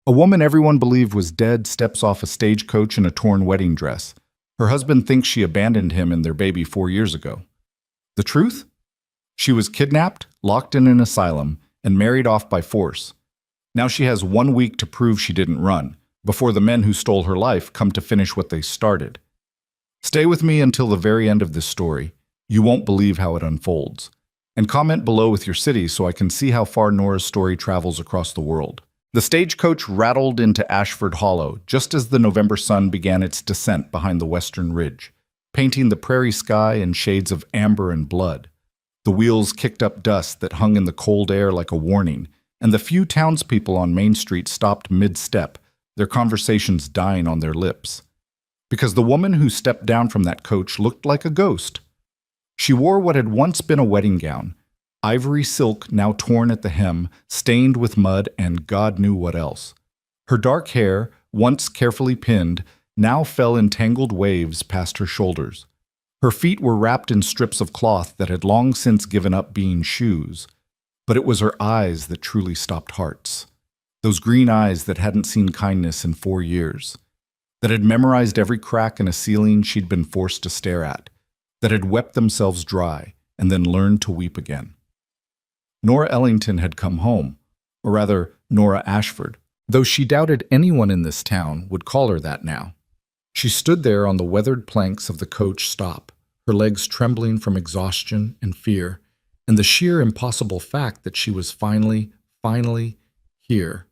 A woman everyone believed was dead steps off a stagecoach in a torn wedding dress. Her husband thinks she abandoned him and their baby 4 years ago. The truth? She was kidnapped, locked in an asylum, and married off by force. Now she has 1 week to prove she didn't run, before the men who stole her life come to finish what they started. Stay with me until the very end of this story. You won't believe how it unfolds. And comment below with your city so I can see how far Nora's story travels across the world. The stagecoach rattled into Ashford Hollow just as the November sun began its descent behind the western ridge, painting the prairie sky in shades of amber and blood. The wheels kicked up dust that hung in the cold air like a warning, and the few townspeople on Main Street stopped mid-step, their conversations dying on their lips. Because the woman who stepped down from that coach looked like a ghost. She wore what had once been a wedding gown, ivory silk now torn at the hem, stained with mud and God knew what else. Her dark hair, once carefully pinned, now fell in tangled waves past her shoulders. Her feet were wrapped in strips of cloth that had long since given up being shoes. But it was her eyes that truly stopped hearts. Those green eyes that hadn't seen kindness in 4 years. That had memorized every crack in a ceiling she'd been forced to stare at. That had wept themselves dry and then learned to weep again. Nora Ellington had come home, or rather, Nora Ashford, though she doubted anyone in this town would call her that now. She stood there on the weathered planks of the coach stop, her legs trembling from exhaustion and fear, and the sheer impossible fact that she was finally here.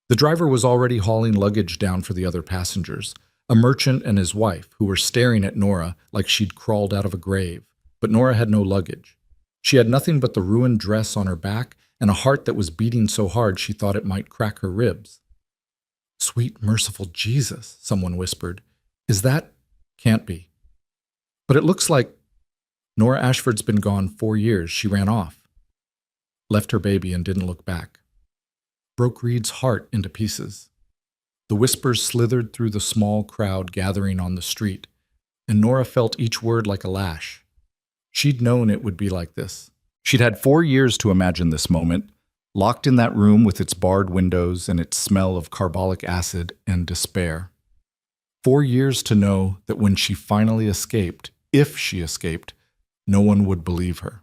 The driver was already hauling luggage down for the other passengers, a merchant and his wife, who were staring at Nora like she'd crawled out of a grave. But Nora had no luggage. She had nothing but the ruined dress on her back and a heart that was beating so hard she thought it might crack her ribs. "Sweet, merciful Jesus," someone whispered. "Is that—" "Can't be." "But it looks like—" "Nora Ashford's been gone 4 years. She ran off. Left her baby and didn't look back." Broke Reed's heart into pieces. The whispers slithered through the small crowd gathering on the street, and Nora felt each word like a lash. She'd known it would be like this. She'd had 4 years to imagine this moment, locked in that room with its barred windows and its smell of carbolic acid and despair. 4 years to know that when she finally escaped, if she escaped, no one would believe her.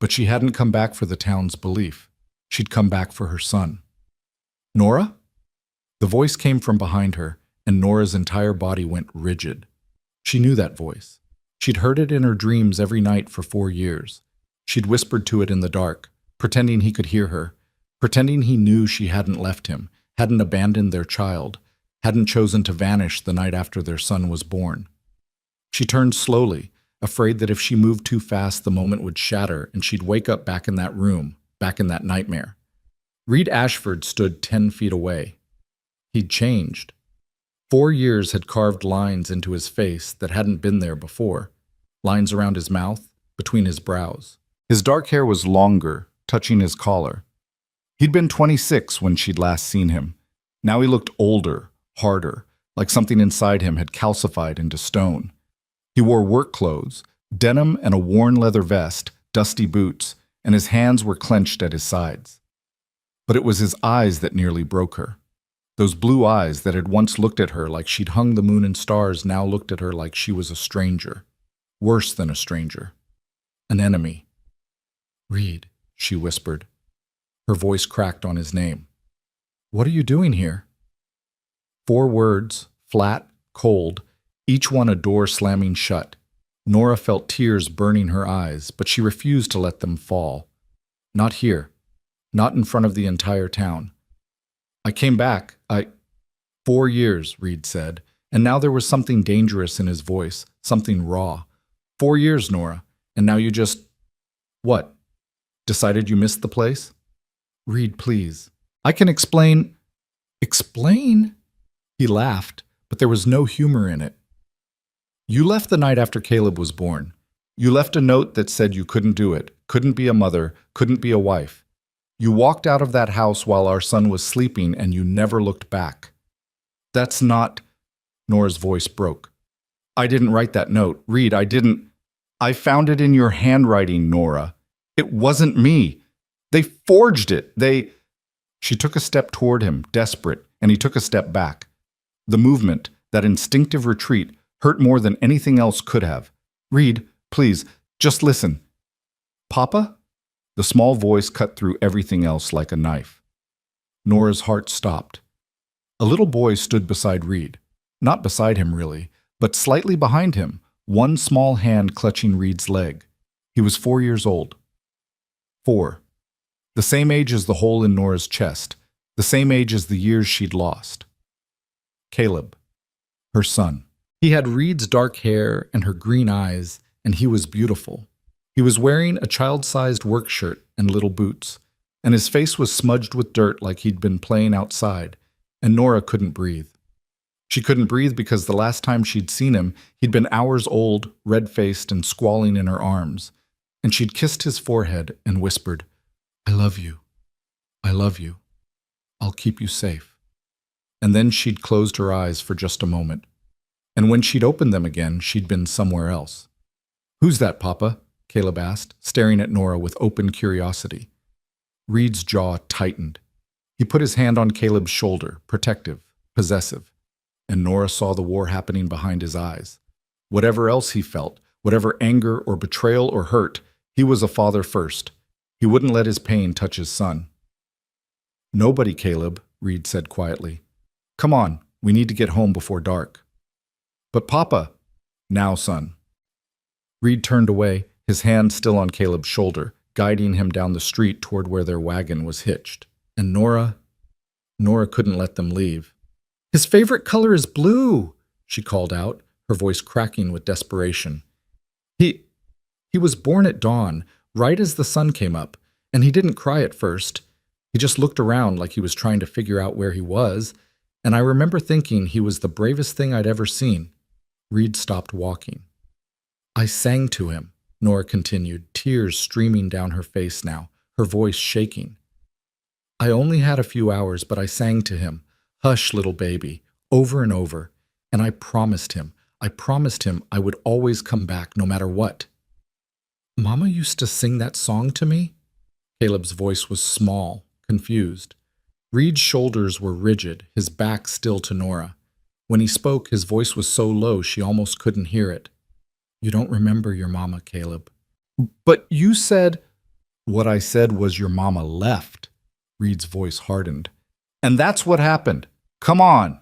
But she hadn't come back for the town's belief. She'd come back for her son. "Nora?" The voice came from behind her, and Nora's entire body went rigid. She knew that voice. She'd heard it in her dreams every night for 4 years. She'd whispered to it in the dark, pretending he could hear her, pretending he knew she hadn't left him, hadn't abandoned their child, hadn't chosen to vanish the night after their son was born. She turned slowly, afraid that if she moved too fast the moment would shatter and she'd wake up back in that room, back in that nightmare. Reed Ashford stood 10 feet away. He'd changed. 4 years had carved lines into his face that hadn't been there before, lines around his mouth, between his brows. His dark hair was longer, touching his collar. He'd been 26 when she'd last seen him. Now he looked older, harder, like something inside him had calcified into stone. He wore work clothes, denim and a worn leather vest, dusty boots, and his hands were clenched at his sides. But it was his eyes that nearly broke her. Those blue eyes that had once looked at her like she'd hung the moon and stars now looked at her like she was a stranger. Worse than a stranger. An enemy. "Reed," she whispered. Her voice cracked on his name. "What are you doing here?" 4 words, flat, cold, each one a door slamming shut. Nora felt tears burning her eyes, but she refused to let them fall. Not here. Not in front of the entire town. "I came back. 4 years, Reed said, and now there was something dangerous in his voice, something raw. 4 years, Nora, and now you just— What? Decided you missed the place?" "Reed, please. I can explain—" "Explain?" He laughed, but there was no humor in it. "You left the night after Caleb was born. You left a note that said you couldn't do it, couldn't be a mother, couldn't be a wife. You walked out of that house while our son was sleeping and you never looked back." "That's not—" Nora's voice broke. "I didn't write that note. Reed, I didn't. I found it in your handwriting, Nora. It wasn't me. They forged it. They—" She took a step toward him, desperate, and he took a step back. The movement, that instinctive retreat, hurt more than anything else could have. "Reed, please, just listen." "Papa?" The small voice cut through everything else like a knife. Nora's heart stopped. A little boy stood beside Reed. Not beside him, really, but slightly behind him, one small hand clutching Reed's leg. He was 4 years old. 4. The same age as the hole in Nora's chest, the same age as the years she'd lost. Caleb, her son. He had Reed's dark hair and her green eyes, and he was beautiful. He was wearing a child-sized work shirt and little boots, and his face was smudged with dirt like he'd been playing outside, and Nora couldn't breathe. She couldn't breathe because the last time she'd seen him, he'd been hours old, red-faced and squalling in her arms, and she'd kissed his forehead and whispered, "I love you. I love you. I'll keep you safe." And then she'd closed her eyes for just a moment. And when she'd opened them again, she'd been somewhere else. "Who's that, Papa?" Caleb asked, staring at Nora with open curiosity. Reed's jaw tightened. He put his hand on Caleb's shoulder, protective, possessive, and Nora saw the war happening behind his eyes. Whatever else he felt, whatever anger or betrayal or hurt, he was a father first. He wouldn't let his pain touch his son. "Nobody, Caleb," Reed said quietly. "Come on, we need to get home before dark." "But Papa." "Now, son." Reed turned away, his hand still on Caleb's shoulder, guiding him down the street toward where their wagon was hitched. And Nora couldn't let them leave. "His favorite color is blue," she called out, her voice cracking with desperation. He was born at dawn, right as the sun came up, and he didn't cry at first. He just looked around like he was trying to figure out where he was, and I remember thinking he was the bravest thing I'd ever seen. Reed stopped walking. "I sang to him," Nora continued, tears streaming down her face now, her voice shaking. "I only had a few hours, but I sang to him, 'Hush, little baby,' over and over, and I promised him I would always come back no matter what." "Mama used to sing that song to me?" Caleb's voice was small, confused. Reed's shoulders were rigid, his back still to Nora. When he spoke, his voice was so low she almost couldn't hear it. "You don't remember your mama, Caleb." "But you said—" "What I said was your mama left." Reed's voice hardened. "And that's what happened. Come on."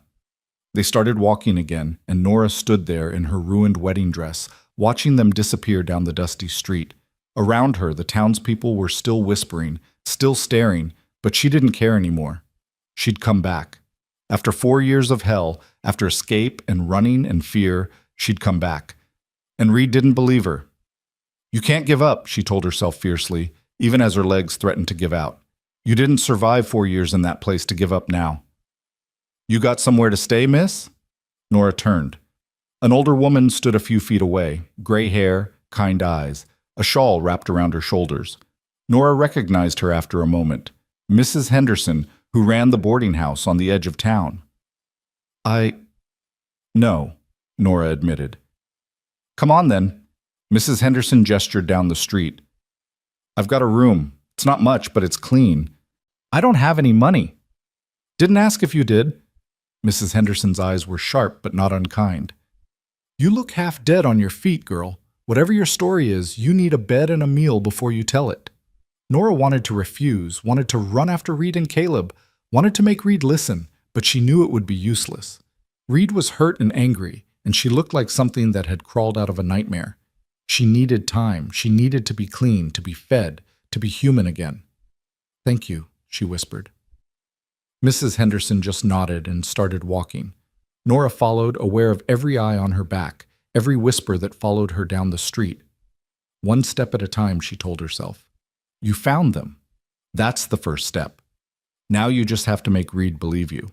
They started walking again, and Nora stood there in her ruined wedding dress, watching them disappear down the dusty street. Around her, the townspeople were still whispering, still staring, but she didn't care anymore. She'd come back. After 4 years of hell, after escape and running and fear, she'd come back. And Reed didn't believe her. "You can't give up," she told herself fiercely, even as her legs threatened to give out. "You didn't survive 4 years in that place to give up now." "You got somewhere to stay, miss?" Nora turned. An older woman stood a few feet away, gray hair, kind eyes, a shawl wrapped around her shoulders. Nora recognized her after a moment. Mrs. Henderson, who ran the boarding house on the edge of town. No, Nora admitted. "Come on, then." Mrs. Henderson gestured down the street. "I've got a room. It's not much, but it's clean." "I don't have any money." "Didn't ask if you did." Mrs. Henderson's eyes were sharp but not unkind. "You look half dead on your feet, girl. Whatever your story is, you need a bed and a meal before you tell it." Nora wanted to refuse, wanted to run after Reed and Caleb, wanted to make Reed listen, but she knew it would be useless. Reed was hurt and angry, and she looked like something that had crawled out of a nightmare. She needed time. She needed to be clean, to be fed, to be human again. "Thank you," she whispered. Mrs. Henderson just nodded and started walking. Nora followed, aware of every eye on her back, every whisper that followed her down the street. One step at a time, she told herself. You found them. That's the first step. Now you just have to make Reed believe you.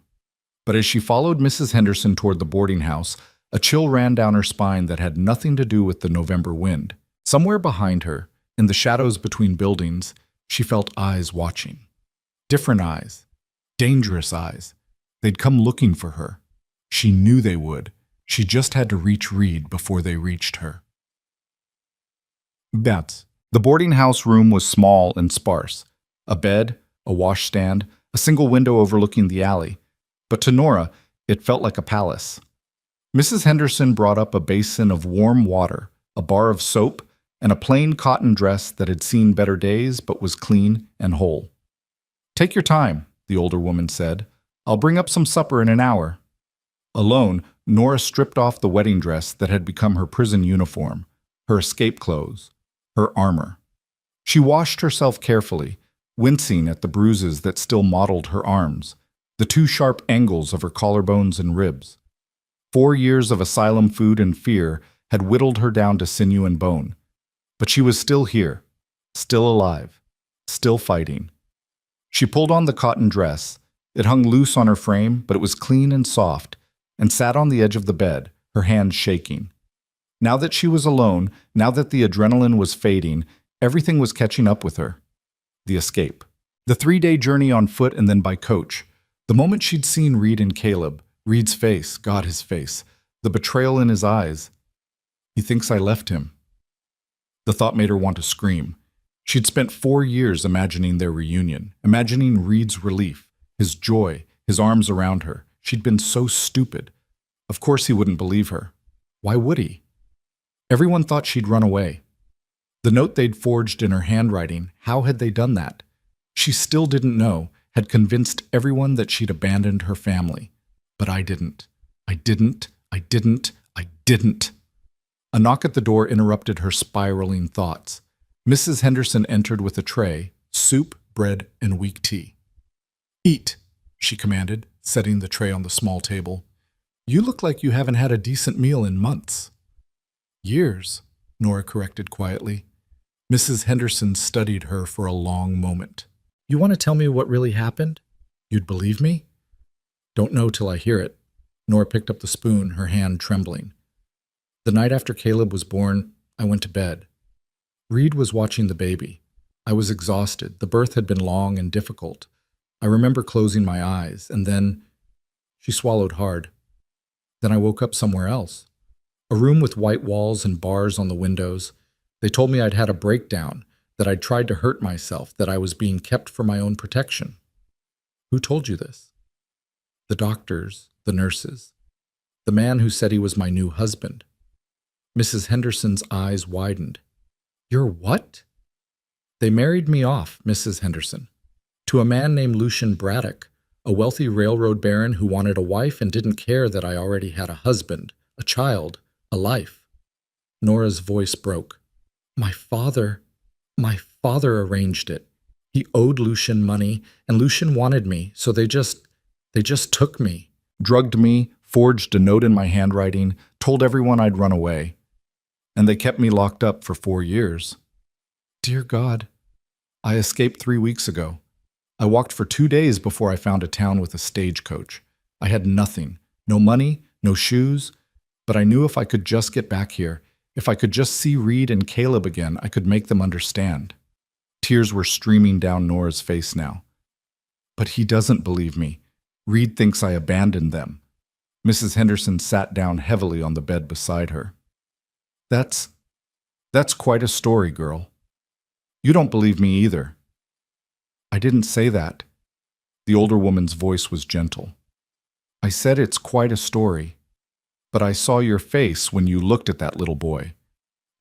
But as she followed Mrs. Henderson toward the boarding house, a chill ran down her spine that had nothing to do with the November wind. Somewhere behind her, in the shadows between buildings, she felt eyes watching. Different eyes. Dangerous eyes. They'd come looking for her. She knew they would. She just had to reach Reed before they reached her. Beds. The boarding house room was small and sparse. A bed, a washstand, a single window overlooking the alley, but to Nora, it felt like a palace. Mrs. Henderson brought up a basin of warm water, a bar of soap, and a plain cotton dress that had seen better days but was clean and whole. "Take your time," the older woman said. "I'll bring up some supper in an hour." Alone, Nora stripped off the wedding dress that had become her prison uniform, her escape clothes, her armor. She washed herself carefully, wincing at the bruises that still mottled her arms, the two sharp angles of her collarbones and ribs. 4 years of asylum food and fear had whittled her down to sinew and bone. But she was still here, still alive, still fighting. She pulled on the cotton dress. It hung loose on her frame, but it was clean and soft, and sat on the edge of the bed, her hands shaking. Now that she was alone, now that the adrenaline was fading, everything was catching up with her. The escape. The 3-day journey on foot and then by coach. The moment she'd seen Reed and Caleb, Reed's face, God, his face, the betrayal in his eyes. He thinks I left him. The thought made her want to scream. She'd spent 4 years imagining their reunion, imagining Reed's relief, his joy, his arms around her. She'd been so stupid. Of course he wouldn't believe her. Why would he? Everyone thought she'd run away. The note they'd forged in her handwriting, how had they done that? She still didn't know, had convinced everyone that she'd abandoned her family. But I didn't. I didn't. I didn't. I didn't. A knock at the door interrupted her spiraling thoughts. Mrs. Henderson entered with a tray, soup, bread, and weak tea. "Eat," she commanded, setting the tray on the small table. "You look like you haven't had a decent meal in months." "Years," Nora corrected quietly. Mrs. Henderson studied her for a long moment. "You want to tell me what really happened? You'd believe me?" "Don't know till I hear it." Nora picked up the spoon, her hand trembling. "The night after Caleb was born, I went to bed. Reed was watching the baby. I was exhausted. The birth had been long and difficult. I remember closing my eyes, and then..." She swallowed hard. "Then I woke up somewhere else. A room with white walls and bars on the windows. They told me I'd had a breakdown, that I'd tried to hurt myself, that I was being kept for my own protection." "Who told you this?" "The doctors, the nurses. The man who said he was my new husband." Mrs. Henderson's eyes widened. "You're what?" "They married me off, Mrs. Henderson, to a man named Lucian Braddock, a wealthy railroad baron who wanted a wife and didn't care that I already had a husband, a child, a life." Nora's voice broke. My father arranged it. He owed Lucian money, and Lucian wanted me, so they just took me. Drugged me, forged a note in my handwriting, told everyone I'd run away. And they kept me locked up for 4 years. Dear God, I escaped 3 weeks ago. I walked for 2 days before I found a town with a stagecoach. I had nothing, no money, no shoes, but I knew if I could just get back here, if I could just see Reed and Caleb again, I could make them understand. Tears were streaming down Nora's face now. But he doesn't believe me. Reed thinks I abandoned them. Mrs. Henderson sat down heavily on the bed beside her. That's quite a story, girl. You don't believe me either." "I didn't say that." The older woman's voice was gentle. "I said it's quite a story. But I saw your face when you looked at that little boy.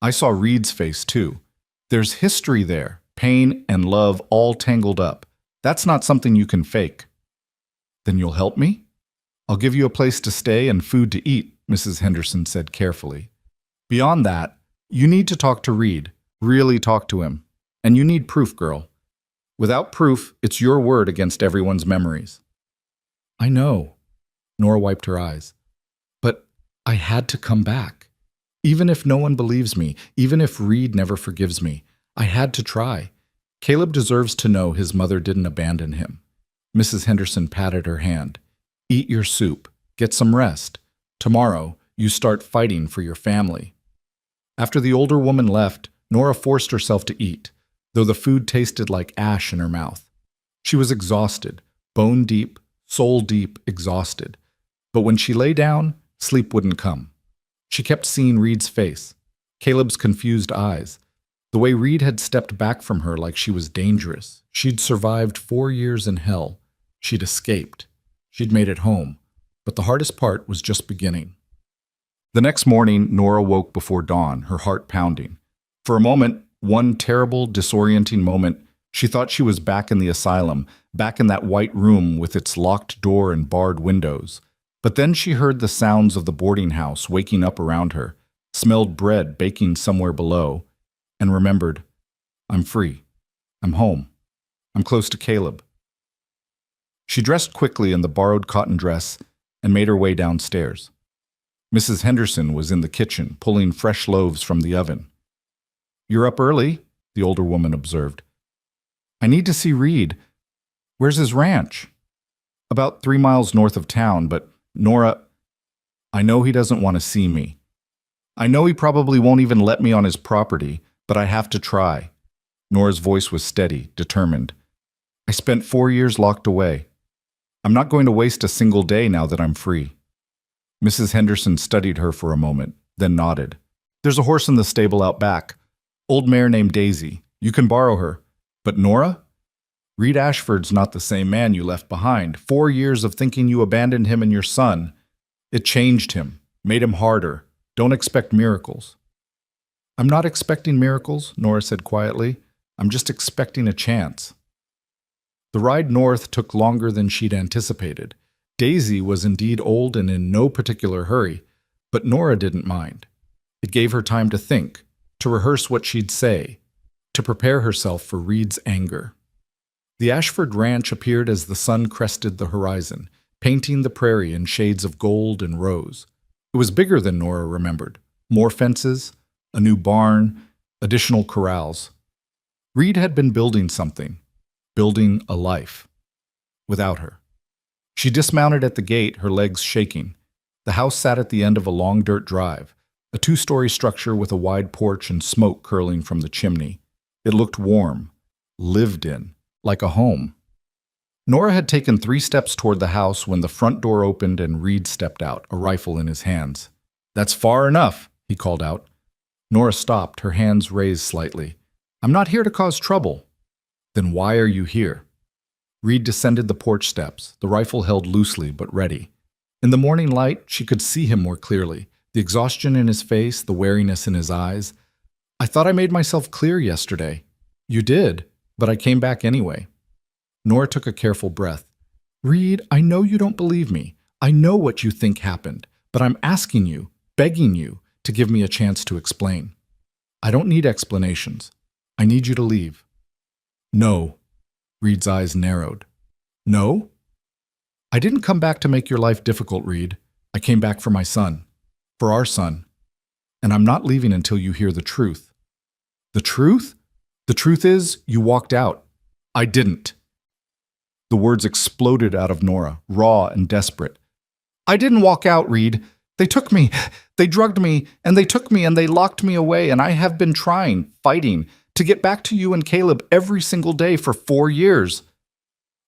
I saw Reed's face too. There's history there, pain and love all tangled up. That's not something you can fake." "Then you'll help me? I'll give you a place to stay and food to eat," Mrs. Henderson said carefully. "Beyond that, you need to talk to Reed, really talk to him. And you need proof, girl. Without proof, it's your word against everyone's memories." "I know." Nora wiped her eyes. "But I had to come back. Even if no one believes me, even if Reed never forgives me, I had to try. Caleb deserves to know his mother didn't abandon him." Mrs. Henderson patted her hand. "Eat your soup. Get some rest. Tomorrow, you start fighting for your family." After the older woman left, Nora forced herself to eat, though the food tasted like ash in her mouth. She was exhausted, bone deep, soul deep, exhausted. But when she lay down, sleep wouldn't come. She kept seeing Reed's face, Caleb's confused eyes, the way Reed had stepped back from her like she was dangerous. She'd survived 4 years in hell. She'd escaped. She'd made it home. But the hardest part was just beginning. The next morning, Nora woke before dawn, her heart pounding. For a moment, one terrible, disorienting moment, she thought she was back in the asylum, back in that white room with its locked door and barred windows. But then she heard the sounds of the boarding house waking up around her, smelled bread baking somewhere below, and remembered, I'm free. I'm home. I'm close to Caleb. She dressed quickly in the borrowed cotton dress and made her way downstairs. Mrs. Henderson was in the kitchen, pulling fresh loaves from the oven. You're up early, the older woman observed. I need to see Reed. Where's his ranch? About 3 miles north of town, but Nora, I know he doesn't want to see me. I know he probably won't even let me on his property, but I have to try. Nora's voice was steady, determined. I spent 4 years locked away. I'm not going to waste a single day now that I'm free. Mrs. Henderson studied her for a moment, then nodded. There's a horse in the stable out back. Old mare named Daisy. You can borrow her. But Nora? Reed Ashford's not the same man you left behind. 4 years of thinking you abandoned him and your son. It changed him, made him harder. Don't expect miracles. I'm not expecting miracles, Nora said quietly. I'm just expecting a chance. The ride north took longer than she'd anticipated. Daisy was indeed old and in no particular hurry, but Nora didn't mind. It gave her time to think, to rehearse what she'd say, to prepare herself for Reed's anger. The Ashford Ranch appeared as the sun crested the horizon, painting the prairie in shades of gold and rose. It was bigger than Nora remembered. More fences, a new barn, additional corrals. Reed had been building something, building a life, without her. She dismounted at the gate, her legs shaking. The house sat at the end of a long dirt drive, a 2-story structure with a wide porch and smoke curling from the chimney. It looked warm, lived in, like a home. Nora had taken 3 steps toward the house when the front door opened and Reed stepped out, a rifle in his hands. That's far enough, he called out. Nora stopped, her hands raised slightly. I'm not here to cause trouble. Then why are you here? Reed descended the porch steps, the rifle held loosely but ready. In the morning light, she could see him more clearly, the exhaustion in his face, the wariness in his eyes. I thought I made myself clear yesterday. You did, but I came back anyway. Nora took a careful breath. Reed, I know you don't believe me. I know what you think happened, but I'm asking you, begging you, to give me a chance to explain. I don't need explanations. I need you to leave. No. Reed's eyes narrowed. No? I didn't come back to make your life difficult, Reed. I came back for my son. For our son. And I'm not leaving until you hear the truth. The truth? The truth is, you walked out. I didn't. The words exploded out of Nora, raw and desperate. I didn't walk out, Reed. They took me. They drugged me, and they took me, and they locked me away, and I have been trying, fighting, to get back to you and Caleb every single day for 4 years.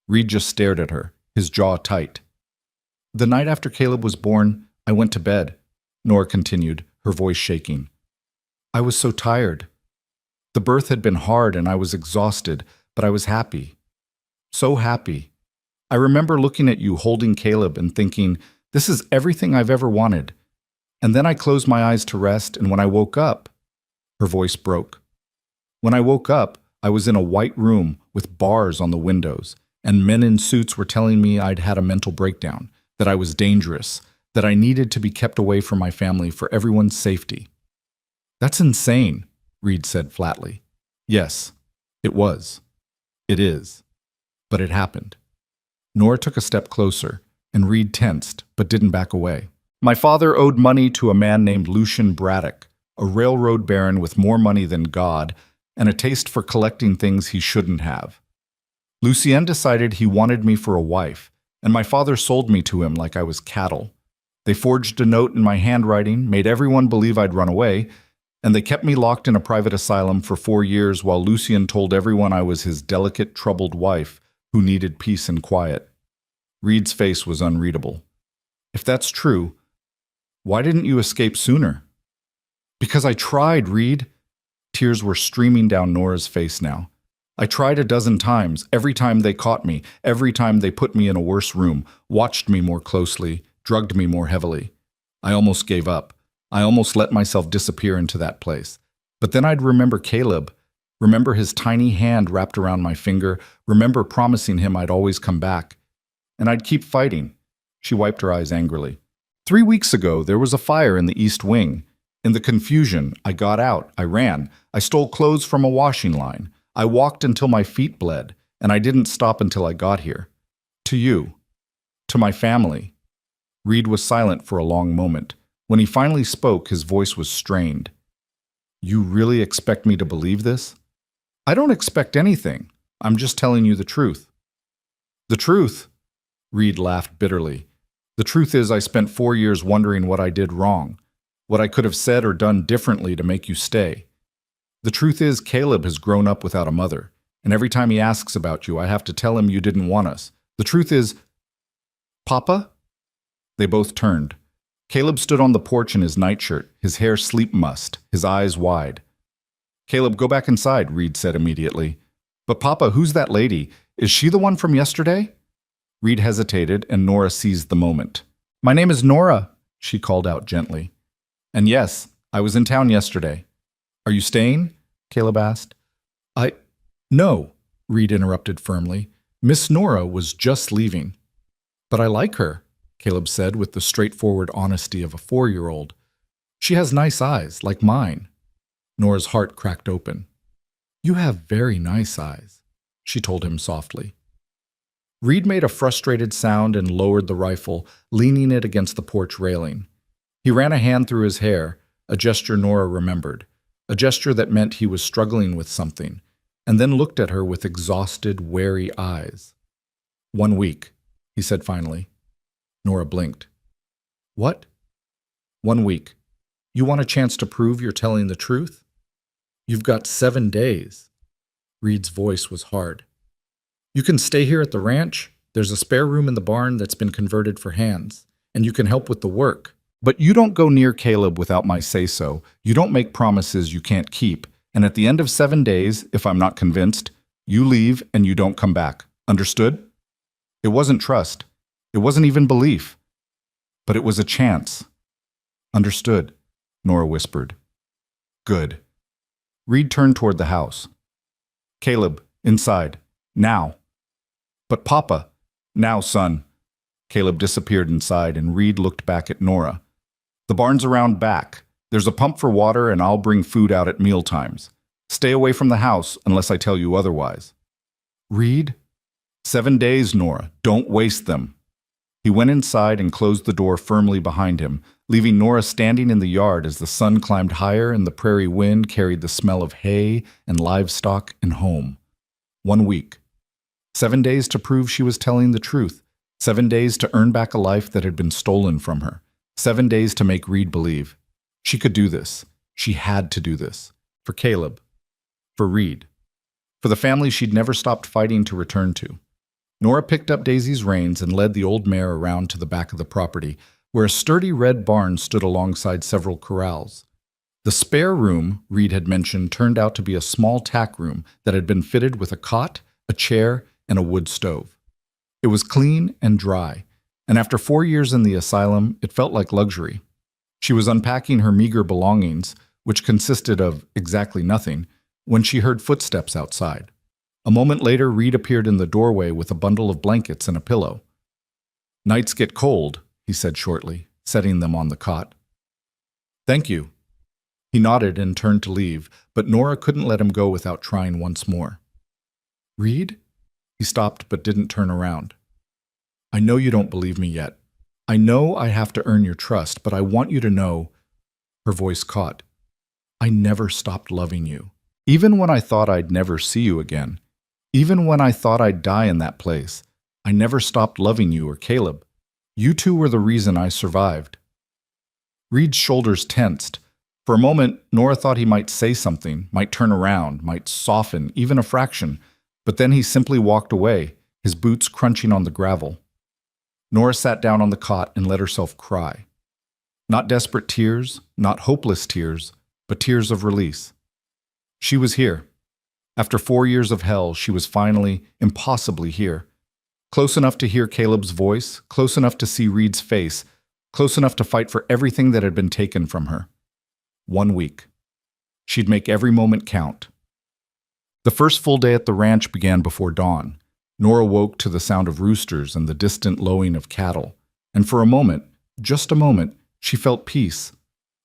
Reed just stared at her, his jaw tight. The night after Caleb was born, I went to bed, Nora continued, her voice shaking. I was so tired. The birth had been hard and I was exhausted, but I was happy. So happy. I remember looking at you holding Caleb and thinking, this is everything I've ever wanted. And then I closed my eyes to rest, and when I woke up, her voice broke. When I woke up, I was in a white room with bars on the windows, and men in suits were telling me I'd had a mental breakdown, that I was dangerous, that I needed to be kept away from my family for everyone's safety. That's insane, Reed said flatly. Yes, it was. It is. But it happened. Nora took a step closer, and Reed tensed, but didn't back away. My father owed money to a man named Lucian Braddock, a railroad baron with more money than God, and a taste for collecting things he shouldn't have. Lucien decided he wanted me for a wife, and my father sold me to him like I was cattle. They forged a note in my handwriting, made everyone believe I'd run away, and they kept me locked in a private asylum for 4 years while Lucien told everyone I was his delicate, troubled wife who needed peace and quiet. Reed's face was unreadable. If that's true, why didn't you escape sooner? Because I tried, Reed. Tears were streaming down Nora's face now. I tried a dozen times, every time they caught me, every time they put me in a worse room, watched me more closely, drugged me more heavily. I almost gave up. I almost let myself disappear into that place. But then I'd remember Caleb, remember his tiny hand wrapped around my finger, remember promising him I'd always come back. And I'd keep fighting. She wiped her eyes angrily. 3 weeks ago, there was a fire in the East Wing. In the confusion, I got out, I ran, I stole clothes from a washing line. I walked until my feet bled, and I didn't stop until I got here. To you. To my family. Reed was silent for a long moment. When he finally spoke, his voice was strained. You really expect me to believe this? I don't expect anything. I'm just telling you the truth. The truth? Reed laughed bitterly. The truth is I spent 4 years wondering what I did wrong, what I could have said or done differently to make you stay. The truth is Caleb has grown up without a mother, and every time he asks about you, I have to tell him you didn't want us. The truth is... Papa? They both turned. Caleb stood on the porch in his nightshirt, his hair sleep mussed, his eyes wide. Caleb, go back inside, Reed said immediately. But Papa, who's that lady? Is she the one from yesterday? Reed hesitated, and Nora seized the moment. My name is Nora, she called out gently. And yes, I was in town yesterday. Are you staying? Caleb asked. No, Reed interrupted firmly. Miss Nora was just leaving. But I like her, Caleb said with the straightforward honesty of a 4-year-old. She has nice eyes, like mine. Nora's heart cracked open. You have very nice eyes, she told him softly. Reed made a frustrated sound and lowered the rifle, leaning it against the porch railing. He ran a hand through his hair, a gesture Nora remembered, a gesture that meant he was struggling with something, and then looked at her with exhausted, wary eyes. 1 week, he said finally. Nora blinked. What? 1 week. You want a chance to prove you're telling the truth? You've got 7 days. Reed's voice was hard. You can stay here at the ranch. There's a spare room in the barn that's been converted for hands, and you can help with the work. But you don't go near Caleb without my say-so. You don't make promises you can't keep. And at the end of 7 days, if I'm not convinced, you leave and you don't come back. Understood? It wasn't trust. It wasn't even belief. But it was a chance. Understood, Nora whispered. Good. Reed turned toward the house. Caleb, inside. Now. But Papa. Now, son. Caleb disappeared inside and Reed looked back at Nora. The barn's around back. There's a pump for water and I'll bring food out at mealtimes. Stay away from the house unless I tell you otherwise. Reed? 7 days, Nora. Don't waste them. He went inside and closed the door firmly behind him, leaving Nora standing in the yard as the sun climbed higher and the prairie wind carried the smell of hay and livestock and home. 1 week. 7 days to prove she was telling the truth. 7 days to earn back a life that had been stolen from her. 7 days to make Reed believe. She could do this. She had to do this. For Caleb. For Reed. For the family she'd never stopped fighting to return to. Nora picked up Daisy's reins and led the old mare around to the back of the property, where a sturdy red barn stood alongside several corrals. The spare room Reed had mentioned turned out to be a small tack room that had been fitted with a cot, a chair, and a wood stove. It was clean and dry, and after 4 years in the asylum, it felt like luxury. She was unpacking her meager belongings, which consisted of exactly nothing, when she heard footsteps outside. A moment later, Reed appeared in the doorway with a bundle of blankets and a pillow. Nights get cold, he said shortly, setting them on the cot. Thank you. He nodded and turned to leave, but Nora couldn't let him go without trying once more. Reed? He stopped but didn't turn around. I know you don't believe me yet. I know I have to earn your trust, but I want you to know, her voice caught, I never stopped loving you. Even when I thought I'd never see you again, even when I thought I'd die in that place, I never stopped loving you or Caleb. You two were the reason I survived. Reed's shoulders tensed. For a moment, Nora thought he might say something, might turn around, might soften, even a fraction, but then he simply walked away, his boots crunching on the gravel. Nora sat down on the cot and let herself cry. Not desperate tears, not hopeless tears, but tears of release. She was here. After 4 years of hell, she was finally, impossibly here. Close enough to hear Caleb's voice, close enough to see Reed's face, close enough to fight for everything that had been taken from her. 1 week. She'd make every moment count. The first full day at the ranch began before dawn. Nora woke to the sound of roosters and the distant lowing of cattle, and for a moment, just a moment, she felt peace.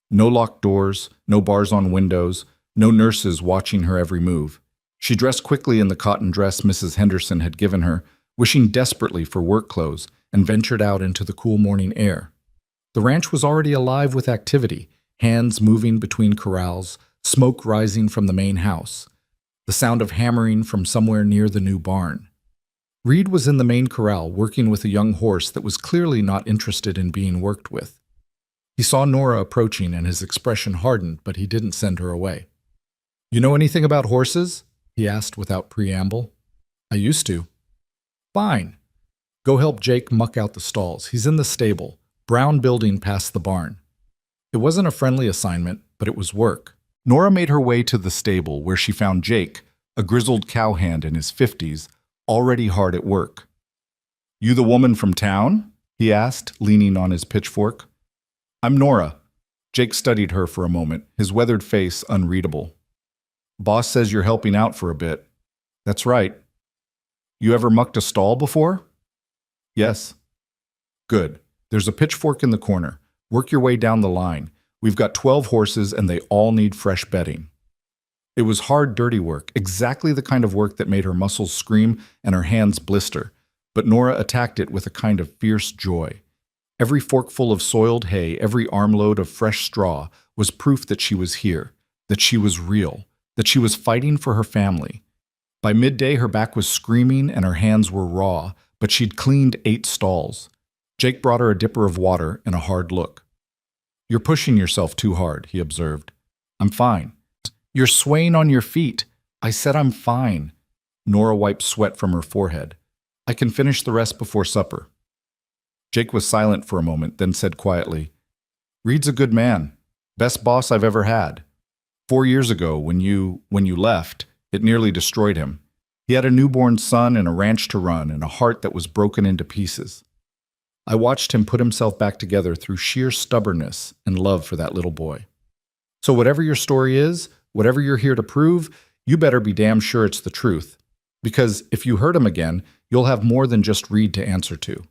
No locked doors, no bars on windows, no nurses watching her every move. She dressed quickly in the cotton dress Mrs. Henderson had given her, wishing desperately for work clothes, and ventured out into the cool morning air. The ranch was already alive with activity, hands moving between corrals, smoke rising from the main house, the sound of hammering from somewhere near the new barn. Reed was in the main corral working with a young horse that was clearly not interested in being worked with. He saw Nora approaching and his expression hardened, but he didn't send her away. "You know anything about horses?" he asked without preamble. "I used to." "Fine. Go help Jake muck out the stalls. He's in the stable, brown building past the barn." It wasn't a friendly assignment, but it was work. Nora made her way to the stable where she found Jake, a grizzled cowhand in his 50s, already hard at work. "You the woman from town?" he asked, leaning on his pitchfork. "I'm Nora." Jake studied her for a moment, his weathered face unreadable. "Boss says you're helping out for a bit." "That's right." "You ever mucked a stall before?" "Yes." "Good. There's a pitchfork in the corner. Work your way down the line. We've got 12 horses and they all need fresh bedding." It was hard, dirty work, exactly the kind of work that made her muscles scream and her hands blister, but Nora attacked it with a kind of fierce joy. Every forkful of soiled hay, every armload of fresh straw was proof that she was here, that she was real, that she was fighting for her family. By midday, her back was screaming and her hands were raw, but she'd cleaned 8 stalls. Jake brought her a dipper of water and a hard look. "You're pushing yourself too hard," he observed. "I'm fine." "You're swaying on your feet." "I said I'm fine." Nora wiped sweat from her forehead. "I can finish the rest before supper." Jake was silent for a moment, then said quietly, "Reed's a good man. Best boss I've ever had. 4 years ago, when you left, it nearly destroyed him. He had a newborn son and a ranch to run and a heart that was broken into pieces. I watched him put himself back together through sheer stubbornness and love for that little boy. So whatever your story is, whatever you're here to prove, you better be damn sure it's the truth. Because if you hurt him again, you'll have more than just Reed to answer to."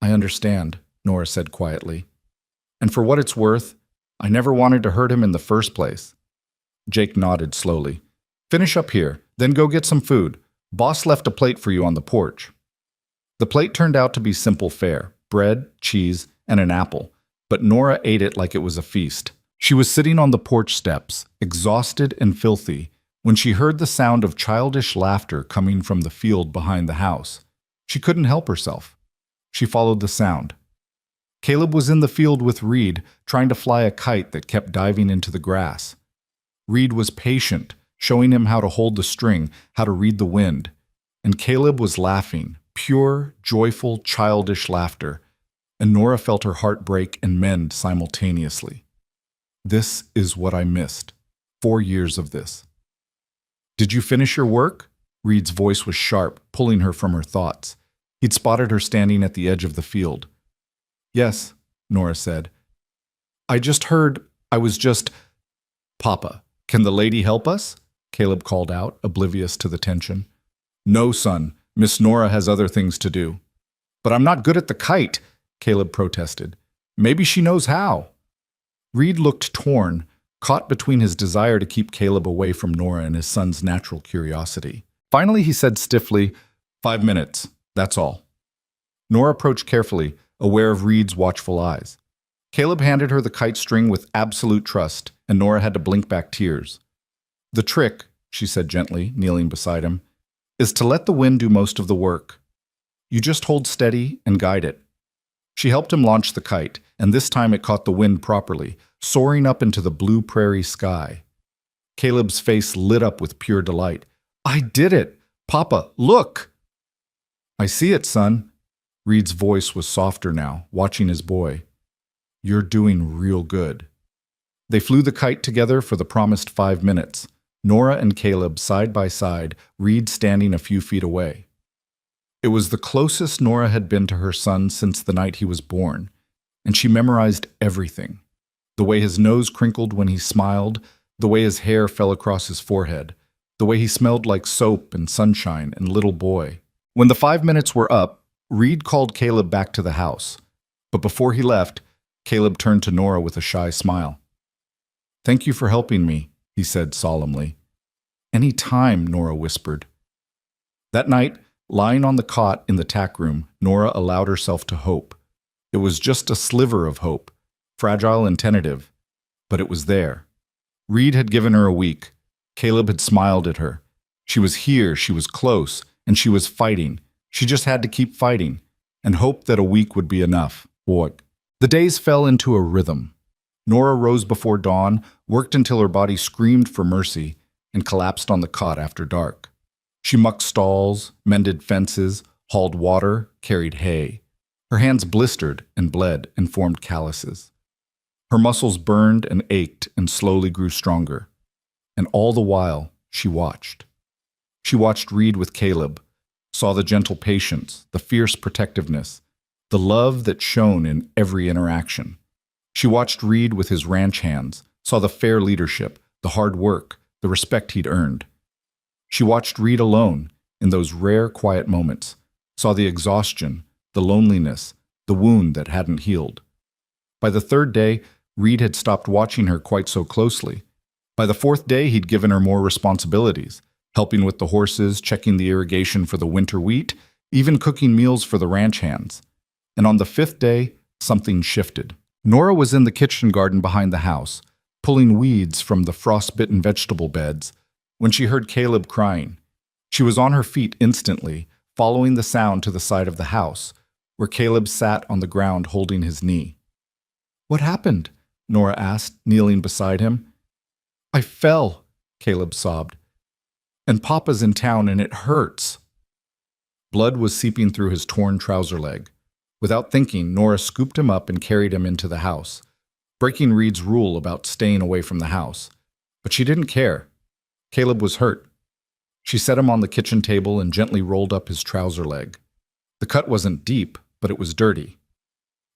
"I understand," Nora said quietly. "And for what it's worth, I never wanted to hurt him in the first place." Jake nodded slowly. "Finish up here, then go get some food. Boss left a plate for you on the porch." The plate turned out to be simple fare: bread, cheese, and an apple, but Nora ate it like it was a feast. She was sitting on the porch steps, exhausted and filthy, when she heard the sound of childish laughter coming from the field behind the house. She couldn't help herself. She followed the sound. Caleb was in the field with Reed, trying to fly a kite that kept diving into the grass. Reed was patient, showing him how to hold the string, how to read the wind. And Caleb was laughing, pure, joyful, childish laughter. And Nora felt her heart break and mend simultaneously. This is what I missed. 4 years of this. "Did you finish your work?" Reed's voice was sharp, pulling her from her thoughts. He'd spotted her standing at the edge of the field. "Yes," Nora said. I was just—" "Papa, can the lady help us?" Caleb called out, oblivious to the tension. "No, son. Miss Nora has other things to do." "But I'm not good at the kite," Caleb protested. "Maybe she knows how." Reed looked torn, caught between his desire to keep Caleb away from Nora and his son's natural curiosity. Finally, he said stiffly, 5 minutes, that's all." Nora approached carefully, aware of Reed's watchful eyes. Caleb handed her the kite string with absolute trust, and Nora had to blink back tears. "The trick," she said gently, kneeling beside him, "is to let the wind do most of the work. You just hold steady and guide it." She helped him launch the kite, and this time it caught the wind properly, soaring up into the blue prairie sky. Caleb's face lit up with pure delight. "I did it! Papa, look!" "I see it, son." Reed's voice was softer now, watching his boy. "You're doing real good." They flew the kite together for the promised 5 minutes. Nora and Caleb side by side, Reed standing a few feet away. It was the closest Nora had been to her son since the night he was born, and she memorized everything. The way his nose crinkled when he smiled, the way his hair fell across his forehead, the way he smelled like soap and sunshine and little boy. When the 5 minutes were up, Reed called Caleb back to the house. But before he left, Caleb turned to Nora with a shy smile. "Thank you for helping me," he said solemnly. "Any time," Nora whispered. That night, lying on the cot in the tack room, Nora allowed herself to hope. It was just a sliver of hope, fragile and tentative, but it was there. Reed had given her a week. Caleb had smiled at her. She was here, she was close, and she was fighting. She just had to keep fighting and hope that a week would be enough. Boy. The days fell into a rhythm. Nora rose before dawn, worked until her body screamed for mercy, and collapsed on the cot after dark. She mucked stalls, mended fences, hauled water, carried hay. Her hands blistered and bled and formed calluses. Her muscles burned and ached and slowly grew stronger. And all the while, she watched. She watched Reed with Caleb, saw the gentle patience, the fierce protectiveness, the love that shone in every interaction. She watched Reed with his ranch hands, saw the fair leadership, the hard work, the respect he'd earned. She watched Reed alone in those rare, quiet moments, saw the exhaustion, the loneliness, the wound that hadn't healed. By the third day, Reed had stopped watching her quite so closely. By the fourth day, he'd given her more responsibilities, helping with the horses, checking the irrigation for the winter wheat, even cooking meals for the ranch hands. And on the fifth day, something shifted. Nora was in the kitchen garden behind the house, pulling weeds from the frost-bitten vegetable beds, when she heard Caleb crying. She was on her feet instantly, following the sound to the side of the house, where Caleb sat on the ground holding his knee. "What happened?" Nora asked, kneeling beside him. "I fell," Caleb sobbed. "And Papa's in town and it hurts." Blood was seeping through his torn trouser leg. Without thinking, Nora scooped him up and carried him into the house, breaking Reed's rule about staying away from the house. But she didn't care. Caleb was hurt. She set him on the kitchen table and gently rolled up his trouser leg. The cut wasn't deep, but it was dirty.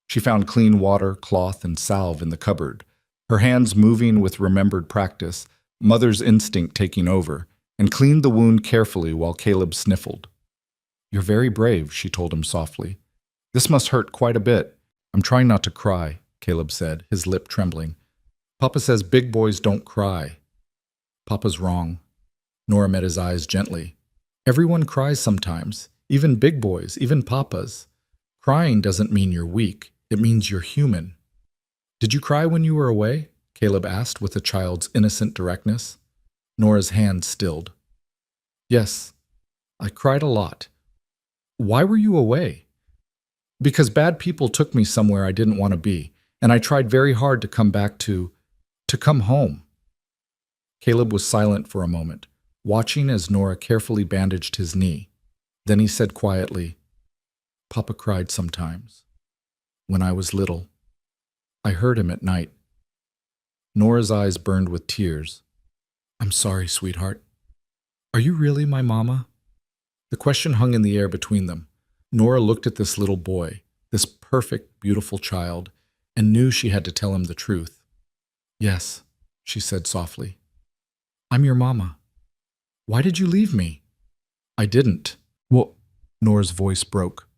She found clean water, cloth, and salve in the cupboard, her hands moving with remembered practice, mother's instinct taking over, and cleaned the wound carefully while Caleb sniffled. "You're very brave," she told him softly. "This must hurt quite a bit." "I'm trying not to cry," Caleb said, his lip trembling. "Papa says big boys don't cry." "Papa's wrong." Nora met his eyes gently. "Everyone cries sometimes, even big boys, even papas. Crying doesn't mean you're weak, it means you're human." "Did you cry when you were away?" Caleb asked with a child's innocent directness. Nora's hand stilled. "Yes, I cried a lot." "Why were you away?" "Because bad people took me somewhere I didn't want to be, and I tried very hard to come back to come home." Caleb was silent for a moment, watching as Nora carefully bandaged his knee. Then he said quietly, "Papa cried sometimes. When I was little. I heard him at night." Nora's eyes burned with tears. "I'm sorry, sweetheart. Are you really my mama?" The question hung in the air between them. Nora looked at this little boy, this perfect, beautiful child, and knew she had to tell him the truth. "Yes," she said softly. "I'm your mama. Why did you leave me?" "I didn't." "Well," Nora's voice broke.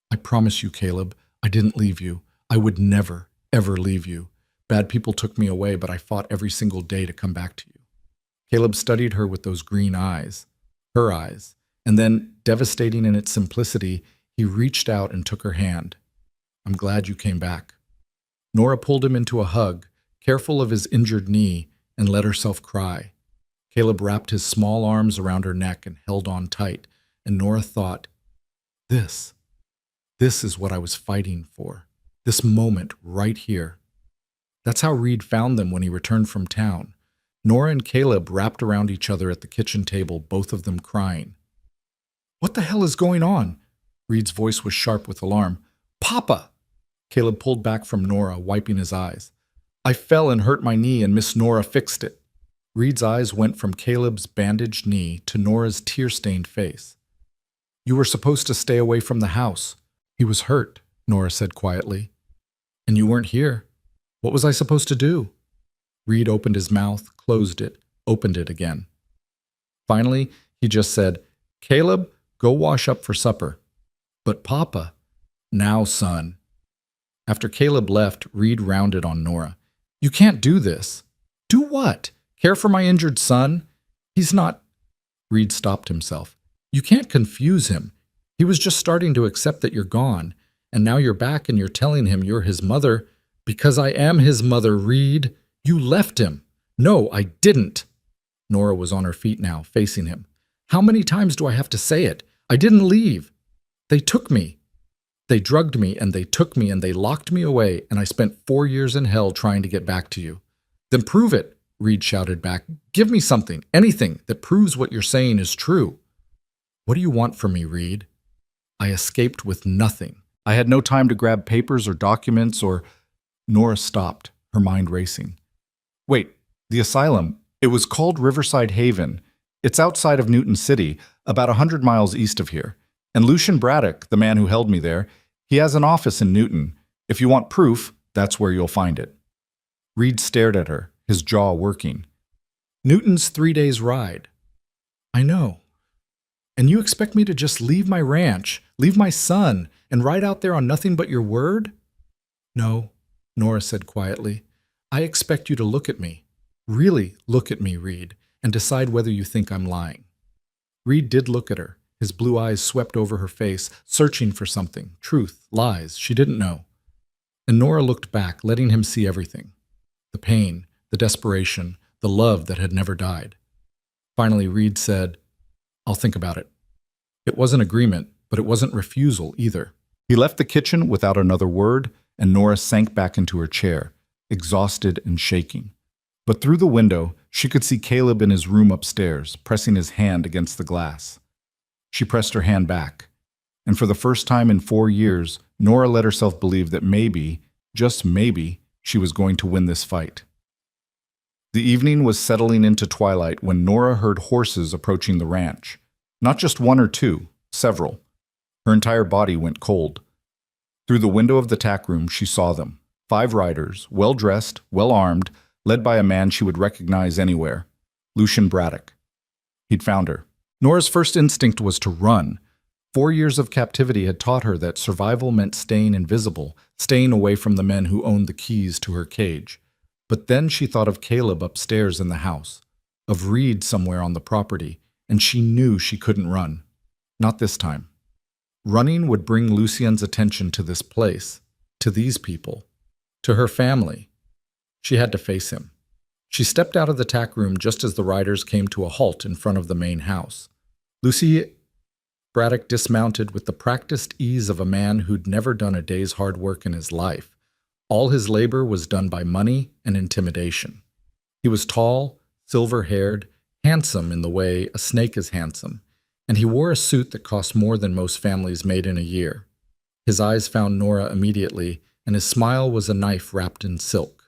"I promise you, Caleb, I didn't leave you. I would never, ever leave you. Bad people took me away, but I fought every single day to come back to you." Caleb studied her with those green eyes, her eyes, and then, devastating in its simplicity, he reached out and took her hand. "I'm glad you came back." Nora pulled him into a hug, careful of his injured knee, and let herself cry. Caleb wrapped his small arms around her neck and held on tight, and Nora thought, This is what I was fighting for. This moment right here." That's how Reed found them when he returned from town. Nora and Caleb wrapped around each other at the kitchen table, both of them crying. "What the hell is going on?" Reed's voice was sharp with alarm. "Papa!" Caleb pulled back from Nora, wiping his eyes. "I fell and hurt my knee, and Miss Nora fixed it." Reed's eyes went from Caleb's bandaged knee to Nora's tear-stained face. You were supposed to stay away from the house. He was hurt, Nora said quietly. And you weren't here. What was I supposed to do? Reed opened his mouth, closed it, opened it again. Finally, he just said, Caleb, go wash up for supper. But Papa. Now, son. After Caleb left, Reed rounded on Nora. You can't do this. Do what? Care for my injured son? He's not... Reed stopped himself. You can't confuse him. He was just starting to accept that you're gone, and now you're back and you're telling him you're his mother. Because I am his mother, Reed. You left him. No, I didn't. Nora was on her feet now, facing him. How many times do I have to say it? I didn't leave. They took me. They drugged me, and they took me, and they locked me away, and I spent 4 years in hell trying to get back to you. Then prove it, Reed shouted back. Give me something, anything, that proves what you're saying is true. What do you want from me, Reed? I escaped with nothing. I had no time to grab papers or documents or... Nora stopped, her mind racing. Wait, the asylum. It was called Riverside Haven. It's outside of Newton City, about 100 miles east of here. And Lucian Braddock, the man who held me there, he has an office in Newton. If you want proof, that's where you'll find it. Reed stared at her, his jaw working. Newton's 3 days' ride. I know. And you expect me to just leave my ranch, leave my son, and ride out there on nothing but your word? No, Nora said quietly. I expect you to look at me. Really look at me, Reed, and decide whether you think I'm lying. Reed did look at her. His blue eyes swept over her face, searching for something, truth, lies, she didn't know. And Nora looked back, letting him see everything. The pain, the desperation, the love that had never died. Finally, Reed said, I'll think about it. It wasn't agreement, but it wasn't refusal either. He left the kitchen without another word, and Nora sank back into her chair, exhausted and shaking. But through the window, she could see Caleb in his room upstairs, pressing his hand against the glass. She pressed her hand back, and for the first time in 4 years, Nora let herself believe that maybe, just maybe, she was going to win this fight. The evening was settling into twilight when Nora heard horses approaching the ranch. Not just one or two, several. Her entire body went cold. Through the window of the tack room, she saw them. 5 riders, well-dressed, well-armed, led by a man she would recognize anywhere, Lucian Braddock. He'd found her. Nora's first instinct was to run. 4 years of captivity had taught her that survival meant staying invisible, staying away from the men who owned the keys to her cage. But then she thought of Caleb upstairs in the house, of Reed somewhere on the property, and she knew she couldn't run. Not this time. Running would bring Lucien's attention to this place, to these people, to her family. She had to face him. She stepped out of the tack room just as the riders came to a halt in front of the main house. Lucy Braddock dismounted with the practiced ease of a man who'd never done a day's hard work in his life. All his labor was done by money and intimidation. He was tall, silver-haired, handsome in the way a snake is handsome, and he wore a suit that cost more than most families made in a year. His eyes found Nora immediately, and his smile was a knife wrapped in silk.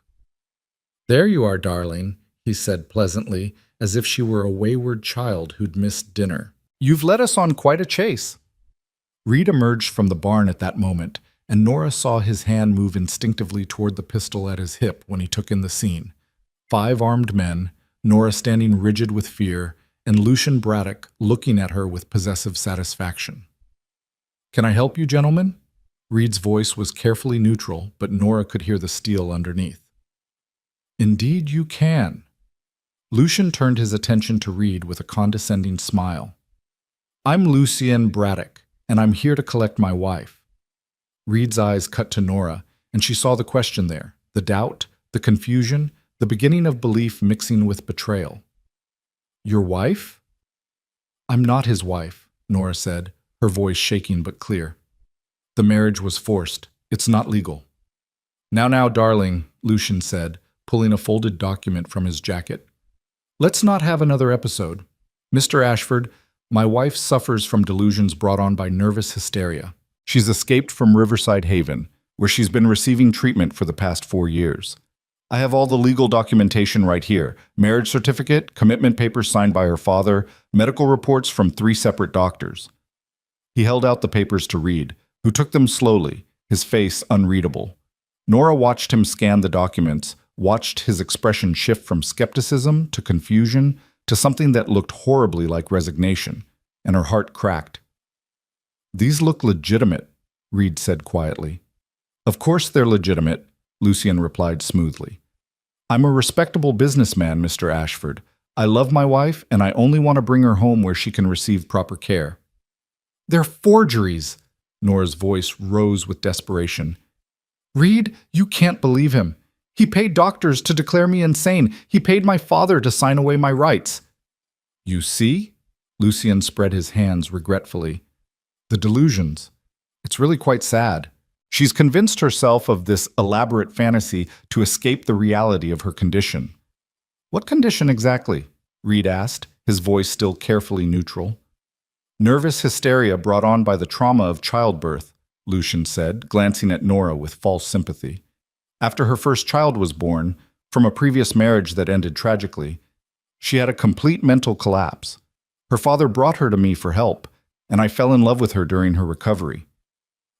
There you are, darling, he said pleasantly, as if she were a wayward child who'd missed dinner. You've led us on quite a chase. Reed emerged from the barn at that moment, and Nora saw his hand move instinctively toward the pistol at his hip when he took in the scene. 5 armed men, Nora standing rigid with fear, and Lucian Braddock looking at her with possessive satisfaction. Can I help you, gentlemen? Reed's voice was carefully neutral, but Nora could hear the steel underneath. Indeed you can. Lucian turned his attention to Reed with a condescending smile. I'm Lucien Braddock, and I'm here to collect my wife. Reed's eyes cut to Nora, and she saw the question there, the doubt, the confusion, the beginning of belief mixing with betrayal. Your wife? I'm not his wife, Nora said, her voice shaking but clear. The marriage was forced. It's not legal. Now, darling, Lucian said, pulling a folded document from his jacket. Let's not have another episode. Mr. Ashford, my wife suffers from delusions brought on by nervous hysteria. She's escaped from Riverside Haven, where she's been receiving treatment for the past 4 years. I have all the legal documentation right here. Marriage certificate, commitment papers signed by her father, medical reports from 3 separate doctors. He held out the papers to Reed, who took them slowly, his face unreadable. Nora watched him scan the documents, watched his expression shift from skepticism to confusion to something that looked horribly like resignation, and her heart cracked. "These look legitimate," Reed said quietly. "Of course they're legitimate," Lucian replied smoothly. "I'm a respectable businessman, Mr. Ashford. I love my wife, and I only want to bring her home where she can receive proper care." "They're forgeries!" Nora's voice rose with desperation. "Reed, you can't believe him. He paid doctors to declare me insane. He paid my father to sign away my rights." "You see?" Lucian spread his hands regretfully. "The delusions. It's really quite sad. She's convinced herself of this elaborate fantasy to escape the reality of her condition." "What condition exactly?" Reed asked, his voice still carefully neutral. "Nervous hysteria brought on by the trauma of childbirth," Lucian said, glancing at Nora with false sympathy. "After her first child was born, from a previous marriage that ended tragically, she had a complete mental collapse. Her father brought her to me for help, and I fell in love with her during her recovery.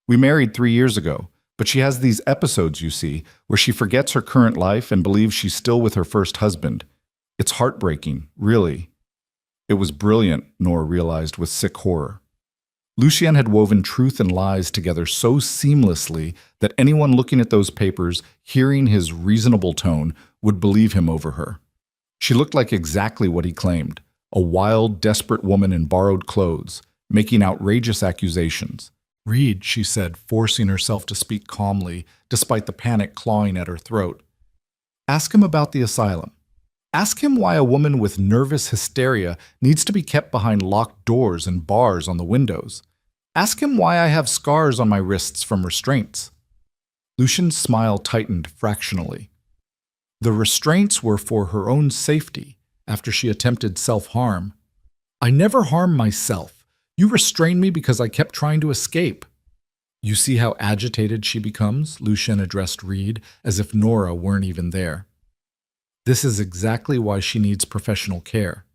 We married 3 years ago, but she has these episodes, you see, where she forgets her current life and believes she's still with her first husband. It's heartbreaking, really." It was brilliant, Nora realized with sick horror. Lucian had woven truth and lies together so seamlessly that anyone looking at those papers, hearing his reasonable tone, would believe him over her. She looked like exactly what he claimed, a wild, desperate woman in borrowed clothes, making outrageous accusations. "Reed," she said, forcing herself to speak calmly, despite the panic clawing at her throat. "Ask him about the asylum. Ask him why a woman with nervous hysteria needs to be kept behind locked doors and bars on the windows. Ask him why I have scars on my wrists from restraints." Lucian's smile tightened fractionally. "The restraints were for her own safety after she attempted self-harm. I never harmed myself. You restrained me because I kept trying to escape." "You see how agitated she becomes?" Lucian addressed Reed, as if Nora weren't even there. "This is exactly why she needs professional care.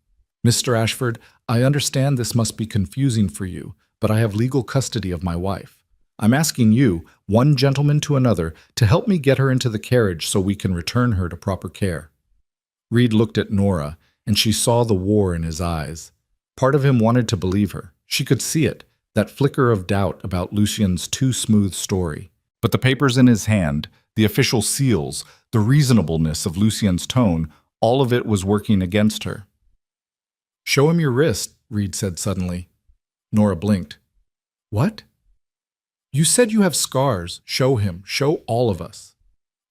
Mr. Ashford, I understand this must be confusing for you, but I have legal custody of my wife. I'm asking you, one gentleman to another, to help me get her into the carriage so we can return her to proper care." Reed looked at Nora, and she saw the war in his eyes. Part of him wanted to believe her. She could see it, that flicker of doubt about Lucian's too smooth story. But the papers in his hand, the official seals, the reasonableness of Lucian's tone, all of it was working against her. "Show him your wrist," Reed said suddenly. Nora blinked. "What?" "You said you have scars. Show him. Show all of us."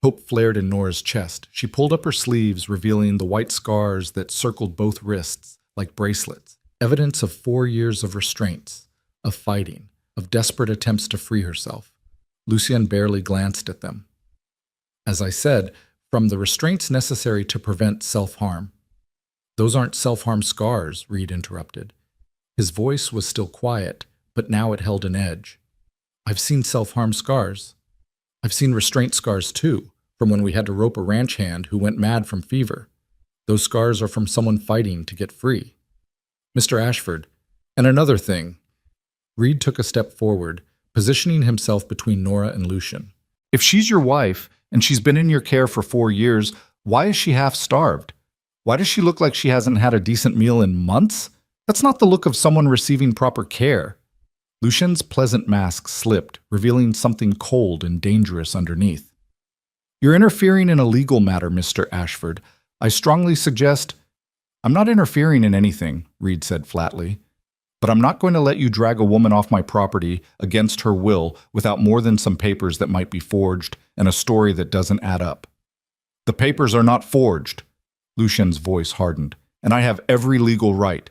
Hope flared in Nora's chest. She pulled up her sleeves, revealing the white scars that circled both wrists, like bracelets. Evidence of 4 years of restraints, of fighting, of desperate attempts to free herself. Lucian barely glanced at them. "As I said, from the restraints necessary to prevent self-harm." "Those aren't self-harm scars," Reed interrupted. His voice was still quiet, but now it held an edge. "I've seen self-harm scars. I've seen restraint scars too, from when we had to rope a ranch hand who went mad from fever. Those scars are from someone fighting to get free. Mr. Ashford, and another thing." Reed took a step forward, positioning himself between Nora and Lucian. "If she's your wife, and she's been in your care for 4 years, why is she half-starved? Why does she look like she hasn't had a decent meal in months? That's not the look of someone receiving proper care." Lucian's pleasant mask slipped, revealing something cold and dangerous underneath. "You're interfering in a legal matter, Mr. Ashford. I strongly suggest—" "I'm not interfering in anything," Reed said flatly. "But I'm not going to let you drag a woman off my property against her will without more than some papers that might be forged and a story that doesn't add up." "The papers are not forged." Lucian's voice hardened. "And I have every legal right."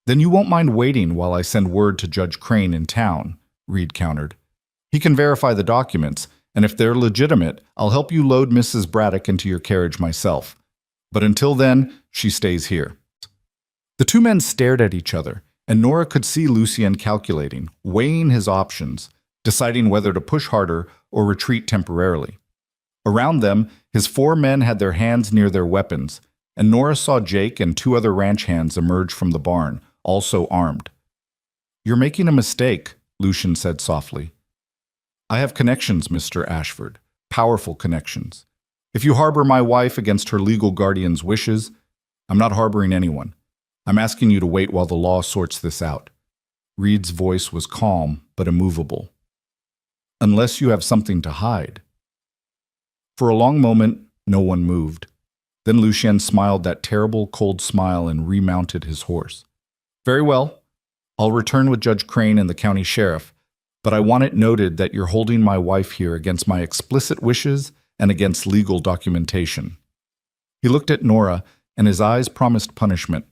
"Then you won't mind waiting while I send word to Judge Crane in town," Reed countered. "He can verify the documents, and if they're legitimate, I'll help you load Mrs. Braddock into your carriage myself. But until then, she stays here." The two men stared at each other, and Nora could see Lucian calculating, weighing his options, deciding whether to push harder or retreat temporarily. Around them, His 4 men had their hands near their weapons, and Nora saw Jake and 2 other ranch hands emerge from the barn, also armed. "You're making a mistake," Lucian said softly. "I have connections, Mr. Ashford, powerful connections. If you harbor my wife against her legal guardian's wishes, I'm not harboring anyone. I'm asking you to wait while the law sorts this out." Reed's voice was calm but immovable. "Unless you have something to hide." For a long moment, no one moved. Then Lucien smiled that terrible, cold smile and remounted his horse. "Very well. I'll return with Judge Crane and the county sheriff, but I want it noted that you're holding my wife here against my explicit wishes and against legal documentation." He looked at Nora, and his eyes promised punishment.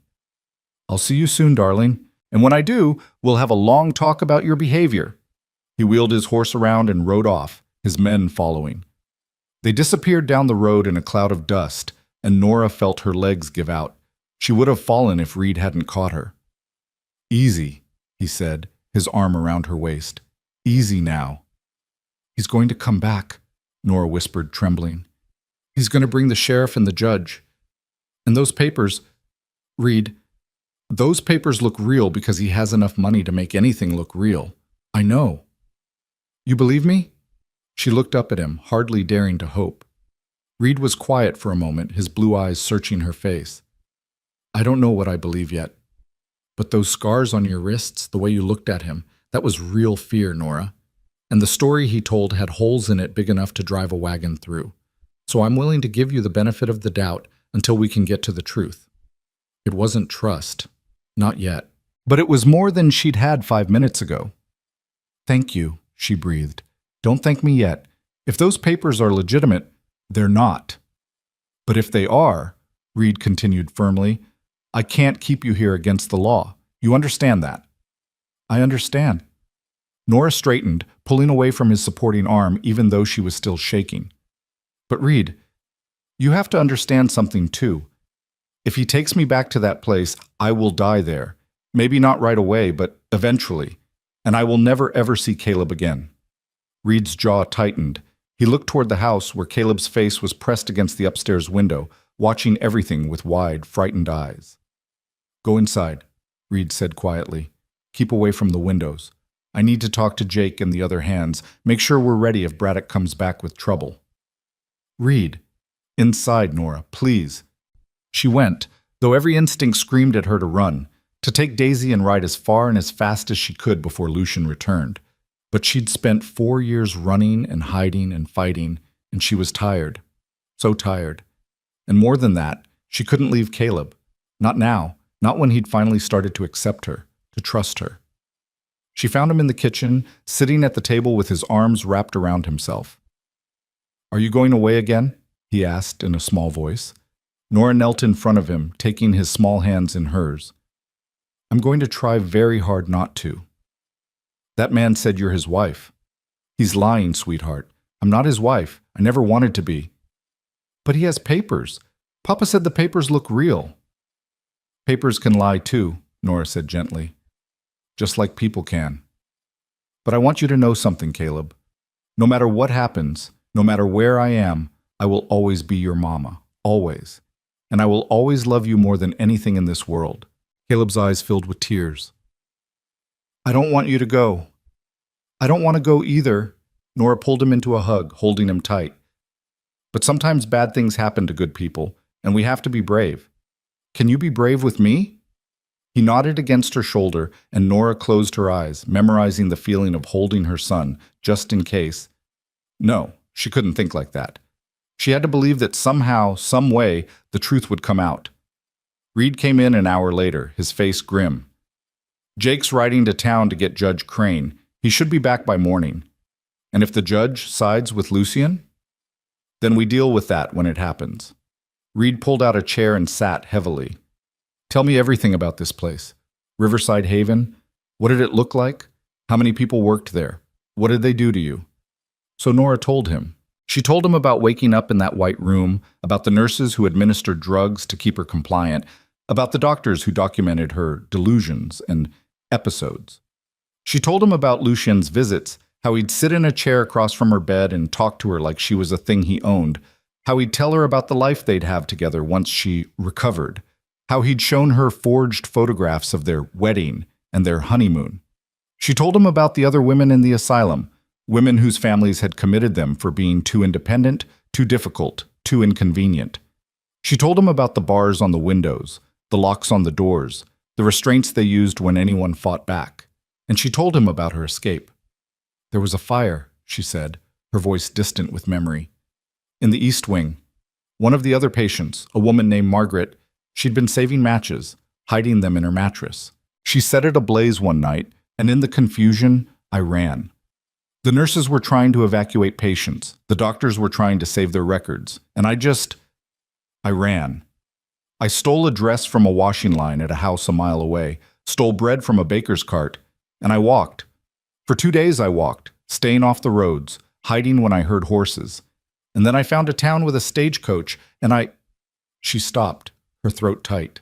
"I'll see you soon, darling, and when I do, we'll have a long talk about your behavior." He wheeled his horse around and rode off, his men following. They disappeared down the road in a cloud of dust, and Nora felt her legs give out. She would have fallen if Reed hadn't caught her. "Easy," he said, his arm around her waist. "Easy now." "He's going to come back," Nora whispered, trembling. "He's going to bring the sheriff and the judge. And those papers, Reed, those papers look real because he has enough money to make anything look real. I know." "You believe me?" She looked up at him, hardly daring to hope. Reed was quiet for a moment, his blue eyes searching her face. "I don't know what I believe yet. But those scars on your wrists, the way you looked at him, that was real fear, Nora. And the story he told had holes in it big enough to drive a wagon through. So I'm willing to give you the benefit of the doubt until we can get to the truth. It wasn't trust. Not yet. But it was more than she'd had 5 minutes ago." "Thank you," she breathed. "Don't thank me yet. If those papers are legitimate, they're not. But if they are," Reed continued firmly, "I can't keep you here against the law. You understand that?" "I understand." Nora straightened, pulling away from his supporting arm even though she was still shaking. "But Reed, you have to understand something too. If he takes me back to that place, I will die there. Maybe not right away, but eventually. And I will never ever see Caleb again." Reed's jaw tightened. He looked toward the house where Caleb's face was pressed against the upstairs window, watching everything with wide, frightened eyes. "Go inside," Reed said quietly. "Keep away from the windows. I need to talk to Jake and the other hands. Make sure we're ready if Braddock comes back with trouble." "Reed." "Inside, Nora, please." She went, though every instinct screamed at her to run, to take Daisy and ride as far and as fast as she could before Lucian returned. But she'd spent 4 years running and hiding and fighting, and she was tired. So tired. And more than that, she couldn't leave Caleb. Not now, not when he'd finally started to accept her, to trust her. She found him in the kitchen, sitting at the table with his arms wrapped around himself. "Are you going away again?" he asked in a small voice. Nora knelt in front of him, taking his small hands in hers. "I'm going to try very hard not to." "That man said you're his wife." "He's lying, sweetheart. I'm not his wife. I never wanted to be." "But he has papers. Papa said the papers look real." "Papers can lie too," Nora said gently. "Just like people can. But I want you to know something, Caleb. No matter what happens, no matter where I am, I will always be your mama. Always. And I will always love you more than anything in this world." Caleb's eyes filled with tears. "I don't want you to go." "I don't want to go either." Nora pulled him into a hug, holding him tight. "But sometimes bad things happen to good people, and we have to be brave. Can you be brave with me?" He nodded against her shoulder, and Nora closed her eyes, memorizing the feeling of holding her son, just in case. No, she couldn't think like that. She had to believe that somehow, some way, the truth would come out. Reed came in an hour later, his face grim. "Jake's riding to town to get Judge Crane. He should be back by morning. And if the judge sides with Lucian? Then we deal with that when it happens." Reed pulled out a chair and sat heavily. "Tell me everything about this place. Riverside Haven? What did it look like? How many people worked there? What did they do to you?" So Nora told him. She told him about waking up in that white room, about the nurses who administered drugs to keep her compliant, about the doctors who documented her delusions and episodes. She told him about Lucien's visits, how he'd sit in a chair across from her bed and talk to her like she was a thing he owned, How he'd tell her about the life they'd have together once she recovered. How he'd shown her forged photographs of their wedding and their honeymoon. She told him about the other women in the asylum, women whose families had committed them for being too independent, too difficult, too inconvenient. She told him about the bars on the windows, the locks on the doors, the restraints they used when anyone fought back. And she told him about her escape. There was a fire, she said, her voice distant with memory. In the East Wing, one of the other patients, a woman named Margaret, she'd been saving matches, hiding them in her mattress. She set it ablaze one night, and in the confusion, I ran. The nurses were trying to evacuate patients. The doctors were trying to save their records. And I ran. I stole a dress from a washing line at a house a mile away, stole bread from a baker's cart, and I walked. For 2 days I walked, staying off the roads, hiding when I heard horses. And then I found a town with a stagecoach, and She stopped, her throat tight.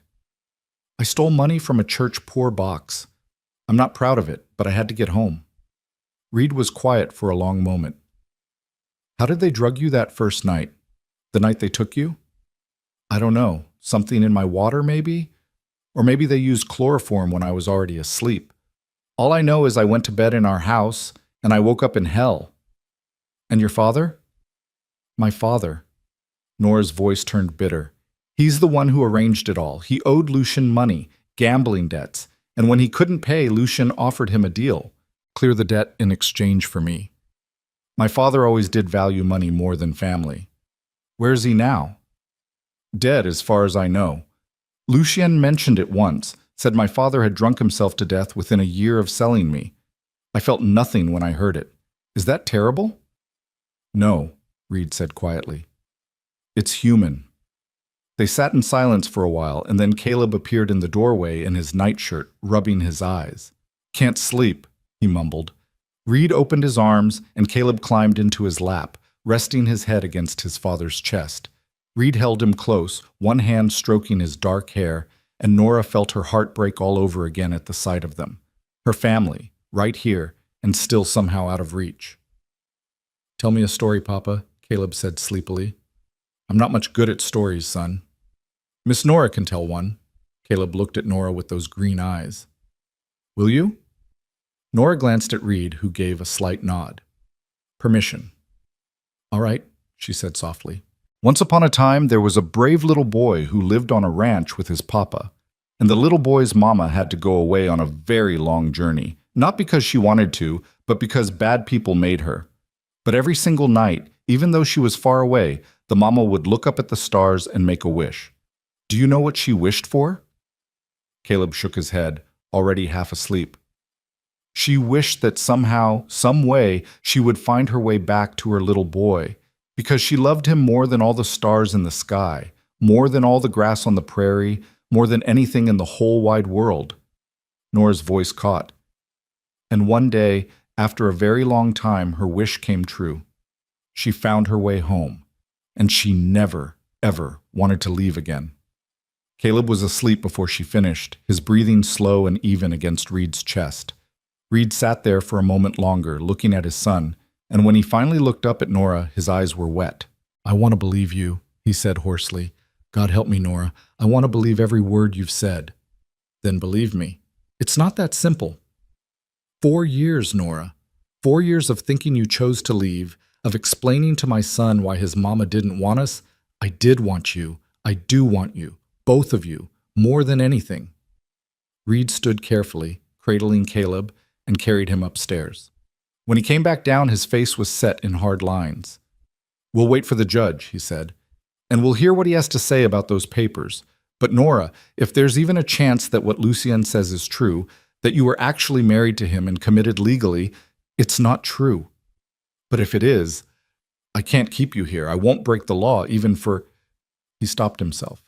I stole money from a church poor box. I'm not proud of it, but I had to get home. Reed was quiet for a long moment. How did they drug you that first night? The night they took you? I don't know. Something in my water, maybe? Or maybe they used chloroform when I was already asleep. All I know is I went to bed in our house, and I woke up in hell. And your father? My father. Nora's voice turned bitter. He's the one who arranged it all. He owed Lucian money, gambling debts, and when he couldn't pay, Lucian offered him a deal. Clear the debt in exchange for me. My father always did value money more than family. Where is he now? Dead, as far as I know. Lucien mentioned it once, said my father had drunk himself to death within a year of selling me. I felt nothing when I heard it. Is that terrible? No, Reed said quietly. It's human. They sat in silence for a while, and then Caleb appeared in the doorway in his nightshirt, rubbing his eyes. Can't sleep, he mumbled. Reed opened his arms, and Caleb climbed into his lap, resting his head against his father's chest. Reed held him close, one hand stroking his dark hair, and Nora felt her heart break all over again at the sight of them. Her family, right here, and still somehow out of reach. Tell me a story, Papa, Caleb said sleepily. I'm not much good at stories, son. Miss Nora can tell one. Caleb looked at Nora with those green eyes. Will you? Nora glanced at Reed, who gave a slight nod. Permission. All right, she said softly. Once upon a time, there was a brave little boy who lived on a ranch with his papa, and the little boy's mama had to go away on a very long journey, not because she wanted to, but because bad people made her. But every single night, even though she was far away, the mama would look up at the stars and make a wish. Do you know what she wished for? Caleb shook his head, already half asleep. She wished that somehow, some way, she would find her way back to her little boy, because she loved him more than all the stars in the sky, more than all the grass on the prairie, more than anything in the whole wide world. Nora's voice caught. And one day, after a very long time, her wish came true. She found her way home, and she never, ever wanted to leave again. Caleb was asleep before she finished, his breathing slow and even against Reed's chest. Reed sat there for a moment longer, looking at his son, and when he finally looked up at Nora, his eyes were wet. I want to believe you, he said hoarsely. God help me, Nora. I want to believe every word you've said. Then believe me. It's not that simple. 4 years, Nora. 4 years of thinking you chose to leave, of explaining to my son why his mama didn't want us. I did want you. I do want you. Both of you. More than anything. Reed stood carefully, cradling Caleb, and carried him upstairs. When he came back down, his face was set in hard lines. We'll wait for the judge, he said, and we'll hear what he has to say about those papers. But Nora, if there's even a chance that what Lucien says is true, that you were actually married to him and committed legally, it's not true. But if it is, I can't keep you here. I won't break the law, even for... He stopped himself.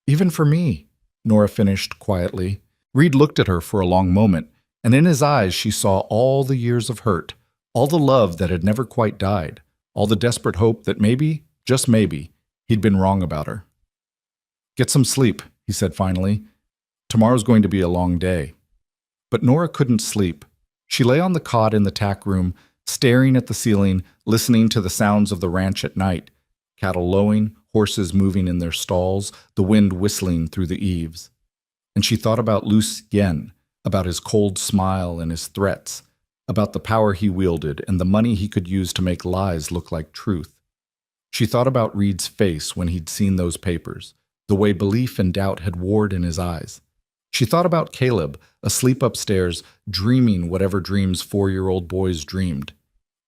Even for me, Nora finished quietly. Reed looked at her for a long moment, and in his eyes she saw all the years of hurt, all the love that had never quite died, all the desperate hope that maybe, just maybe, he'd been wrong about her. Get some sleep, he said finally. Tomorrow's going to be a long day. But Nora couldn't sleep. She lay on the cot in the tack room, staring at the ceiling, listening to the sounds of the ranch at night. cattle lowing, horses moving in their stalls, the wind whistling through the eaves. And she thought about Lucien, about his cold smile and his threats, about the power he wielded and the money he could use to make lies look like truth. She thought about Reed's face when he'd seen those papers, the way belief and doubt had warred in his eyes. She thought about Caleb, asleep upstairs, dreaming whatever dreams 4-year-old boys dreamed.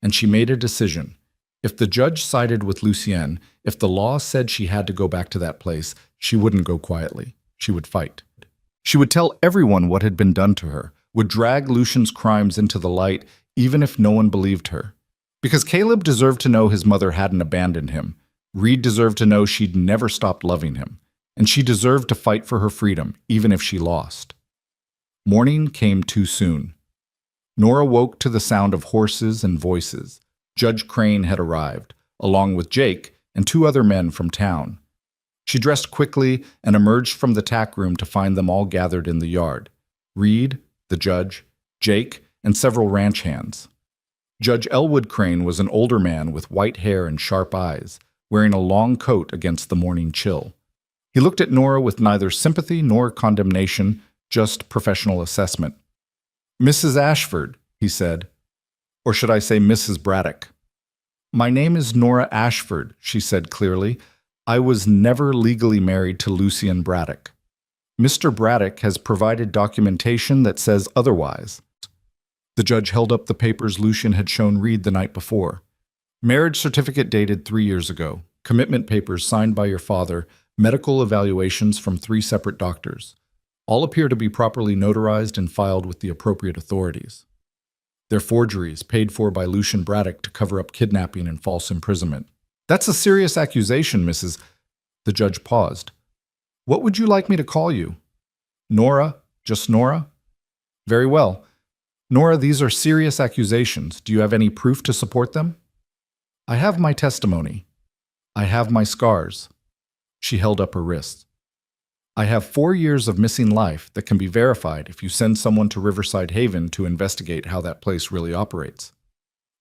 And she made a decision. If the judge sided with Lucien, if the law said she had to go back to that place, she wouldn't go quietly. She would fight. She would tell everyone what had been done to her, would drag Lucien's crimes into the light, even if no one believed her. Because Caleb deserved to know his mother hadn't abandoned him. Reed deserved to know she'd never stopped loving him. And she deserved to fight for her freedom, even if she lost. Morning came too soon. Nora woke to the sound of horses and voices. Judge Crane had arrived, along with Jake and 2 other men from town. She dressed quickly and emerged from the tack room to find them all gathered in the yard. Reed, the judge, Jake, and several ranch hands. Judge Elwood Crane was an older man with white hair and sharp eyes, wearing a long coat against the morning chill. He looked at Nora with neither sympathy nor condemnation, just professional assessment. "Mrs. Ashford," he said. "Or should I say Mrs. Braddock?" "My name is Nora Ashford," she said clearly. "I was never legally married to Lucien Braddock. Mr. Braddock has provided documentation that says otherwise." The judge held up the papers Lucien had shown Reed the night before. "Marriage certificate dated 3 years ago. Commitment papers signed by your father. Medical evaluations from 3 separate doctors. All appear to be properly notarized and filed with the appropriate authorities. They're forgeries paid for by Lucien Braddock to cover up kidnapping and false imprisonment." "That's a serious accusation, Mrs." The judge paused. "What would you like me to call you?" "Nora. Just Nora?" "Very well. Nora, these are serious accusations. Do you have any proof to support them?" "I have my testimony. I have my scars." She held up her wrists. "I have 4 years of missing life that can be verified if you send someone to Riverside Haven to investigate how that place really operates.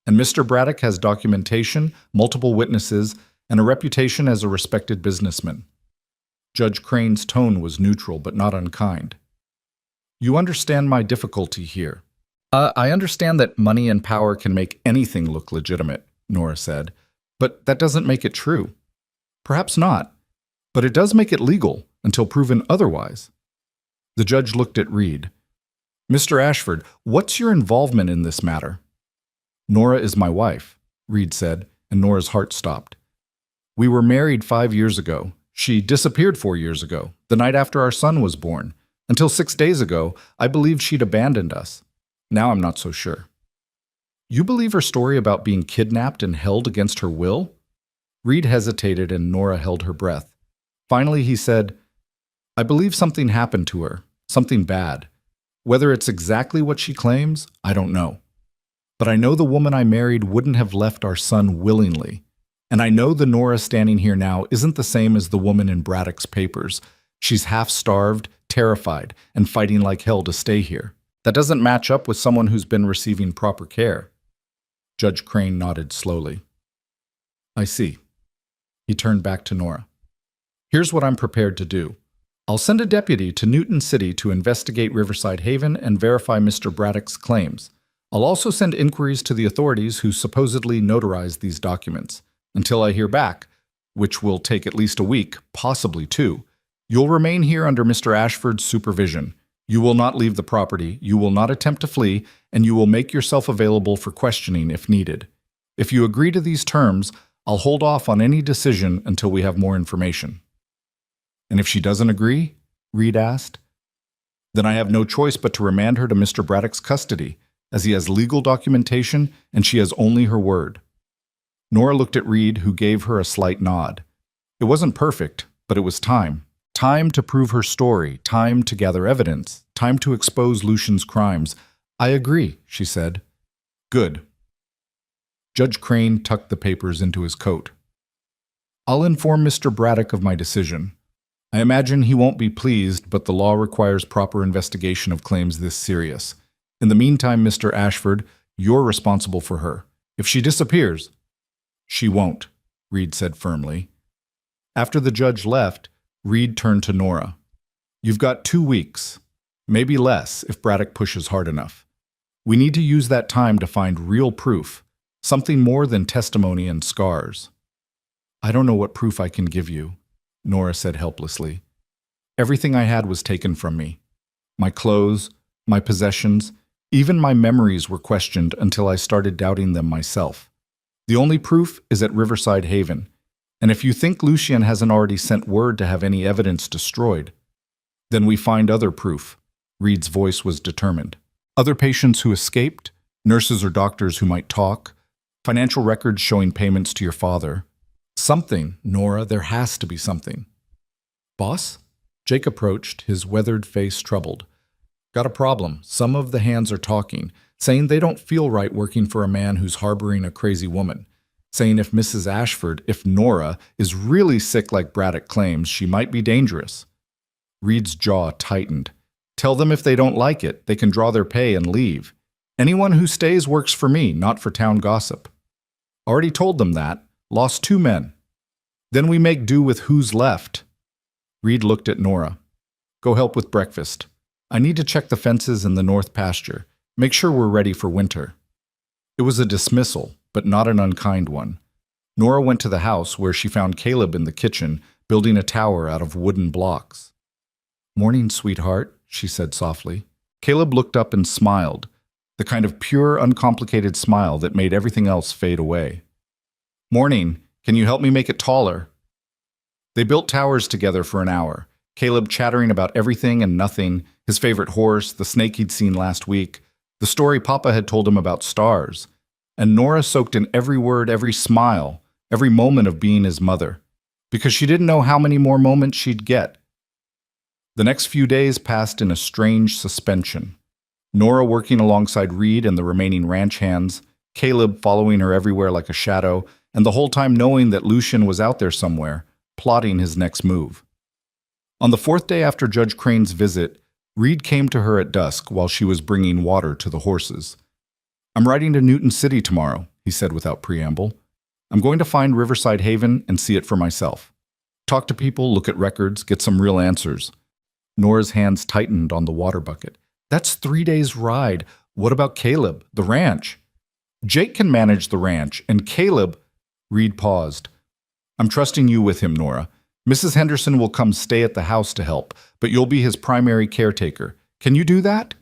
And Mr. Braddock has documentation, multiple witnesses, and a reputation as a respected businessman." Judge Crane's tone was neutral but not unkind. "You understand my difficulty here." I understand that money and power can make anything look legitimate," Nora said, "but that doesn't make it true." "Perhaps not, but it does make it legal until proven otherwise." The judge looked at Reed. "Mr. Ashford, what's your involvement in this matter?" "Nora is my wife," Reed said, and Nora's heart stopped. "We were married 5 years ago. She disappeared 4 years ago, the night after our son was born. Until 6 days ago, I believed she'd abandoned us. Now I'm not so sure." "You believe her story about being kidnapped and held against her will?" Reed hesitated and Nora held her breath. Finally he said, "I believe something happened to her, something bad. Whether it's exactly what she claims, I don't know. But I know the woman I married wouldn't have left our son willingly. And I know the Nora standing here now isn't the same as the woman in Braddock's papers. She's half-starved, terrified, and fighting like hell to stay here. That doesn't match up with someone who's been receiving proper care." Judge Crane nodded slowly. "I see." He turned back to Nora. "Here's what I'm prepared to do. I'll send a deputy to Newton City to investigate Riverside Haven and verify Mr. Braddock's claims. I'll also send inquiries to the authorities who supposedly notarized these documents. Until I hear back, which will take at least a week, possibly 2, you'll remain here under Mr. Ashford's supervision. You will not leave the property, you will not attempt to flee, and you will make yourself available for questioning if needed. If you agree to these terms, I'll hold off on any decision until we have more information." "And if she doesn't agree?" Reed asked. "Then I have no choice but to remand her to Mr. Braddock's custody, as he has legal documentation and she has only her word." Nora looked at Reed, who gave her a slight nod. It wasn't perfect, but it was time. Time to prove her story, time to gather evidence, time to expose Lucien's crimes. "I agree," she said. "Good." Judge Crane tucked the papers into his coat. "I'll inform Mr. Braddock of my decision. I imagine he won't be pleased, but the law requires proper investigation of claims this serious. In the meantime, Mr. Ashford, you're responsible for her. If she disappears, she won't. Reed said firmly. After the judge left, Reed turned to Nora. You've got 2 weeks, maybe less if Braddock pushes hard enough. We need to use that time to find real proof, something more than testimony and scars. I don't know what proof I can give you, Nora said helplessly. Everything I had was taken from me. My clothes, my possessions, even my memories were questioned until I started doubting them myself. The only proof is at Riverside Haven, and if you think Lucien hasn't already sent word to have any evidence destroyed, then we find other proof. Reed's voice was determined. Other patients who escaped, nurses or doctors who might talk, financial records showing payments to your father. Something, Nora, there has to be something. Boss? Jake approached, his weathered face troubled. Got a problem. Some of the hands are talking, saying they don't feel right working for a man who's harboring a crazy woman, saying if Mrs. Ashford, if Nora, is really sick like Braddock claims, she might be dangerous. Reed's jaw tightened. Tell them if they don't like it, they can draw their pay and leave. Anyone who stays works for me, not for town gossip. Already told them that. Lost 2 men. Then we make do with who's left. Reed looked at Nora. Go help with breakfast. I need to check the fences in the north pasture. Make sure we're ready for winter. It was a dismissal, but not an unkind one. Nora went to the house where she found Caleb in the kitchen, building a tower out of wooden blocks. Morning, sweetheart, she said softly. Caleb looked up and smiled, the kind of pure, uncomplicated smile that made everything else fade away. Morning, can you help me make it taller? They built towers together for an hour, Caleb chattering about everything and nothing, his favorite horse, the snake he'd seen last week, the story Papa had told him about stars, and Nora soaked in every word, every smile, every moment of being his mother, because she didn't know how many more moments she'd get. The next few days passed in a strange suspension. Nora working alongside Reed and the remaining ranch hands, Caleb following her everywhere like a shadow, and the whole time knowing that Lucien was out there somewhere, plotting his next move. On the 4th day after Judge Crane's visit, Reed came to her at dusk while she was bringing water to the horses. I'm riding to Newton City tomorrow, he said without preamble. I'm going to find Riverside Haven and see it for myself. Talk to people, look at records, get some real answers. Nora's hands tightened on the water bucket. That's 3 days' ride. What about Caleb, the ranch? Jake can manage the ranch, and Caleb... Reed paused. I'm trusting you with him, Nora. Mrs. Henderson will come stay at the house to help, but you'll be his primary caretaker. Can you do that?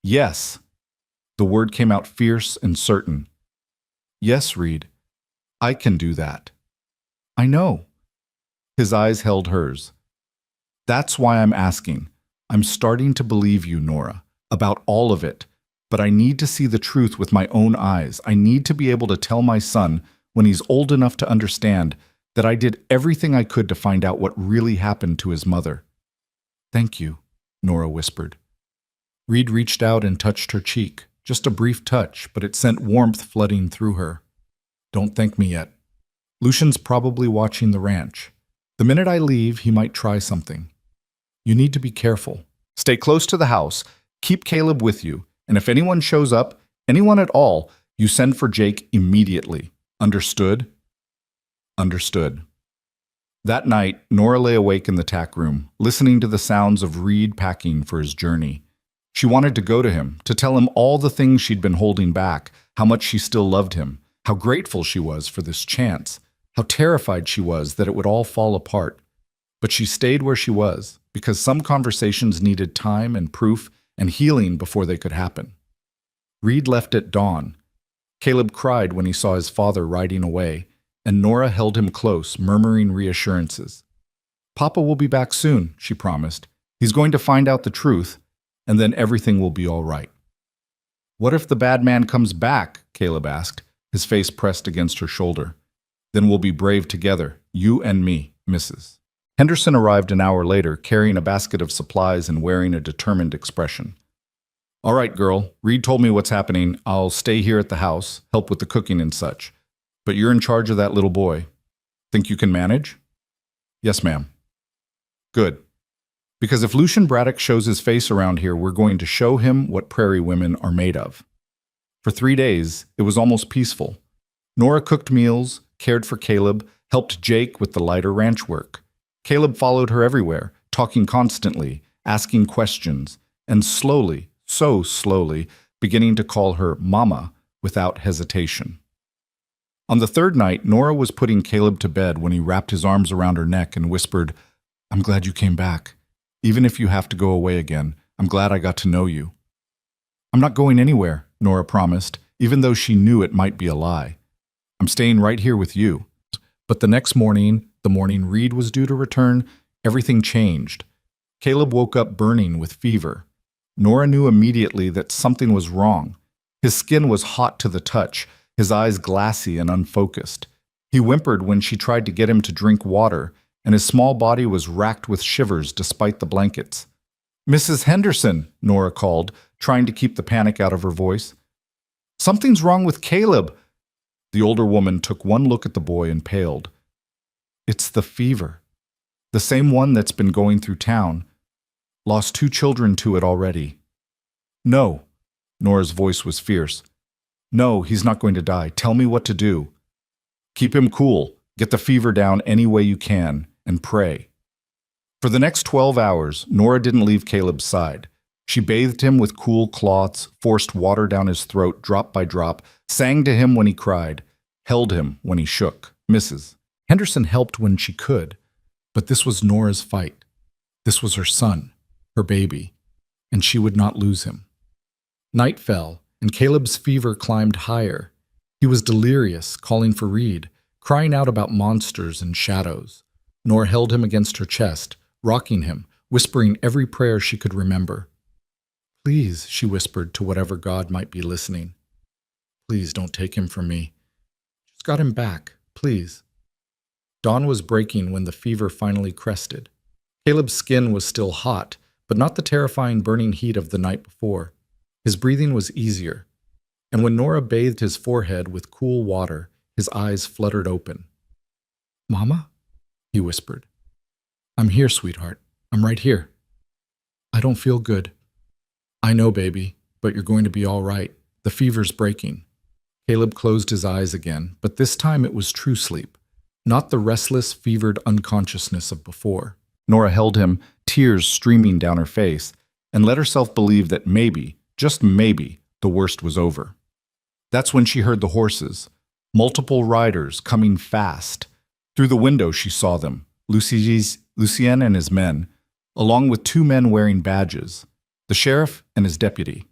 Yes. The word came out fierce and certain. Yes, Reed. I can do that. I know. His eyes held hers. That's why I'm asking. I'm starting to believe you, Nora, about all of it, but I need to see the truth with my own eyes. I need to be able to tell my son, when he's old enough to understand, that I did everything I could to find out what really happened to his mother. Thank you, Nora whispered. Reed reached out and touched her cheek, just a brief touch, but it sent warmth flooding through her. Don't thank me yet. Lucien's probably watching the ranch. The minute I leave, he might try something. You need to be careful. Stay close to the house, keep Caleb with you, and if anyone shows up, anyone at all, you send for Jake immediately. Understood? Understood. That night, Nora lay awake in the tack room, listening to the sounds of Reed packing for his journey. She wanted to go to him, to tell him all the things she'd been holding back, how much she still loved him, how grateful she was for this chance, how terrified she was that it would all fall apart. But she stayed where she was, because some conversations needed time and proof and healing before they could happen. Reed left at dawn. Caleb cried when he saw his father riding away, and Nora held him close, murmuring reassurances. Papa will be back soon, she promised. He's going to find out the truth, and then everything will be all right. What if the bad man comes back? Caleb asked, his face pressed against her shoulder. Then we'll be brave together, you and me, Mrs. Henderson arrived an hour later, carrying a basket of supplies and wearing a determined expression. All right, girl, Reed told me what's happening. I'll stay here at the house, help with the cooking and such. But you're in charge of that little boy. Think you can manage? Yes, ma'am. Good. Because if Lucien Braddock shows his face around here, we're going to show him what prairie women are made of. For 3 days, it was almost peaceful. Nora cooked meals, cared for Caleb, helped Jake with the lighter ranch work. Caleb followed her everywhere, talking constantly, asking questions, and slowly, so slowly, beginning to call her Mama without hesitation. On the third night, Nora was putting Caleb to bed when he wrapped his arms around her neck and whispered, "I'm glad you came back. Even if you have to go away again, I'm glad I got to know you." "I'm not going anywhere," Nora promised, even though she knew it might be a lie. "I'm staying right here with you." But the next morning, the morning Reed was due to return, everything changed. Caleb woke up burning with fever. Nora knew immediately that something was wrong. His skin was hot to the touch, his eyes glassy and unfocused. He whimpered when she tried to get him to drink water, and his small body was racked with shivers despite the blankets. "Mrs. Henderson," Nora called, trying to keep the panic out of her voice. "Something's wrong with Caleb." The older woman took one look at the boy and paled. "It's the fever. The same one that's been going through town. Lost 2 children to it already." "No." Nora's voice was fierce. "No, he's not going to die. Tell me what to do." "Keep him cool. Get the fever down any way you can, and pray." For the next 12 hours, Nora didn't leave Caleb's side. She bathed him with cool cloths, forced water down his throat drop by drop, sang to him when he cried, held him when he shook. Mrs. Henderson helped when she could, but this was Nora's fight. This was her son, her baby, and she would not lose him. Night fell, and Caleb's fever climbed higher. He was delirious, calling for Reed, crying out about monsters and shadows. Nora held him against her chest, rocking him, whispering every prayer she could remember. "Please," she whispered to whatever God might be listening. "Please don't take him from me. Just got him back, please." Dawn was breaking when the fever finally crested. Caleb's skin was still hot, but not the terrifying burning heat of the night before. His breathing was easier, and when Nora bathed his forehead with cool water, his eyes fluttered open. "Mama?" he whispered. "I'm here, sweetheart. I'm right here. I don't feel good." "I know, baby, but you're going to be all right. The fever's breaking." Caleb closed his eyes again, but this time it was true sleep, not the restless, fevered unconsciousness of before. Nora held him, tears streaming down her face, and let herself believe that maybe, just maybe, the worst was over. That's when she heard the horses, multiple riders coming fast. Through the window she saw them, Lucien and his men, along with 2 men wearing badges, the sheriff and his deputy.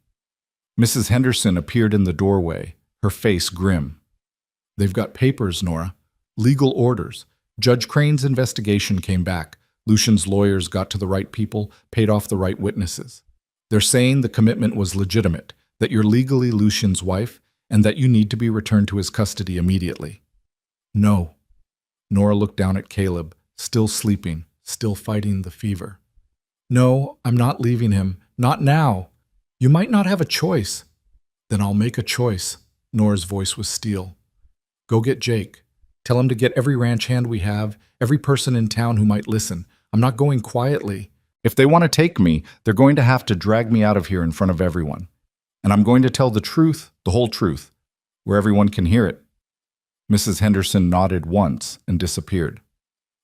Mrs. Henderson appeared in the doorway, her face grim. "They've got papers, Nora. Legal orders. Judge Crane's investigation came back. Lucian's lawyers got to the right people, paid off the right witnesses. They're saying the commitment was legitimate, that you're legally Lucian's wife, and that you need to be returned to his custody immediately." "No." Nora looked down at Caleb, still sleeping, still fighting the fever. "No, I'm not leaving him. Not now. You might not have a choice." "Then I'll make a choice." Nora's voice was steel. "Go get Jake. Tell him to get every ranch hand we have, every person in town who might listen. I'm not going quietly. If they want to take me, they're going to have to drag me out of here in front of everyone. And I'm going to tell the truth, the whole truth, where everyone can hear it." Mrs. Henderson nodded once and disappeared.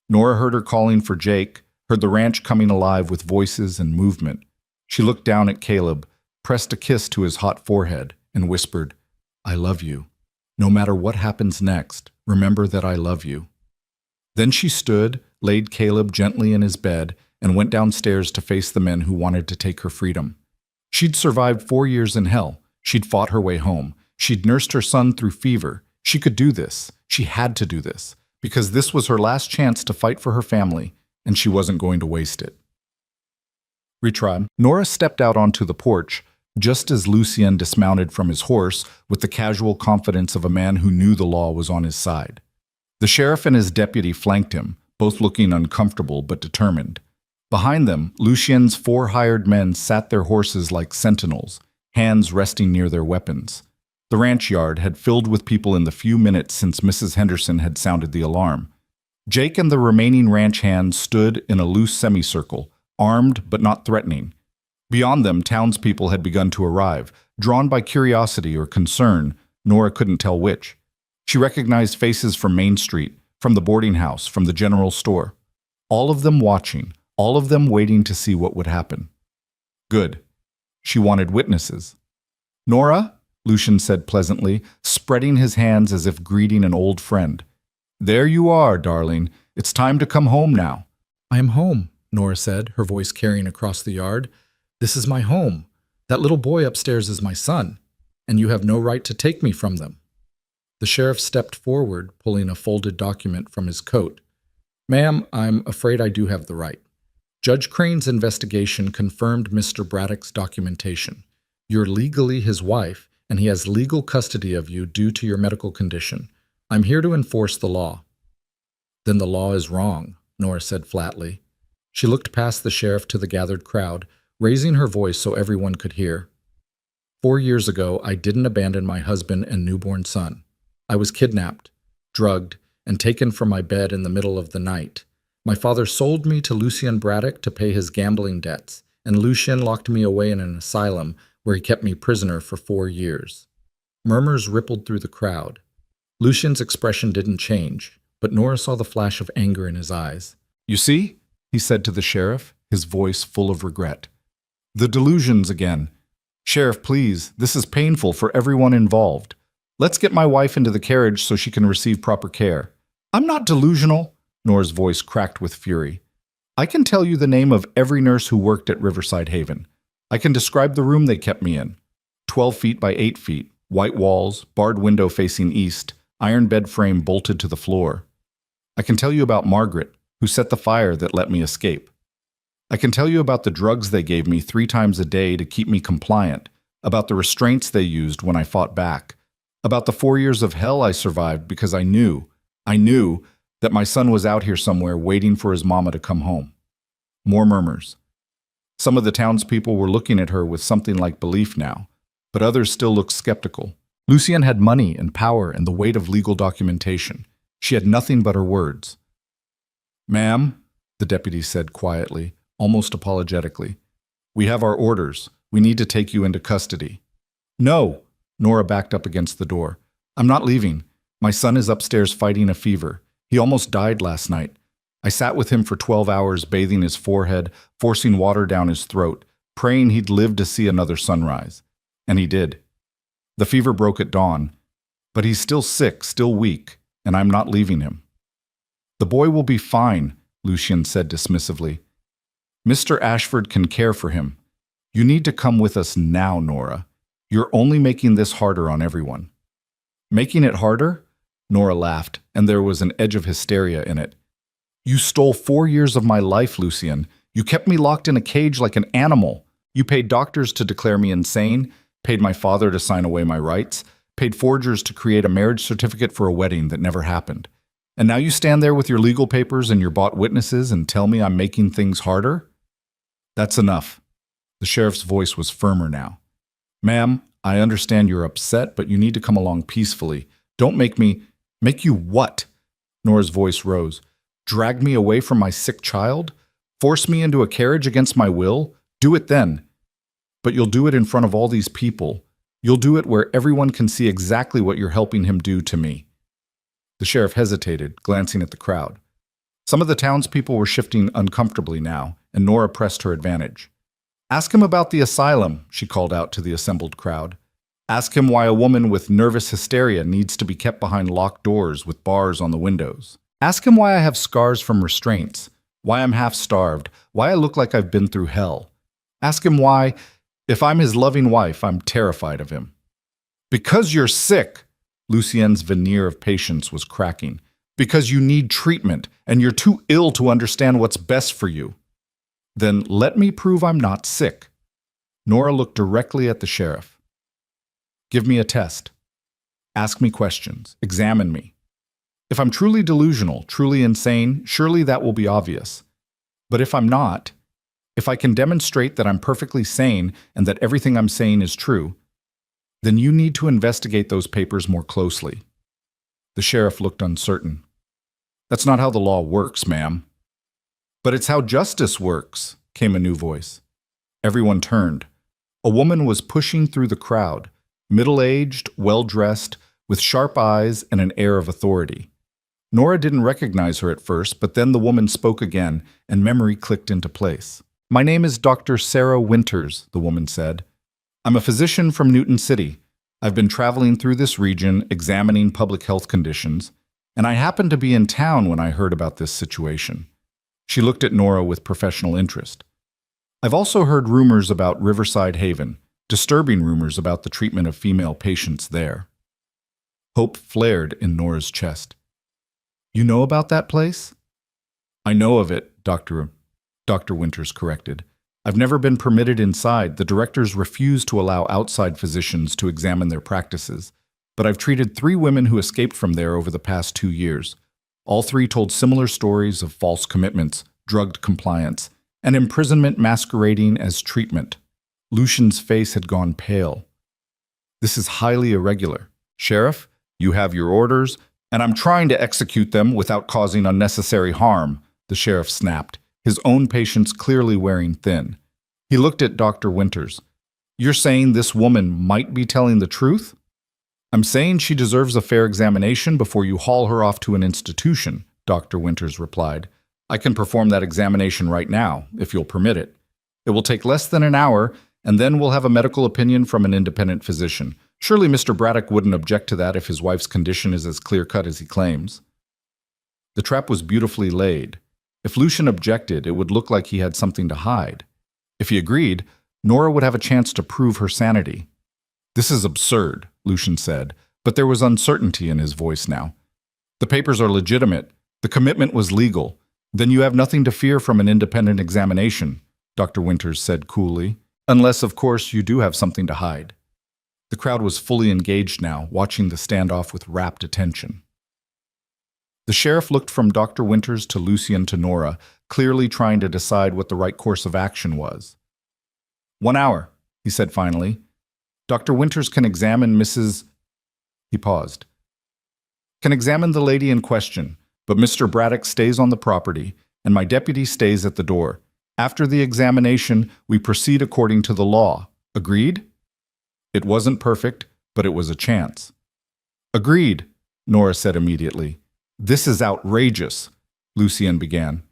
Nora heard her calling for Jake, heard the ranch coming alive with voices and movement. She looked down at Caleb, pressed a kiss to his hot forehead, and whispered, "I love you. No matter what happens next, remember that I love you." Then she stood, laid Caleb gently in his bed, and went downstairs to face the men who wanted to take her freedom. She'd survived 4 years in hell. She'd fought her way home. She'd nursed her son through fever. She could do this. She had to do this, because this was her last chance to fight for her family, and she wasn't going to waste it. Retried. Nora stepped out onto the porch, just as Lucien dismounted from his horse with the casual confidence of a man who knew the law was on his side. The sheriff and his deputy flanked him, both looking uncomfortable but determined. Behind them, Lucien's 4 hired men sat their horses like sentinels, hands resting near their weapons. The ranch yard had filled with people in the few minutes since Mrs. Henderson had sounded the alarm. Jake and the remaining ranch hands stood in a loose semicircle, armed but not threatening. Beyond them, townspeople had begun to arrive, drawn by curiosity or concern. Nora couldn't tell which. She recognized faces from Main Street, from the boarding house, from the general store. All of them watching, all of them waiting to see what would happen. Good. She wanted witnesses. Nora, Lucian said pleasantly, spreading his hands as if greeting an old friend. There you are, darling. It's time to come home now. I am home, Nora said, her voice carrying across the yard. This is my home. That little boy upstairs is my son, and you have no right to take me from them. The sheriff stepped forward, pulling a folded document from his coat. Ma'am, I'm afraid I do have the right. Judge Crane's investigation confirmed Mr. Braddock's documentation. You're legally his wife, and he has legal custody of you due to your medical condition. I'm here to enforce the law. Then the law is wrong, Nora said flatly. She looked past the sheriff to the gathered crowd, raising her voice so everyone could hear. 4 years ago, I didn't abandon my husband and newborn son. I was kidnapped, drugged, and taken from my bed in the middle of the night. My father sold me to Lucien Braddock to pay his gambling debts, and Lucien locked me away in an asylum where he kept me prisoner for 4 years. Murmurs rippled through the crowd. Lucien's expression didn't change, but Nora saw the flash of anger in his eyes. You see, he said to the sheriff, his voice full of regret. The delusions again. Sheriff, please, this is painful for everyone involved. Let's get my wife into the carriage so she can receive proper care. I'm not delusional, Nora's voice cracked with fury. I can tell you the name of every nurse who worked at Riverside Haven. I can describe the room they kept me in. 12 feet by 8 feet, white walls, barred window facing east, iron bed frame bolted to the floor. I can tell you about Margaret, who set the fire that let me escape. I can tell you about the drugs they gave me 3 times a day to keep me compliant, about the restraints they used when I fought back, about the 4 years of hell I survived because I knew that my son was out here somewhere waiting for his mama to come home. More murmurs. Some of the townspeople were looking at her with something like belief now, but others still looked skeptical. Lucien had money and power and the weight of legal documentation. She had nothing but her words. Ma'am, the deputy said quietly, almost apologetically, we have our orders. We need to take you into custody. No, Nora backed up against the door. I'm not leaving. My son is upstairs fighting a fever. He almost died last night. I sat with him for 12 hours, bathing his forehead, forcing water down his throat, praying he'd live to see another sunrise. And he did. The fever broke at dawn, but he's still sick, still weak, and I'm not leaving him. The boy will be fine, Lucien said dismissively. Mr. Ashford can care for him. You need to come with us now, Nora. You're only making this harder on everyone. Making it harder? Nora laughed, and there was an edge of hysteria in it. You stole 4 years of my life, Lucien. You kept me locked in a cage like an animal. You paid doctors to declare me insane, paid my father to sign away my rights, paid forgers to create a marriage certificate for a wedding that never happened. And now you stand there with your legal papers and your bought witnesses and tell me I'm making things harder? That's enough. The sheriff's voice was firmer now. Ma'am, I understand you're upset, but you need to come along peacefully. Don't make me— Make you what? Nora's voice rose. Drag me away from my sick child? Force me into a carriage against my will? Do it then. But you'll do it in front of all these people. You'll do it where everyone can see exactly what you're helping him do to me. The sheriff hesitated, glancing at the crowd. Some of the townspeople were shifting uncomfortably now, and Nora pressed her advantage. Ask him about the asylum, she called out to the assembled crowd. Ask him why a woman with nervous hysteria needs to be kept behind locked doors with bars on the windows. Ask him why I have scars from restraints, why I'm half-starved, why I look like I've been through hell. Ask him why, if I'm his loving wife, I'm terrified of him. Because you're sick, Lucien's veneer of patience was cracking. Because you need treatment, and you're too ill to understand what's best for you. Then let me prove I'm not sick. Nora looked directly at the sheriff. Give me a test. Ask me questions. Examine me. If I'm truly delusional, truly insane, surely that will be obvious. But if I'm not, if I can demonstrate that I'm perfectly sane and that everything I'm saying is true, then you need to investigate those papers more closely. The sheriff looked uncertain. That's not how the law works, ma'am. But it's how justice works, came a new voice. Everyone turned. A woman was pushing through the crowd, middle-aged, well-dressed, with sharp eyes and an air of authority. Nora didn't recognize her at first, but then the woman spoke again, and memory clicked into place. "My name is Dr. Sarah Winters," the woman said. "I'm a physician from Newton City. I've been traveling through this region, examining public health conditions, and I happened to be in town when I heard about this situation." She looked at Nora with professional interest. "I've also heard rumors about Riverside Haven, disturbing rumors about the treatment of female patients there." Hope flared in Nora's chest. "You know about that place?" "I know of it," Dr. Winters corrected. "I've never been permitted inside. The directors refuse to allow outside physicians to examine their practices. But I've treated 3 women who escaped from there over the past 2 years. All 3 told similar stories of false commitments, drugged compliance, and imprisonment masquerading as treatment." Lucian's face had gone pale. "This is highly irregular. Sheriff, you have your orders, and I'm trying to execute them without causing unnecessary harm," the sheriff snapped, his own patients clearly wearing thin. He looked at Dr. Winters. "You're saying this woman might be telling the truth?" "I'm saying she deserves a fair examination before you haul her off to an institution," Dr. Winters replied. "I can perform that examination right now, if you'll permit it. It will take less than an hour, and then we'll have a medical opinion from an independent physician. Surely Mr. Braddock wouldn't object to that if his wife's condition is as clear-cut as he claims." The trap was beautifully laid. If Lucian objected, it would look like he had something to hide. If he agreed, Nora would have a chance to prove her sanity. "This is absurd," Lucian said, but there was uncertainty in his voice now. "The papers are legitimate. The commitment was legal. Then you have nothing to fear from an independent examination," Dr. Winters said coolly. "Unless, of course, you do have something to hide." The crowd was fully engaged now, watching the standoff with rapt attention. The sheriff looked from Dr. Winters to Lucian to Nora, clearly trying to decide what the right course of action was. "1 hour," he said finally. "Dr. Winters can examine Mrs." He paused. "Can examine the lady in question, but Mr. Braddock stays on the property, and my deputy stays at the door. After the examination, we proceed according to the law. Agreed?" It wasn't perfect, but it was a chance. "Agreed," Nora said immediately. "This is outrageous," Lucian began.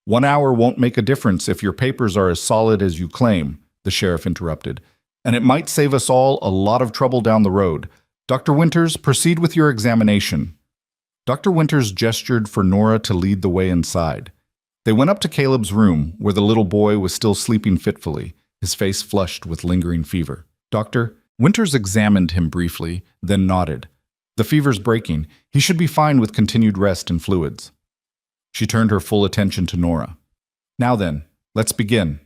"1 hour won't make a difference if your papers are as solid as you claim," the sheriff interrupted. "And it might save us all a lot of trouble down the road. Dr. Winters, proceed with your examination." Dr. Winters gestured for Nora to lead the way inside. They went up to Caleb's room, where the little boy was still sleeping fitfully, his face flushed with lingering fever. "Doctor," Winters examined him briefly, then nodded. "The fever's breaking. He should be fine with continued rest and fluids." She turned her full attention to Nora. "Now then, let's begin."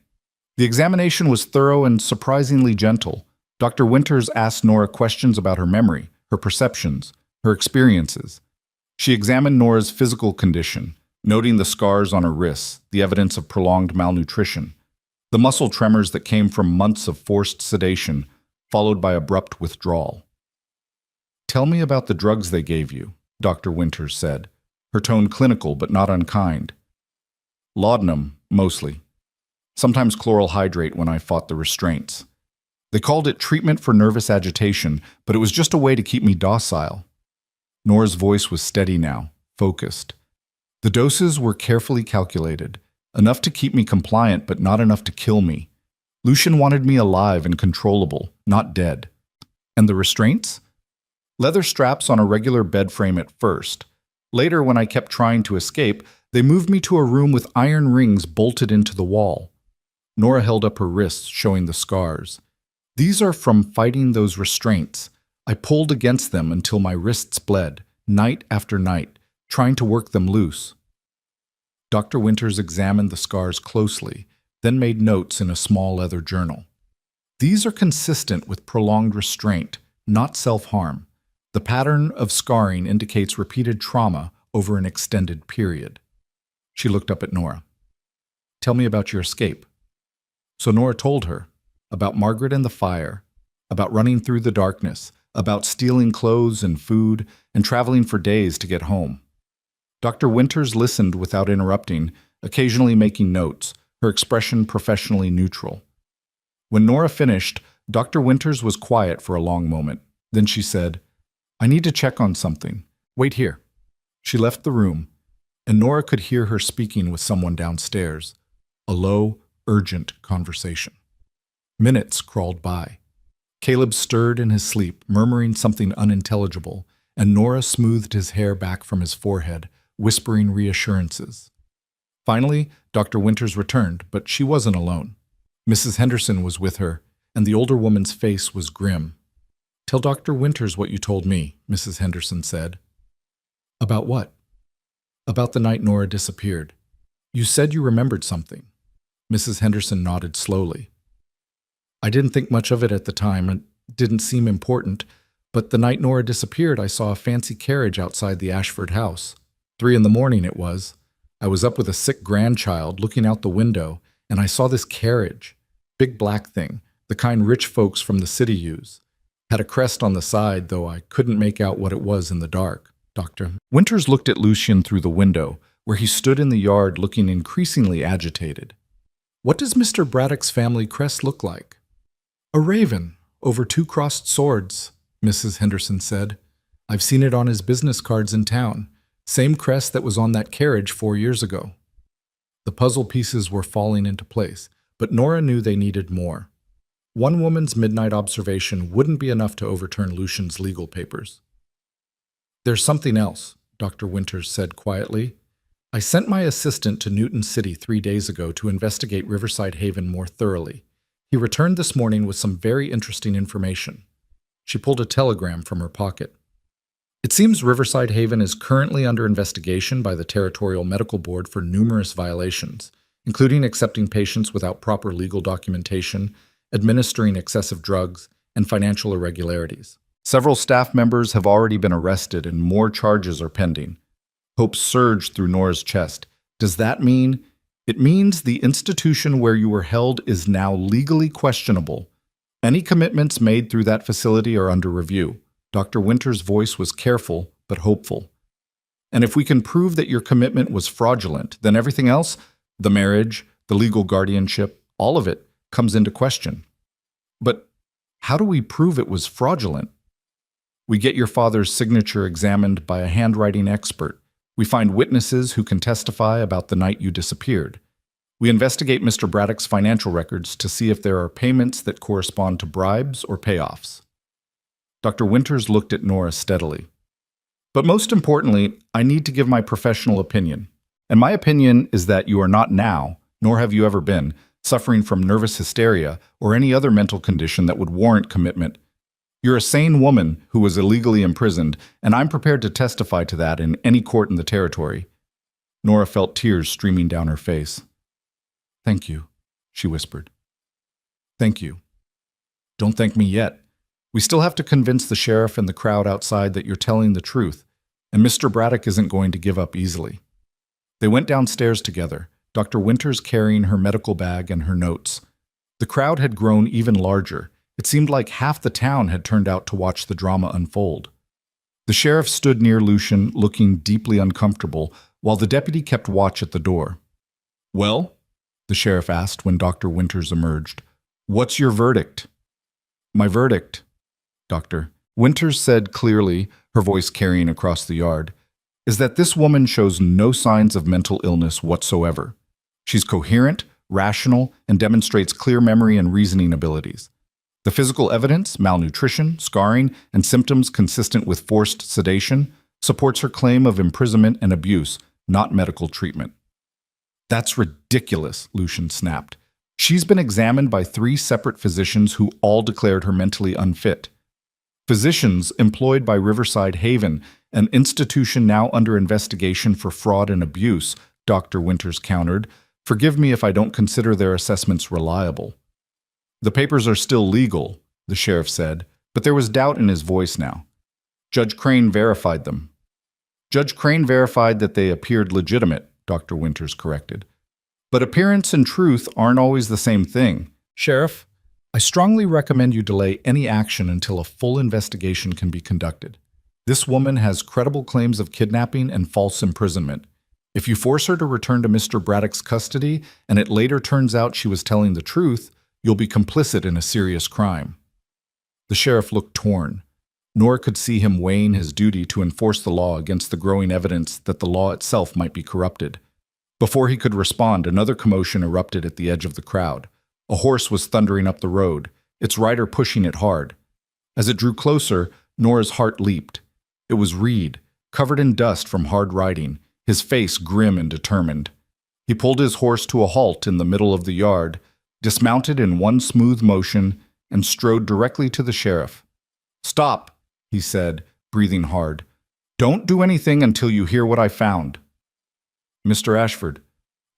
The examination was thorough and surprisingly gentle. Dr. Winters asked Nora questions about her memory, her perceptions, her experiences. She examined Nora's physical condition, noting the scars on her wrists, the evidence of prolonged malnutrition, the muscle tremors that came from months of forced sedation, followed by abrupt withdrawal. "Tell me about the drugs they gave you," Dr. Winters said, her tone clinical but not unkind. "Laudanum, mostly. Sometimes chloral hydrate when I fought the restraints. They called it treatment for nervous agitation, but it was just a way to keep me docile." Nora's voice was steady now, focused. "The doses were carefully calculated, enough to keep me compliant but not enough to kill me. Lucian wanted me alive and controllable, not dead." "And the restraints?" "Leather straps on a regular bed frame at first. Later, when I kept trying to escape, they moved me to a room with iron rings bolted into the wall." Nora held up her wrists, showing the scars. "These are from fighting those restraints. I pulled against them until my wrists bled, night after night, trying to work them loose." Dr. Winters examined the scars closely, then made notes in a small leather journal. "These are consistent with prolonged restraint, not self-harm. The pattern of scarring indicates repeated trauma over an extended period." She looked up at Nora. "Tell me about your escape." So Nora told her about Margaret and the fire, about running through the darkness, about stealing clothes and food, and traveling for days to get home. Dr. Winters listened without interrupting, occasionally making notes, her expression professionally neutral. When Nora finished, Dr. Winters was quiet for a long moment. Then she said, I need to check on something. Wait here." She left the room, and Nora could hear her speaking with someone downstairs, a low, urgent conversation. Minutes crawled by. Caleb stirred in his sleep, murmuring something unintelligible, and Nora smoothed his hair back from his forehead, whispering reassurances. Finally, Dr. Winters returned, but she wasn't alone. Mrs. Henderson was with her, and the older woman's face was grim. "Tell Dr. Winters what you told me," Mrs. Henderson said. "About what?" "About the night Nora disappeared. You said you remembered something." Mrs. Henderson nodded slowly. "I didn't think much of it at the time. It didn't seem important. But the night Nora disappeared, I saw a fancy carriage outside the Ashford house. 3 in the morning it was. I was up with a sick grandchild looking out the window, and I saw this carriage. Big black thing, the kind rich folks from the city use. Had a crest on the side, though I couldn't make out what it was in the dark." Dr. Winters looked at Lucian through the window, where he stood in the yard looking increasingly agitated. "What does Mr. Braddock's family crest look like?" "A raven, over 2 crossed swords," Mrs. Henderson said. "I've seen it on his business cards in town. Same crest that was on that carriage 4 years ago." The puzzle pieces were falling into place, but Nora knew they needed more. One woman's midnight observation wouldn't be enough to overturn Lucian's legal papers. "There's something else," Dr. Winters said quietly. "I sent my assistant to Newton City 3 days ago to investigate Riverside Haven more thoroughly. He returned this morning with some very interesting information." She pulled a telegram from her pocket. "It seems Riverside Haven is currently under investigation by the Territorial Medical Board for numerous violations, including accepting patients without proper legal documentation, administering excessive drugs, and financial irregularities. Several staff members have already been arrested and more charges are pending." Hope surged through Nora's chest. "Does that mean—" "It means the institution where you were held is now legally questionable. Any commitments made through that facility are under review." Dr. Winters' voice was careful but hopeful. "And if we can prove that your commitment was fraudulent, then everything else, the marriage, the legal guardianship, all of it, comes into question." "But how do we prove it was fraudulent?" "We get your father's signature examined by a handwriting expert. We find witnesses who can testify about the night you disappeared. We investigate Mr. Braddock's financial records to see if there are payments that correspond to bribes or payoffs." Dr. Winters looked at Nora steadily. "But most importantly, I need to give my professional opinion. And my opinion is that you are not now, nor have you ever been, suffering from nervous hysteria or any other mental condition that would warrant commitment. You're a sane woman who was illegally imprisoned, and I'm prepared to testify to that in any court in the territory." Nora felt tears streaming down her face. "Thank you," she whispered. "Thank you. Don't thank me yet. We still have to convince the sheriff and the crowd outside that you're telling the truth, and Mr. Braddock isn't going to give up easily." They went downstairs together, Dr. Winters carrying her medical bag and her notes. The crowd had grown even larger. It seemed like half the town had turned out to watch the drama unfold. The sheriff stood near Lucian, looking deeply uncomfortable, while the deputy kept watch at the door. "Well?" the sheriff asked when Dr. Winters emerged. "What's your verdict?" "My verdict," Dr. Winters said clearly, her voice carrying across the yard, "is that this woman shows no signs of mental illness whatsoever. She's coherent, rational, and demonstrates clear memory and reasoning abilities. The physical evidence, malnutrition, scarring, and symptoms consistent with forced sedation supports her claim of imprisonment and abuse, not medical treatment." "That's ridiculous," Lucian snapped. "She's been examined by 3 separate physicians who all declared her mentally unfit. Physicians employed by Riverside Haven, an institution now under investigation for fraud and abuse," Dr. Winters countered. "Forgive me if I don't consider their assessments reliable." "The papers are still legal," the sheriff said, but there was doubt in his voice now. "Judge Crane verified them." "Judge Crane verified that they appeared legitimate," Dr. Winters corrected. "But appearance and truth aren't always the same thing. Sheriff, I strongly recommend you delay any action until a full investigation can be conducted. This woman has credible claims of kidnapping and false imprisonment. If you force her to return to Mr. Braddock's custody and it later turns out she was telling the truth, you'll be complicit in a serious crime." The sheriff looked torn. Nora could see him weighing his duty to enforce the law against the growing evidence that the law itself might be corrupted. Before he could respond, another commotion erupted at the edge of the crowd. A horse was thundering up the road, its rider pushing it hard. As it drew closer, Nora's heart leaped. It was Reed, covered in dust from hard riding, his face grim and determined. He pulled his horse to a halt in the middle of the yard, dismounted in one smooth motion, and strode directly to the sheriff. "Stop," he said, breathing hard. "Don't do anything until you hear what I found." "Mr. Ashford,"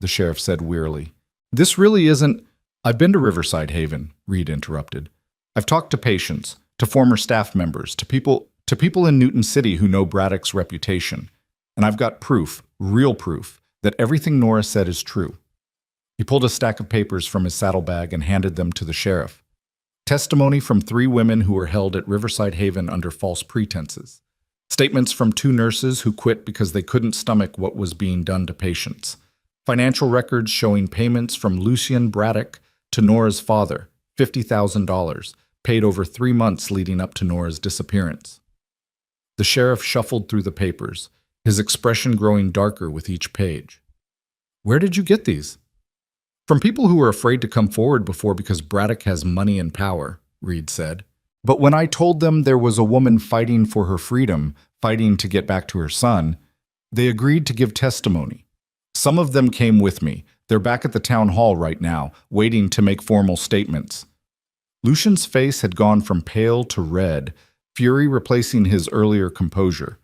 the sheriff said wearily, "this really isn't—" "I've been to Riverside Haven," Reed interrupted. "I've talked to patients, to former staff members, to people in Newton City who know Braddock's reputation. And I've got proof, real proof, that everything Nora said is true." He pulled a stack of papers from his saddlebag and handed them to the sheriff. Testimony from 3 women who were held at Riverside Haven under false pretenses. Statements from 2 nurses who quit because they couldn't stomach what was being done to patients. Financial records showing payments from Lucien Braddock to Nora's father, $50,000, paid over 3 months leading up to Nora's disappearance. The sheriff shuffled through the papers, his expression growing darker with each page. "Where did you get these?" "From people who were afraid to come forward before because Braddock has money and power," Reed said. "But when I told them there was a woman fighting for her freedom, fighting to get back to her son, they agreed to give testimony. Some of them came with me. They're back at the town hall right now, waiting to make formal statements." Lucian's face had gone from pale to red, fury replacing his earlier composure.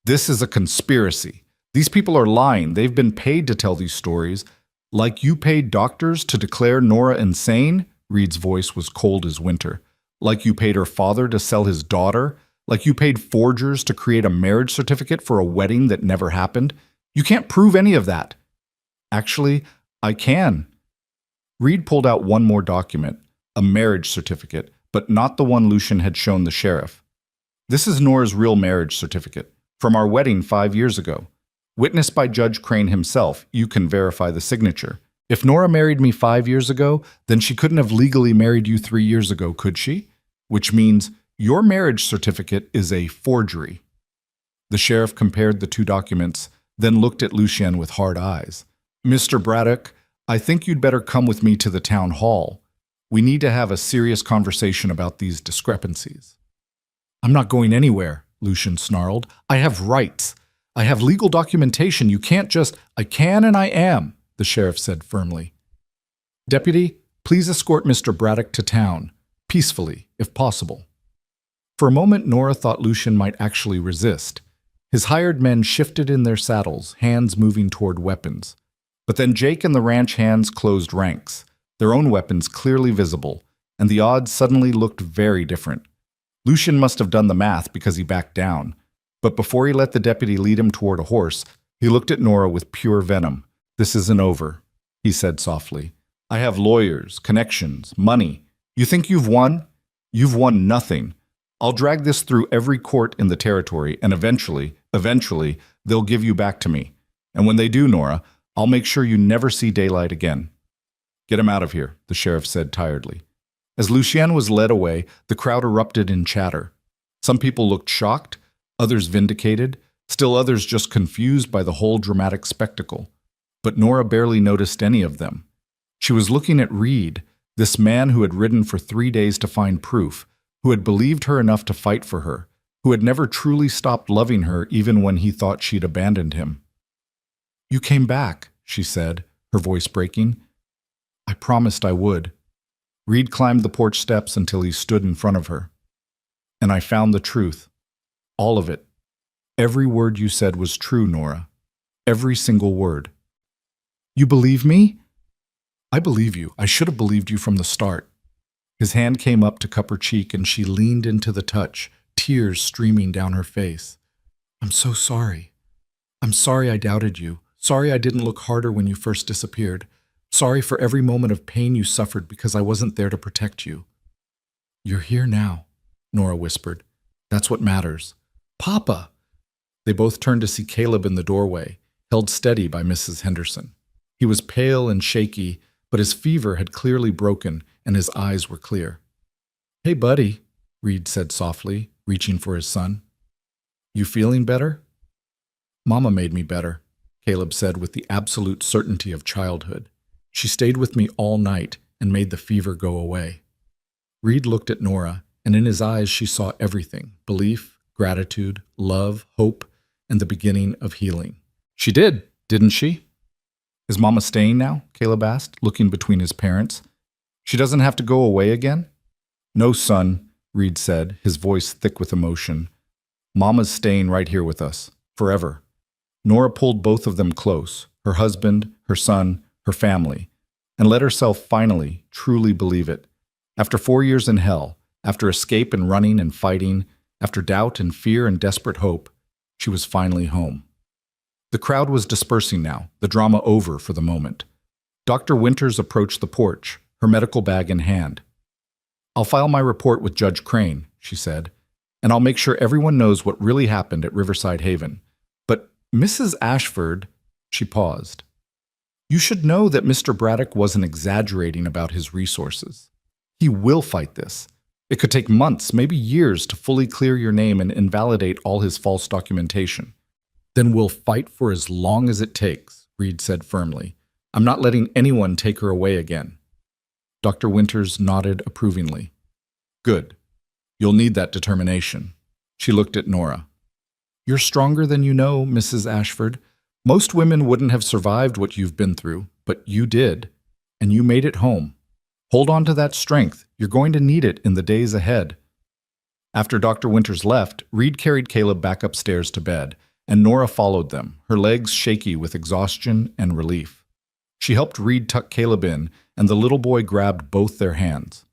"This is a conspiracy. These people are lying. They've been paid to tell these stories. Like you paid doctors to declare Nora insane?" Reed's voice was cold as winter. "Like you paid her father to sell his daughter? Like you paid forgers to create a marriage certificate for a wedding that never happened? You can't prove any of that." "Actually, I can." Reed pulled out one more document, a marriage certificate, but not the one Lucian had shown the sheriff. "This is Nora's real marriage certificate, from our wedding 5 years ago. Witnessed by Judge Crane himself, you can verify the signature. If Nora married me 5 years ago, then she couldn't have legally married you 3 years ago, could she? Which means your marriage certificate is a forgery." The sheriff compared the 2 documents, then looked at Lucien with hard eyes. "Mr. Braddock, I think you'd better come with me to the town hall. We need to have a serious conversation about these discrepancies." "I'm not going anywhere," Lucien snarled. "I have rights. I have legal documentation. You can't just—" "I can and I am," the sheriff said firmly. "Deputy, please escort Mr. Braddock to town, peacefully, if possible." For a moment, Nora thought Lucien might actually resist. His hired men shifted in their saddles, hands moving toward weapons. But then Jake and the ranch hands closed ranks, their own weapons clearly visible, and the odds suddenly looked very different. Lucien must have done the math because he backed down. But before he let the deputy lead him toward a horse, he looked at Nora with pure venom. "This isn't over," he said softly. "I have lawyers, connections, money. You think you've won? You've won nothing. I'll drag this through every court in the territory, and eventually, they'll give you back to me. And when they do, Nora, I'll make sure you never see daylight again." "Get him out of here," the sheriff said tiredly. As Lucien was led away, the crowd erupted in chatter. Some people looked shocked, others vindicated, still others just confused by the whole dramatic spectacle. But Nora barely noticed any of them. She was looking at Reed, this man who had ridden for 3 days to find proof, who had believed her enough to fight for her, who had never truly stopped loving her even when he thought she'd abandoned him. "You came back," she said, her voice breaking. "I promised I would." Reed climbed the porch steps until he stood in front of her. "And I found the truth. All of it. Every word you said was true, Nora. Every single word." "You believe me?" "I believe you. I should have believed you from the start." His hand came up to cup her cheek and she leaned into the touch, tears streaming down her face. "I'm so sorry. I'm sorry I doubted you. Sorry I didn't look harder when you first disappeared. Sorry for every moment of pain you suffered because I wasn't there to protect you." "You're here now," Nora whispered. "That's what matters." "Papa!" They both turned to see Caleb in the doorway, held steady by Mrs. Henderson. He was pale and shaky, but his fever had clearly broken and his eyes were clear. "Hey, buddy," Reed said softly, reaching for his son. You feeling better? Mama made me better, Caleb said with the absolute certainty of childhood. She stayed with me all night and made the fever go away. Reed looked at Nora, and in his eyes she saw everything: belief, gratitude, love, hope, and the beginning of healing. She didn't she? Is Mama staying now? Caleb asked, looking between his parents. She doesn't have to go away again? No, son, Reed said, his voice thick with emotion. Mama's staying right here with us, forever. Nora pulled both of them close, her husband, her son, her family, and let herself finally, truly believe it. After 4 years in hell, after escape and running and fighting, after doubt and fear and desperate hope, she was finally home. The crowd was dispersing now, the drama over for the moment. Dr. Winters approached the porch, her medical bag in hand. I'll file my report with Judge Crane, she said, and I'll make sure everyone knows what really happened at Riverside Haven. But Mrs. Ashford, she paused. You should know that Mr. Braddock wasn't exaggerating about his resources. He will fight this. It could take months, maybe years, to fully clear your name and invalidate all his false documentation. Then we'll fight for as long as it takes, Reed said firmly. I'm not letting anyone take her away again. Dr. Winters nodded approvingly. Good. You'll need that determination. She looked at Nora. You're stronger than you know, Mrs. Ashford. Most women wouldn't have survived what you've been through, but you did, and you made it home. Hold on to that strength. You're going to need it in the days ahead. After Dr. Winters left, Reed carried Caleb back upstairs to bed, and Nora followed them, her legs shaky with exhaustion and relief. She helped Reed tuck Caleb in, and the little boy grabbed both their hands.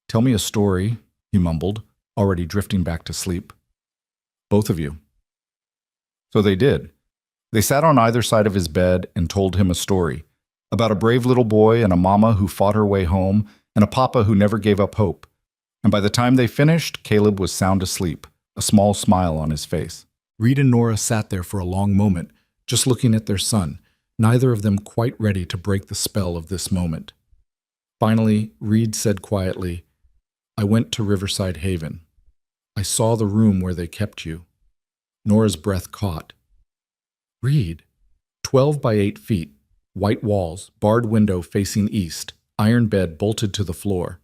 Tell me a story, he mumbled, already drifting back to sleep. Both of you. So they did. They sat on either side of his bed and told him a story about a brave little boy and a mama who fought her way home and a papa who never gave up hope. And by the time they finished, Caleb was sound asleep, a small smile on his face. Reed and Nora sat there for a long moment, just looking at their son, neither of them quite ready to break the spell of this moment. Finally, Reed said quietly, I went to Riverside Haven. I saw the room where they kept you. Nora's breath caught. Reed, 12 by 8 feet, white walls, barred window facing east, iron bed bolted to the floor.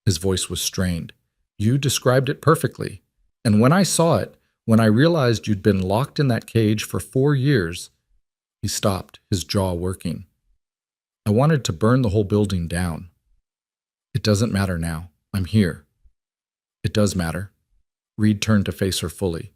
His voice was strained. You described it perfectly. And when I saw it, when I realized you'd been locked in that cage for 4 years, he stopped, his jaw working. I wanted to burn the whole building down. It doesn't matter now. I'm here. It does matter. Reed turned to face her fully.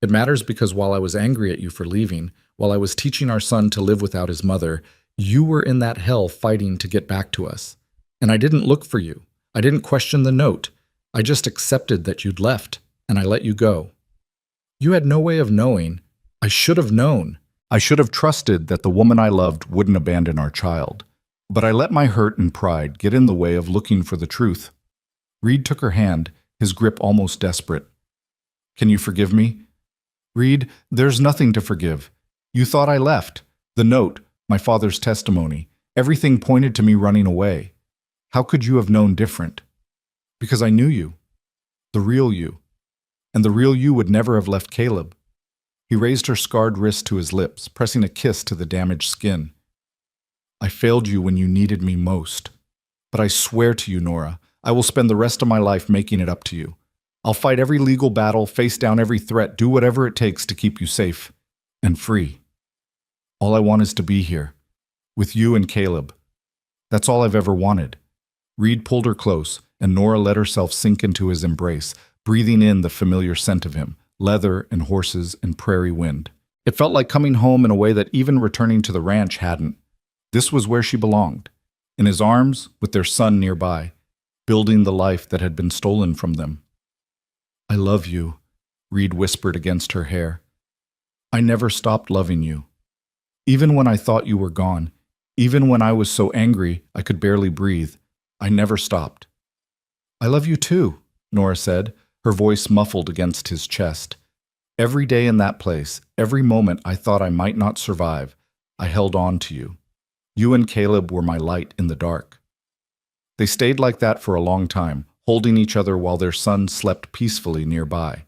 It matters because while I was angry at you for leaving, while I was teaching our son to live without his mother, you were in that hell fighting to get back to us. And I didn't look for you. I didn't question the note. I just accepted that you'd left, and I let you go. You had no way of knowing. I should have known. I should have trusted that the woman I loved wouldn't abandon our child. But I let my hurt and pride get in the way of looking for the truth. Reed took her hand, his grip almost desperate. Can you forgive me? Reed, there's nothing to forgive. You thought I left. The note, my father's testimony, everything pointed to me running away. How could you have known different? Because I knew you. The real you. And the real you would never have left Caleb. He raised her scarred wrist to his lips, pressing a kiss to the damaged skin. I failed you when you needed me most. But I swear to you, Nora, I will spend the rest of my life making it up to you. I'll fight every legal battle, face down every threat, do whatever it takes to keep you safe and free. All I want is to be here, with you and Caleb. That's all I've ever wanted. Reed pulled her close, and Nora let herself sink into his embrace, breathing in the familiar scent of him, leather and horses and prairie wind. It felt like coming home in a way that even returning to the ranch hadn't. This was where she belonged, in his arms with their son nearby, building the life that had been stolen from them. I love you, Reed whispered against her hair. I never stopped loving you. Even when I thought you were gone, even when I was so angry I could barely breathe, I never stopped. I love you too, Nora said, her voice muffled against his chest. Every day in that place, every moment I thought I might not survive, I held on to you. You and Caleb were my light in the dark. They stayed like that for a long time, holding each other while their son slept peacefully nearby.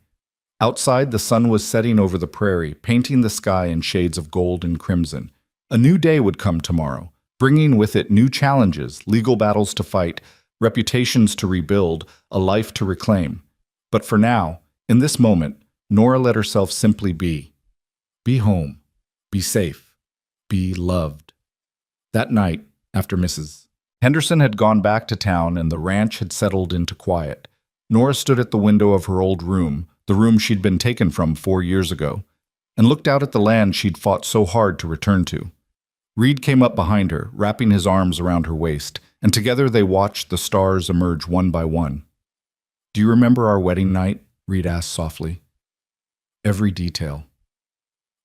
Outside, the sun was setting over the prairie, painting the sky in shades of gold and crimson. A new day would come tomorrow, bringing with it new challenges, legal battles to fight, reputations to rebuild, a life to reclaim. But for now, in this moment, Nora let herself simply be. Be home. Be safe. Be loved. That night, after Mrs. Henderson had gone back to town and the ranch had settled into quiet, Nora stood at the window of her old room, the room she'd been taken from 4 years ago, and looked out at the land she'd fought so hard to return to. Reed came up behind her, wrapping his arms around her waist, and together they watched the stars emerge one by one. "Do you remember our wedding night?" Reed asked softly. "Every detail.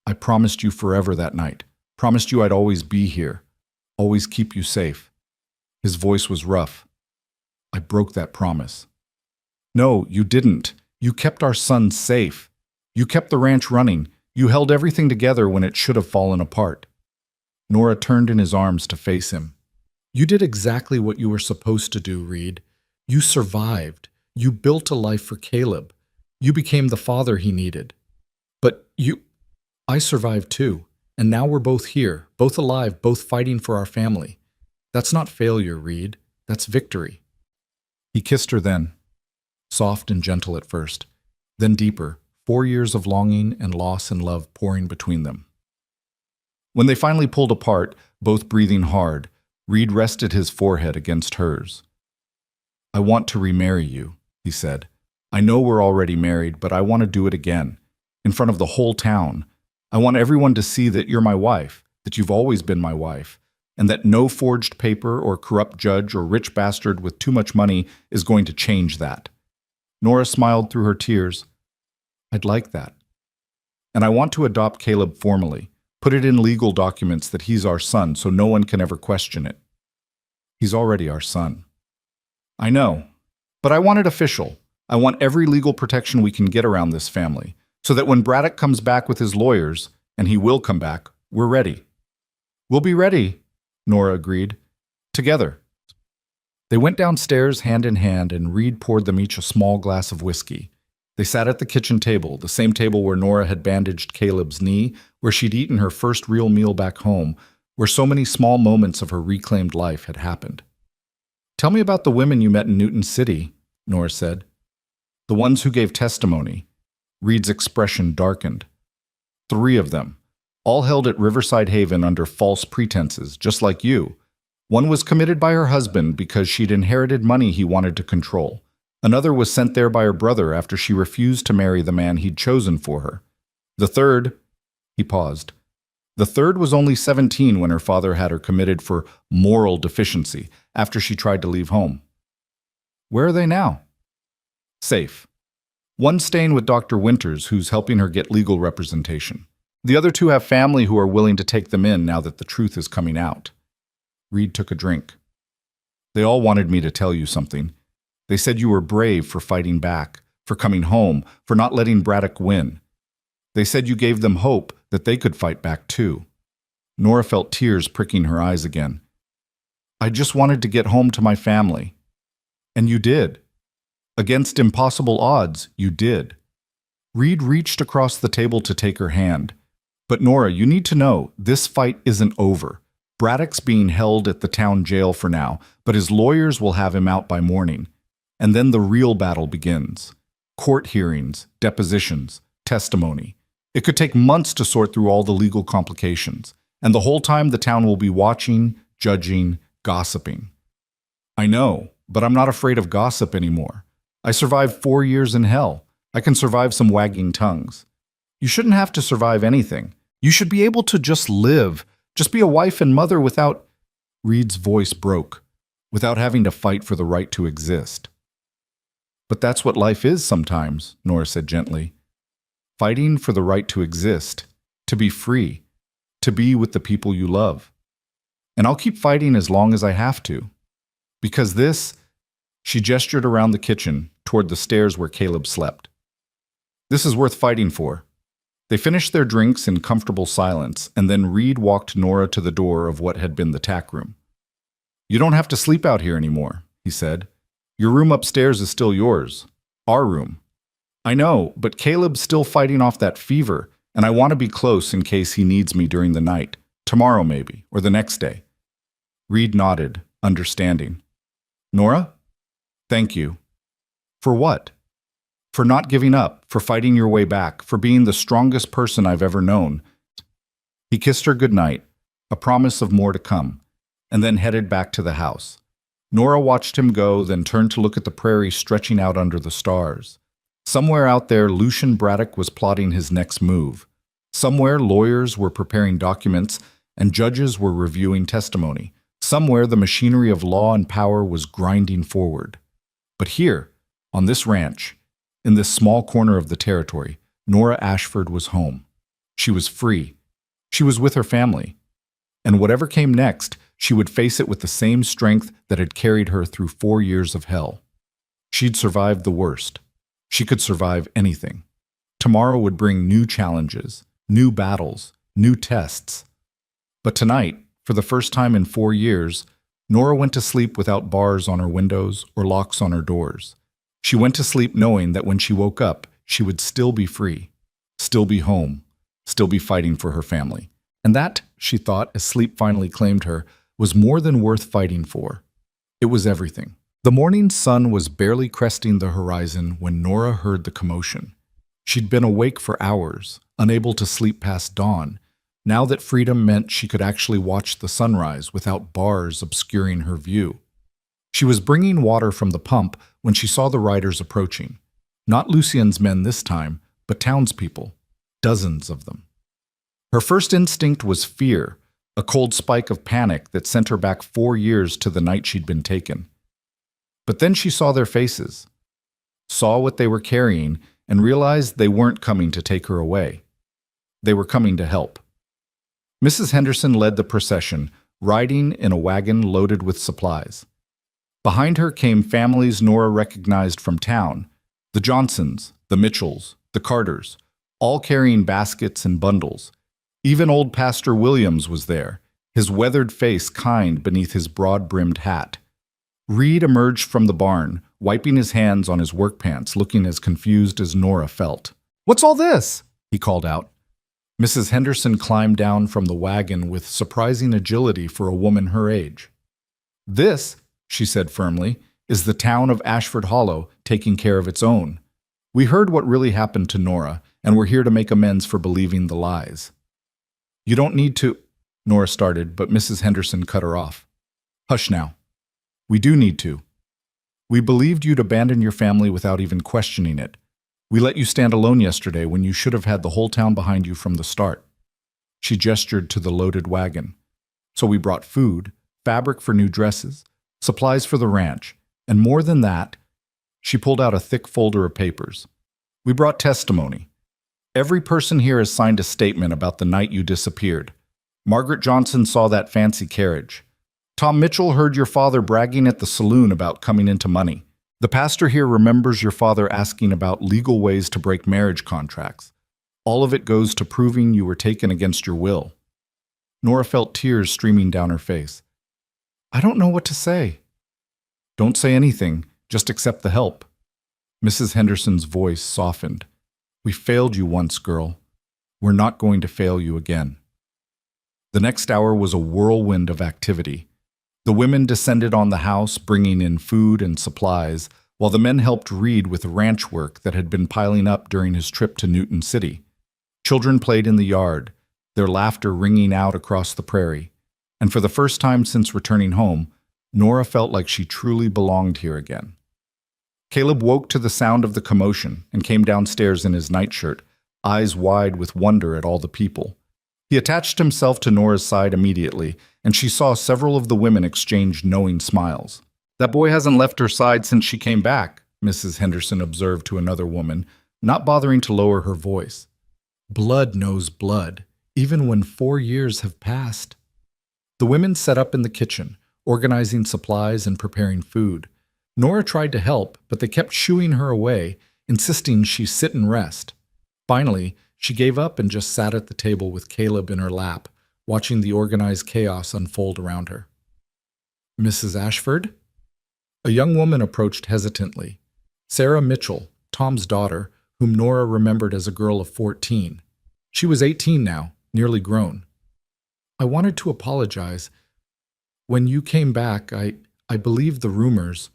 I promised you forever that night, promised you I'd always be here, always keep you safe." His voice was rough. "I broke that promise." "No, you didn't. You kept our son safe. You kept the ranch running. You held everything together when it should have fallen apart." Nora turned in his arms to face him. "You did exactly what you were supposed to do, Reed. You survived. You built a life for Caleb. You became the father he needed. But I survived too, and now we're both here, both alive, both fighting for our family. That's not failure, Reed. That's victory." He kissed her then, soft and gentle at first, then deeper, 4 years of longing and loss and love pouring between them. When they finally pulled apart, both breathing hard, Reed rested his forehead against hers. "I want to remarry you," he said. "I know we're already married, but I want to do it again, in front of the whole town. I want everyone to see that you're my wife, that you've always been my wife, and that no forged paper or corrupt judge or rich bastard with too much money is going to change that." Nora smiled through her tears. "I'd like that. And I want to adopt Caleb formally, put it in legal documents that he's our son so no one can ever question it." "He's already our son." "I know, but I want it official. I want every legal protection we can get around this family, so that when Braddock comes back with his lawyers, and he will come back, we're ready." "We'll be ready," Nora agreed. "Together." They went downstairs hand in hand, and Reed poured them each a small glass of whiskey. They sat at the kitchen table, the same table where Nora had bandaged Caleb's knee, where she'd eaten her first real meal back home, where so many small moments of her reclaimed life had happened. "Tell me about the women you met in Newton City," Nora said. "The ones who gave testimony." Reed's expression darkened. 3 of them, all held at Riverside Haven under false pretenses, just like you. One was committed by her husband because she'd inherited money he wanted to control. Another was sent there by her brother after she refused to marry the man he'd chosen for her. The third, he paused. The third was only 17 when her father had her committed for moral deficiency after she tried to leave home. "Where are they now?" "Safe. One staying with Dr. Winters, who's helping her get legal representation. The other 2 have family who are willing to take them in now that the truth is coming out." Reed took a drink. "They all wanted me to tell you something. They said you were brave for fighting back, for coming home, for not letting Braddock win. They said you gave them hope that they could fight back too." Nora felt tears pricking her eyes again. "I just wanted to get home to my family." "And you did. Against impossible odds, you did." Reed reached across the table to take her hand. "But Nora, you need to know, this fight isn't over. Braddock's being held at the town jail for now, but his lawyers will have him out by morning. And then the real battle begins. Court hearings, depositions, testimony. It could take months to sort through all the legal complications, and the whole time the town will be watching, judging, gossiping. I know, but I'm not afraid of gossip anymore. I survived 4 years in hell. I can survive some wagging tongues. You shouldn't have to survive anything. You should be able to just live, just be a wife and mother without—" Reed's voice broke, "without having to fight for the right to exist." "But that's what life is sometimes," Nora said gently. "Fighting for the right to exist, to be free, to be with the people you love. And I'll keep fighting as long as I have to. Because this—" She gestured around the kitchen, toward the stairs where Caleb slept. "This is worth fighting for." They finished their drinks in comfortable silence, and then Reed walked Nora to the door of what had been the tack room. "You don't have to sleep out here anymore," he said. Your room upstairs is still yours. Our room. I know, but Caleb's still fighting off that fever, and I want to be close in case he needs me during the night. Tomorrow, maybe, or the next day. Reed nodded, understanding. Nora? Thank you. For what? For not giving up, for fighting your way back, for being the strongest person I've ever known. He kissed her goodnight, a promise of more to come, and then headed back to the house. Nora watched him go, then turned to look at the prairie stretching out under the stars. Somewhere out there, Lucian Braddock was plotting his next move. Somewhere, lawyers were preparing documents, and judges were reviewing testimony. Somewhere, the machinery of law and power was grinding forward. But here, on this ranch, in this small corner of the territory, Nora Ashford was home. She was free. She was with her family. And whatever came next, she would face it with the same strength that had carried her through 4 years of hell. She'd survived the worst. She could survive anything. Tomorrow would bring new challenges, new battles, new tests. But tonight, for the first time in 4 years, Nora went to sleep without bars on her windows or locks on her doors. She went to sleep knowing that when she woke up, she would still be free, still be home, still be fighting for her family. And that, she thought, as sleep finally claimed her, was more than worth fighting for. It was everything. The morning sun was barely cresting the horizon when Nora heard the commotion. She'd been awake for hours, unable to sleep past dawn, now that freedom meant she could actually watch the sunrise without bars obscuring her view. She was bringing water from the pump when she saw the riders approaching. Not Lucian's men this time, but townspeople, dozens of them. Her first instinct was fear, a cold spike of panic that sent her back 4 years to the night she'd been taken. But then she saw their faces, saw what they were carrying, and realized they weren't coming to take her away. They were coming to help. Mrs. Henderson led the procession, riding in a wagon loaded with supplies. Behind her came families Nora recognized from town, the Johnsons, the Mitchells, the Carters, all carrying baskets and bundles. Even old Pastor Williams was there, his weathered face kind beneath his broad-brimmed hat. Reed emerged from the barn, wiping his hands on his work pants, looking as confused as Nora felt. "What's all this?" he called out. Mrs. Henderson climbed down from the wagon with surprising agility for a woman her age. "This," she said firmly, "is the town of Ashford Hollow taking care of its own. We heard what really happened to Nora, and we're here to make amends for believing the lies." "You don't need to," Nora started, but Mrs. Henderson cut her off. "Hush now. We do need to. We believed you'd abandon your family without even questioning it. We let you stand alone yesterday when you should have had the whole town behind you from the start." She gestured to the loaded wagon. "So we brought food, fabric for new dresses, supplies for the ranch, and more than that," she pulled out a thick folder of papers. "We brought testimony. Every person here has signed a statement about the night you disappeared. Margaret Johnson saw that fancy carriage. Tom Mitchell heard your father bragging at the saloon about coming into money. The pastor here remembers your father asking about legal ways to break marriage contracts. All of it goes to proving you were taken against your will." Nora felt tears streaming down her face. "I don't know what to say." "Don't say anything, just accept the help." Mrs. Henderson's voice softened. "We failed you once, girl. We're not going to fail you again." The next hour was a whirlwind of activity. The women descended on the house, bringing in food and supplies, while the men helped Reed with ranch work that had been piling up during his trip to Newton City. Children played in the yard, their laughter ringing out across the prairie. And for the first time since returning home, Nora felt like she truly belonged here again. Caleb woke to the sound of the commotion and came downstairs in his nightshirt, eyes wide with wonder at all the people. He attached himself to Nora's side immediately, and she saw several of the women exchange knowing smiles. "That boy hasn't left her side since she came back," Mrs. Henderson observed to another woman, not bothering to lower her voice. "Blood knows blood, even when 4 years have passed." The women set up in the kitchen, organizing supplies and preparing food. Nora tried to help, but they kept shooing her away, insisting she sit and rest. Finally, she gave up and just sat at the table with Caleb in her lap, watching the organized chaos unfold around her. "Mrs. Ashford?" A young woman approached hesitantly. Sarah Mitchell, Tom's daughter, whom Nora remembered as a girl of 14. She was 18 now, nearly grown. I wanted to apologize. When you came back, I believed the rumors.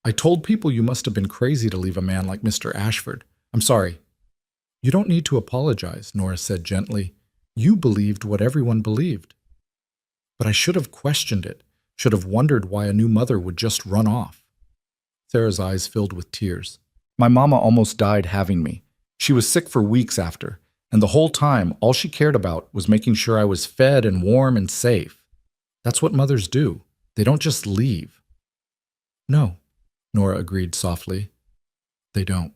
I told people you must have been crazy to leave a man like Mr. Ashford. I'm sorry. You don't need to apologize, Nora said gently. You believed what everyone believed. But I should have questioned it, should have wondered why a new mother would just run off. Sarah's eyes filled with tears. My mama almost died having me. She was sick for weeks after, and the whole time all she cared about was making sure I was fed and warm and safe. That's what mothers do. They don't just leave. No, Nora agreed softly. They don't.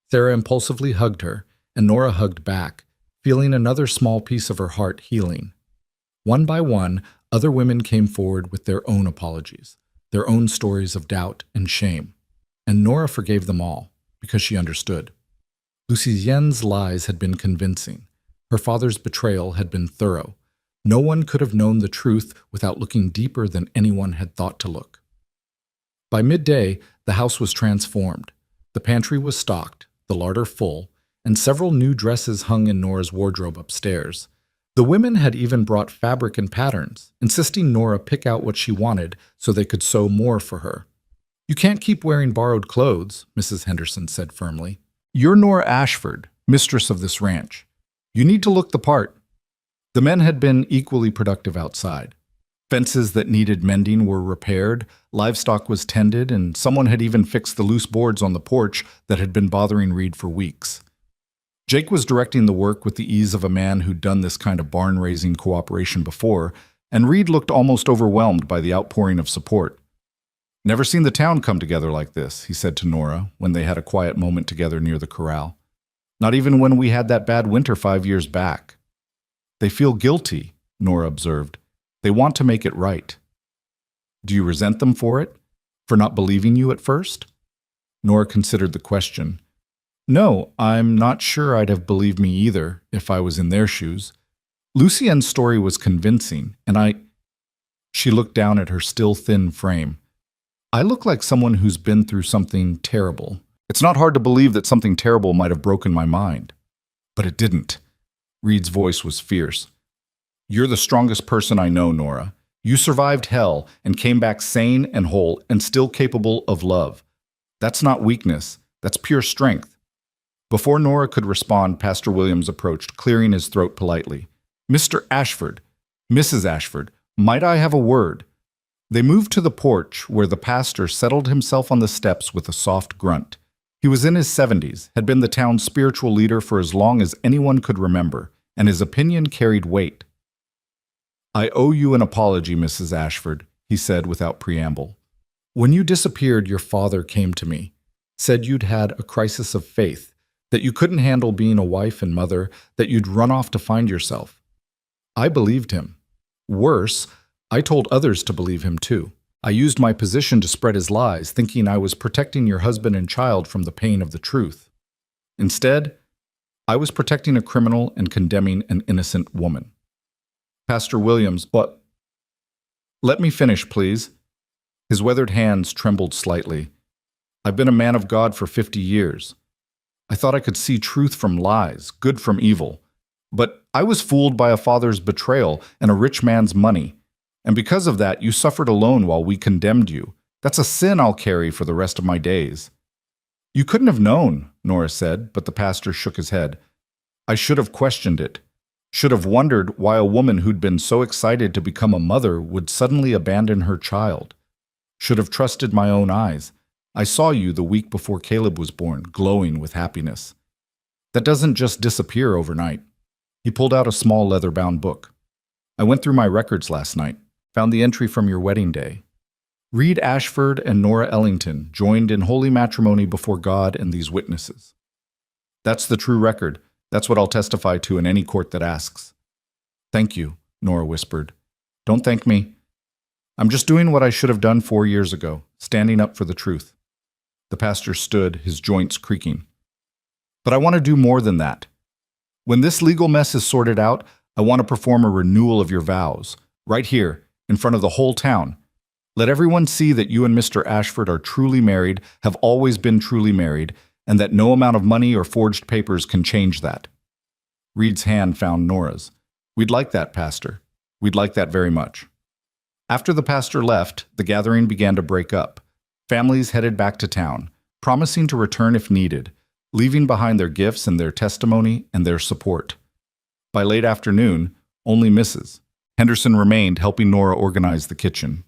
Sarah impulsively hugged her, and Nora hugged back, feeling another small piece of her heart healing. One by one, other women came forward with their own apologies, their own stories of doubt and shame, and Nora forgave them all because she understood. Lucienne's lies had been convincing. Her father's betrayal had been thorough. No one could have known the truth without looking deeper than anyone had thought to look. By midday, the house was transformed. The pantry was stocked, the larder full, and several new dresses hung in Nora's wardrobe upstairs. The women had even brought fabric and patterns, insisting Nora pick out what she wanted so they could sew more for her. You can't keep wearing borrowed clothes, Mrs. Henderson said firmly. You're Nora Ashford, mistress of this ranch. You need to look the part. The men had been equally productive outside. Fences that needed mending were repaired, livestock was tended, and someone had even fixed the loose boards on the porch that had been bothering Reed for weeks. Jake was directing the work with the ease of a man who'd done this kind of barn-raising cooperation before, and Reed looked almost overwhelmed by the outpouring of support. Never seen the town come together like this, he said to Nora when they had a quiet moment together near the corral. Not even when we had that bad winter 5 years back. They feel guilty, Nora observed. They want to make it right. Do you resent them for it? For not believing you at first? Nora considered the question. No, I'm not sure I'd have believed me either if I was in their shoes. Lucienne's story was convincing, and She looked down at her still thin frame. I look like someone who's been through something terrible. It's not hard to believe that something terrible might have broken my mind. But it didn't. Reed's voice was fierce. You're the strongest person I know, Nora. You survived hell and came back sane and whole and still capable of love. That's not weakness. That's pure strength. Before Nora could respond, Pastor Williams approached, clearing his throat politely. Mr. Ashford, Mrs. Ashford, might I have a word? They moved to the porch, where the pastor settled himself on the steps with a soft grunt. He was in his 70s, had been the town's spiritual leader for as long as anyone could remember, and his opinion carried weight. I owe you an apology, Mrs. Ashford, he said without preamble. When you disappeared, your father came to me, said you'd had a crisis of faith, that you couldn't handle being a wife and mother, that you'd run off to find yourself. I believed him. Worse, I told others to believe him too. I used my position to spread his lies, thinking I was protecting your husband and child from the pain of the truth. Instead, I was protecting a criminal and condemning an innocent woman. Pastor Williams, but... Let me finish, please. His weathered hands trembled slightly. I've been a man of God for 50 years. I thought I could see truth from lies, good from evil. But I was fooled by a father's betrayal and a rich man's money. And because of that, you suffered alone while we condemned you. That's a sin I'll carry for the rest of my days. You couldn't have known, Nora said, but the pastor shook his head. I should have questioned it. Should have wondered why a woman who'd been so excited to become a mother would suddenly abandon her child. Should have trusted my own eyes. I saw you the week before Caleb was born, glowing with happiness. That doesn't just disappear overnight. He pulled out a small leather-bound book. I went through my records last night, found the entry from your wedding day. Reed Ashford and Nora Ellington joined in holy matrimony before God and these witnesses. That's the true record. That's what I'll testify to in any court that asks. Thank you, Nora whispered. Don't thank me. I'm just doing what I should have done 4 years ago, standing up for the truth. The pastor stood, his joints creaking. But I want to do more than that. When this legal mess is sorted out, I want to perform a renewal of your vows, right here, in front of the whole town. Let everyone see that you and Mr. Ashford are truly married, have always been truly married, and that no amount of money or forged papers can change that." Reed's hand found Nora's. "We'd like that, Pastor. We'd like that very much." After the pastor left, the gathering began to break up. Families headed back to town, promising to return if needed, leaving behind their gifts and their testimony and their support. By late afternoon, only Mrs. Henderson remained, helping Nora organize the kitchen.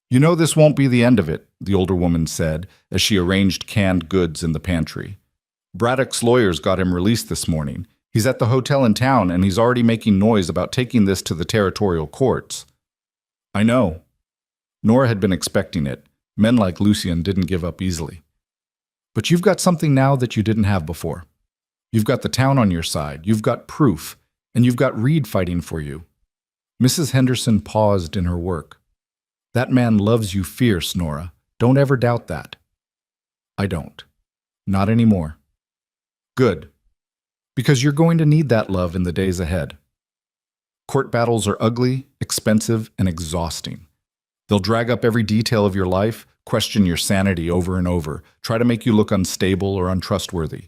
"You know this won't be the end of it," the older woman said as she arranged canned goods in the pantry. "Braddock's lawyers got him released this morning. He's at the hotel in town, and he's already making noise about taking this to the territorial courts." "I know." Nora had been expecting it. Men like Lucien didn't give up easily. "But you've got something now that you didn't have before. You've got the town on your side, you've got proof, and you've got Reed fighting for you." Mrs. Henderson paused in her work. "That man loves you fierce, Nora. Don't ever doubt that." "I don't. Not anymore." "Good. Because you're going to need that love in the days ahead. Court battles are ugly, expensive, and exhausting. They'll drag up every detail of your life, question your sanity over and over, try to make you look unstable or untrustworthy.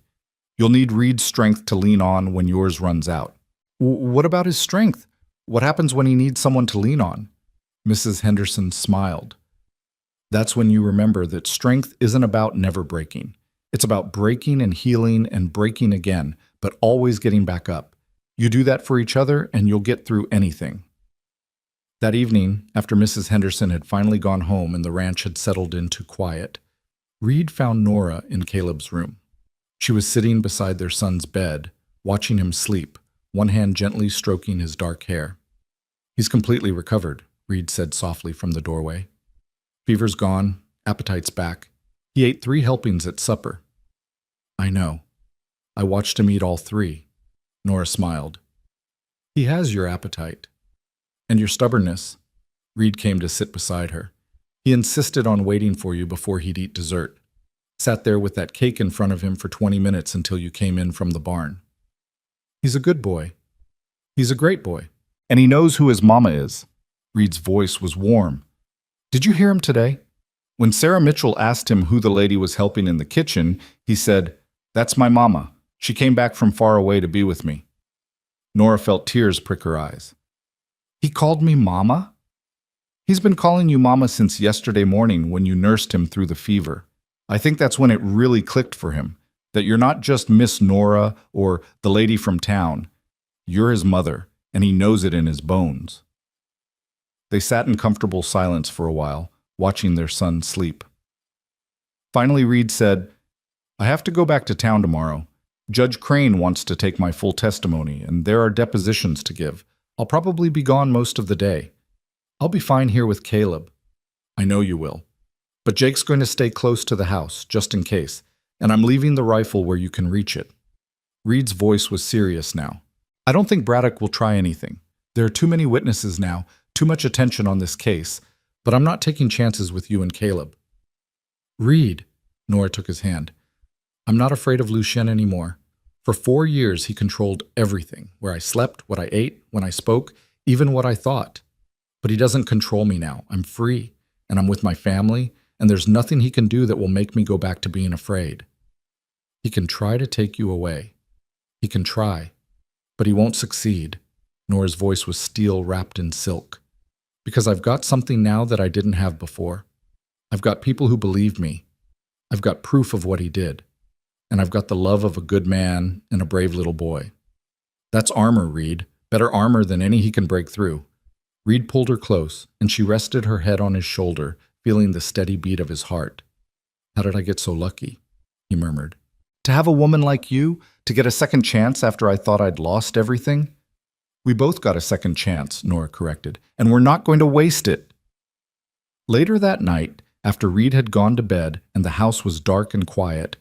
You'll need Reed's strength to lean on when yours runs out." "What about his strength? What happens when he needs someone to lean on?" Mrs. Henderson smiled. "That's when you remember that strength isn't about never breaking. It's about breaking and healing and breaking again, but always getting back up. You do that for each other and you'll get through anything." That evening, after Mrs. Henderson had finally gone home and the ranch had settled into quiet, Reed found Nora in Caleb's room. She was sitting beside their son's bed, watching him sleep, one hand gently stroking his dark hair. "He's completely recovered," Reed said softly from the doorway. "Fever's gone, appetite's back. He ate 3 helpings at supper." "I know. I watched him eat all 3. Nora smiled. "He has your appetite. And your stubbornness." Reed came to sit beside her. "He insisted on waiting for you before he'd eat dessert. Sat there with that cake in front of him for 20 minutes until you came in from the barn. He's a good boy. He's a great boy. And he knows who his mama is." Reed's voice was warm. "Did you hear him today? When Sarah Mitchell asked him who the lady was helping in the kitchen, he said, 'That's my mama. She came back from far away to be with me.'" Nora felt tears prick her eyes. "He called me Mama?" "He's been calling you Mama since yesterday morning when you nursed him through the fever. I think that's when it really clicked for him, that you're not just Miss Nora or the lady from town. You're his mother, and he knows it in his bones." They sat in comfortable silence for a while, watching their son sleep. Finally, Reed said, "I have to go back to town tomorrow. Judge Crane wants to take my full testimony, and there are depositions to give. I'll probably be gone most of the day. I'll be fine here with Caleb." "I know you will. But Jake's going to stay close to the house, just in case, and I'm leaving the rifle where you can reach it." Reed's voice was serious now. "I don't think Braddock will try anything. There are too many witnesses now, too much attention on this case, but I'm not taking chances with you and Caleb." "Reed," Nora took his hand, "I'm not afraid of Lucien anymore. For 4 years, he controlled everything, where I slept, what I ate, when I spoke, even what I thought. But he doesn't control me now. I'm free, and I'm with my family, and there's nothing he can do that will make me go back to being afraid. He can try to take you away. He can try, but he won't succeed." Nora's voice was steel wrapped in silk. "Because I've got something now that I didn't have before. I've got people who believe me. I've got proof of what he did. And I've got the love of a good man and a brave little boy. That's armor, Reed. Better armor than any he can break through." Reed pulled her close, and she rested her head on his shoulder, feeling the steady beat of his heart. "How did I get so lucky?" he murmured. "To have a woman like you, to get a second chance after I thought I'd lost everything." "We both got a second chance," Nora corrected, "and we're not going to waste it." Later that night, after Reed had gone to bed and the house was dark and quiet,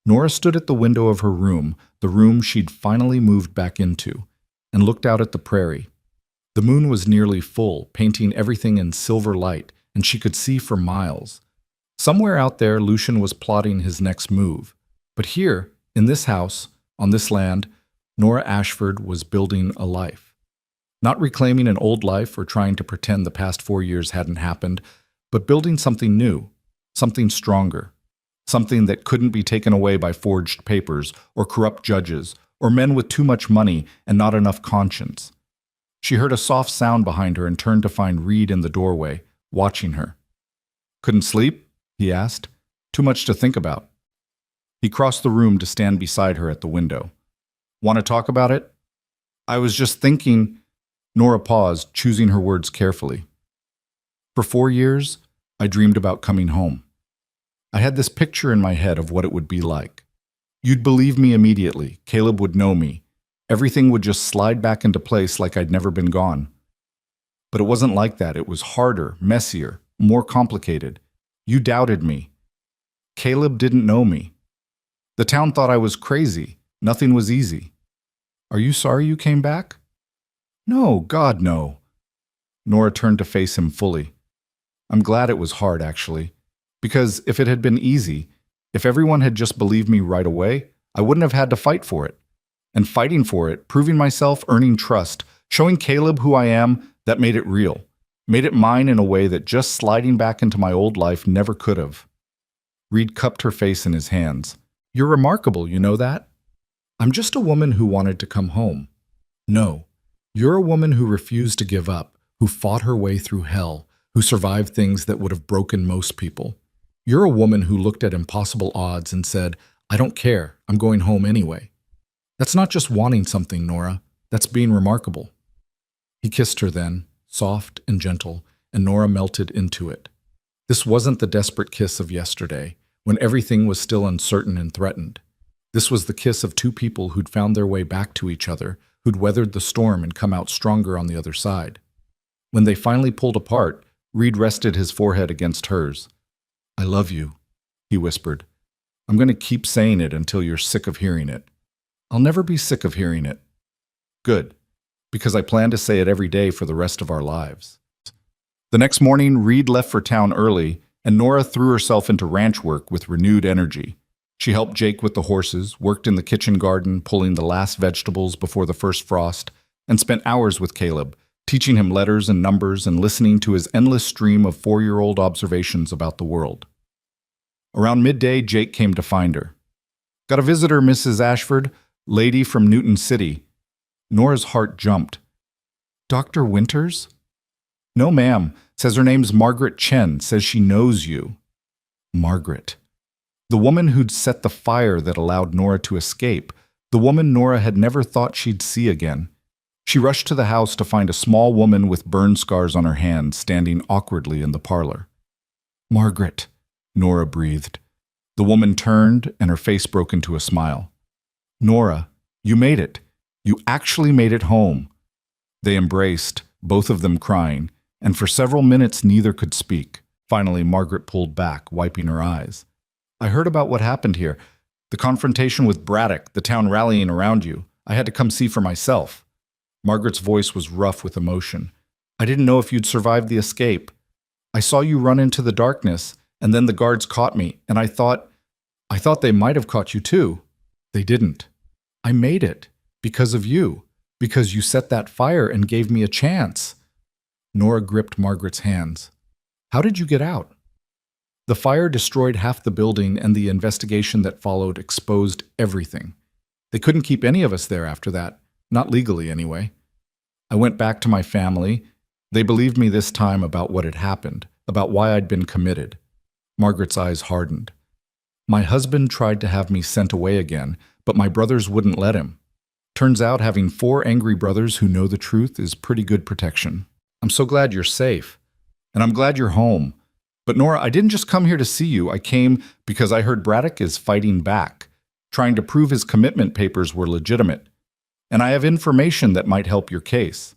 Nora stood at the window of her room, the room she'd finally moved back into, and looked out at the prairie. The moon was nearly full, painting everything in silver light, and she could see for miles. Somewhere out there, Lucien was plotting his next move. But here, in this house, on this land, Nora Ashford was building a life. Not reclaiming an old life or trying to pretend the past 4 years hadn't happened, but building something new, something stronger, something that couldn't be taken away by forged papers or corrupt judges or men with too much money and not enough conscience. She heard a soft sound behind her and turned to find Reed in the doorway, watching her. "Couldn't sleep?" he asked. "Too much to think about." He crossed the room to stand beside her at the window. "Want to talk about it?" "I was just thinking." Nora paused, choosing her words carefully. "For 4 years, I dreamed about coming home. I had this picture in my head of what it would be like. You'd believe me immediately. Caleb would know me. Everything would just slide back into place like I'd never been gone. But it wasn't like that. It was harder, messier, more complicated. You doubted me. Caleb didn't know me. The town thought I was crazy. Nothing was easy. Are you sorry you came back?" "No, God, no." Nora turned to face him fully. "I'm glad it was hard, actually. Because if it had been easy, if everyone had just believed me right away, I wouldn't have had to fight for it. And fighting for it, proving myself, earning trust, showing Caleb who I am, that made it real. Made it mine in a way that just sliding back into my old life never could have." Reed cupped her face in his hands. "You're remarkable, you know that? I'm just a woman who wanted to come home. No, you're a woman who refused to give up, who fought her way through hell, who survived things that would have broken most people. You're a woman who looked at impossible odds and said, 'I don't care, I'm going home anyway.' That's not just wanting something, Nora. That's being remarkable." He kissed her then, soft and gentle, and Nora melted into it. This wasn't the desperate kiss of yesterday, when everything was still uncertain and threatened. This was the kiss of two people who'd found their way back to each other, who'd weathered the storm and come out stronger on the other side. When they finally pulled apart, Reed rested his forehead against hers. "I love you," he whispered. "I'm going to keep saying it until you're sick of hearing it." "I'll never be sick of hearing it." "Good, because I plan to say it every day for the rest of our lives." The next morning, Reed left for town early, and Nora threw herself into ranch work with renewed energy. She helped Jake with the horses, worked in the kitchen garden, pulling the last vegetables before the first frost, and spent hours with Caleb, teaching him letters and numbers and listening to his endless stream of 4-year-old observations about the world. Around midday, Jake came to find her. "Got a visitor, Mrs. Ashford, lady from Newton City." Nora's heart jumped. "Dr. Winters?" "No, ma'am. Says her name's Margaret Chen. Says she knows you." Margaret. The woman who'd set the fire that allowed Nora to escape. The woman Nora had never thought she'd see again. She rushed to the house to find a small woman with burn scars on her hands standing awkwardly in the parlor. "Margaret," Nora breathed. The woman turned, and her face broke into a smile. "Nora, you made it. You actually made it home." They embraced, both of them crying, and for several minutes neither could speak. Finally, Margaret pulled back, wiping her eyes. "I heard about what happened here. The confrontation with Braddock, the town rallying around you. I had to come see for myself." Margaret's voice was rough with emotion. "I didn't know if you'd survived the escape. I saw you run into the darkness, and then the guards caught me, and I thought they might have caught you too. They didn't. I made it. Because of you. Because you set that fire and gave me a chance." Nora gripped Margaret's hands. "How did you get out?" "The fire destroyed half the building, and the investigation that followed exposed everything. They couldn't keep any of us there after that. Not legally, anyway. I went back to my family. They believed me this time about what had happened, about why I'd been committed." Margaret's eyes hardened. "My husband tried to have me sent away again, but my brothers wouldn't let him. Turns out having 4 angry brothers who know the truth is pretty good protection. I'm so glad you're safe. And I'm glad you're home. But Nora, I didn't just come here to see you. I came because I heard Braddock is fighting back, trying to prove his commitment papers were legitimate. And I have information that might help your case."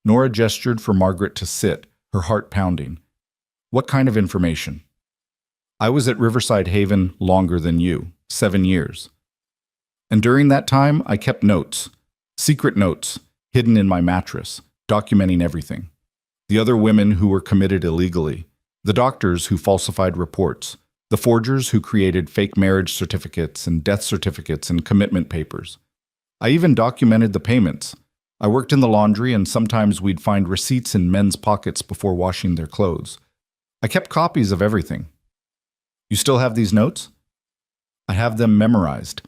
Nora gestured for Margaret to sit, her heart pounding. "What kind of information?" "I was at Riverside Haven longer than you, 7 years. And during that time, I kept notes, secret notes, hidden in my mattress, documenting everything. The other women who were committed illegally, the doctors who falsified reports, the forgers who created fake marriage certificates and death certificates and commitment papers. I even documented the payments. I worked in the laundry, and sometimes we'd find receipts in men's pockets before washing their clothes. I kept copies of everything. You still have these notes? I have them memorized.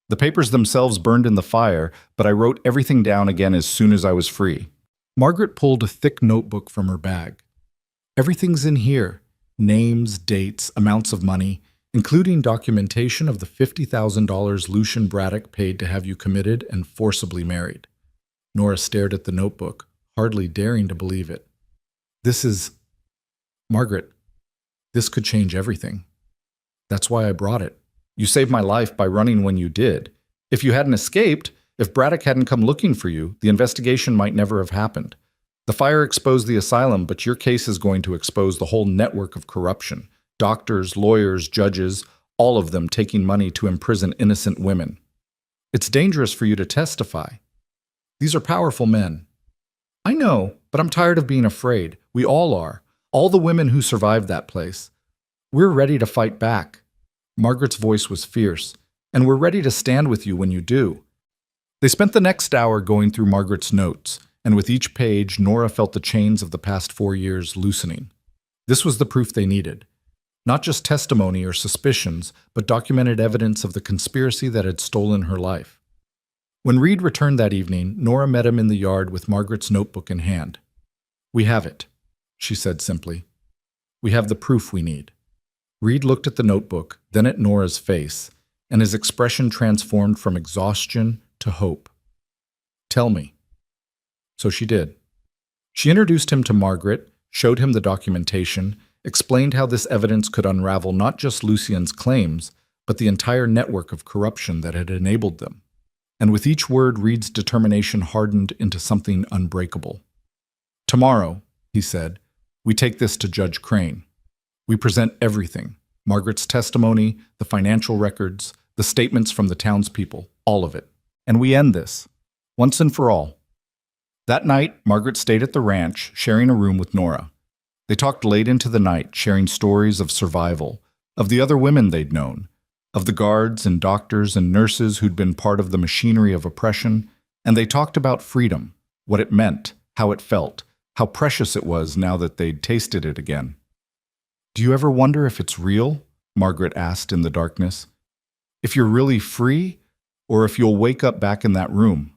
The papers themselves burned in the fire, but I wrote everything down again as soon as I was free. Margaret pulled a thick notebook from her bag. Everything's in here. Names, dates, amounts of money, including documentation of the $50,000 Lucian Braddock paid to have you committed and forcibly married. Nora stared at the notebook, hardly daring to believe it. Margaret, this could change everything. That's why I brought it. You saved my life by running when you did. If you hadn't escaped, if Braddock hadn't come looking for you, the investigation might never have happened. The fire exposed the asylum, but your case is going to expose the whole network of corruption. Doctors, lawyers, judges, all of them taking money to imprison innocent women. It's dangerous for you to testify. These are powerful men. I know, but I'm tired of being afraid. We all are. All the women who survived that place. We're ready to fight back. Margaret's voice was fierce, and we're ready to stand with you when you do. They spent the next hour going through Margaret's notes, and with each page, Nora felt the chains of the past 4 years loosening. This was the proof they needed. Not just testimony or suspicions, but documented evidence of the conspiracy that had stolen her life. When Reed returned that evening, Nora met him in the yard with Margaret's notebook in hand. "We have it," she said simply. "We have the proof we need." Reed looked at the notebook, then at Nora's face, and his expression transformed from exhaustion to hope. "Tell me." So she did. She introduced him to Margaret, showed him the documentation, explained how this evidence could unravel not just Lucien's claims, but the entire network of corruption that had enabled them. And with each word, Reed's determination hardened into something unbreakable. "Tomorrow," he said, "we take this to Judge Crane. We present everything, Margaret's testimony, the financial records, the statements from the townspeople, all of it. And we end this, once and for all." That night, Margaret stayed at the ranch, sharing a room with Nora. They talked late into the night, sharing stories of survival, of the other women they'd known, of the guards and doctors and nurses who'd been part of the machinery of oppression, and they talked about freedom, what it meant, how it felt, how precious it was now that they'd tasted it again. "Do you ever wonder if it's real?" Margaret asked in the darkness. "If you're really free, or if you'll wake up back in that room?"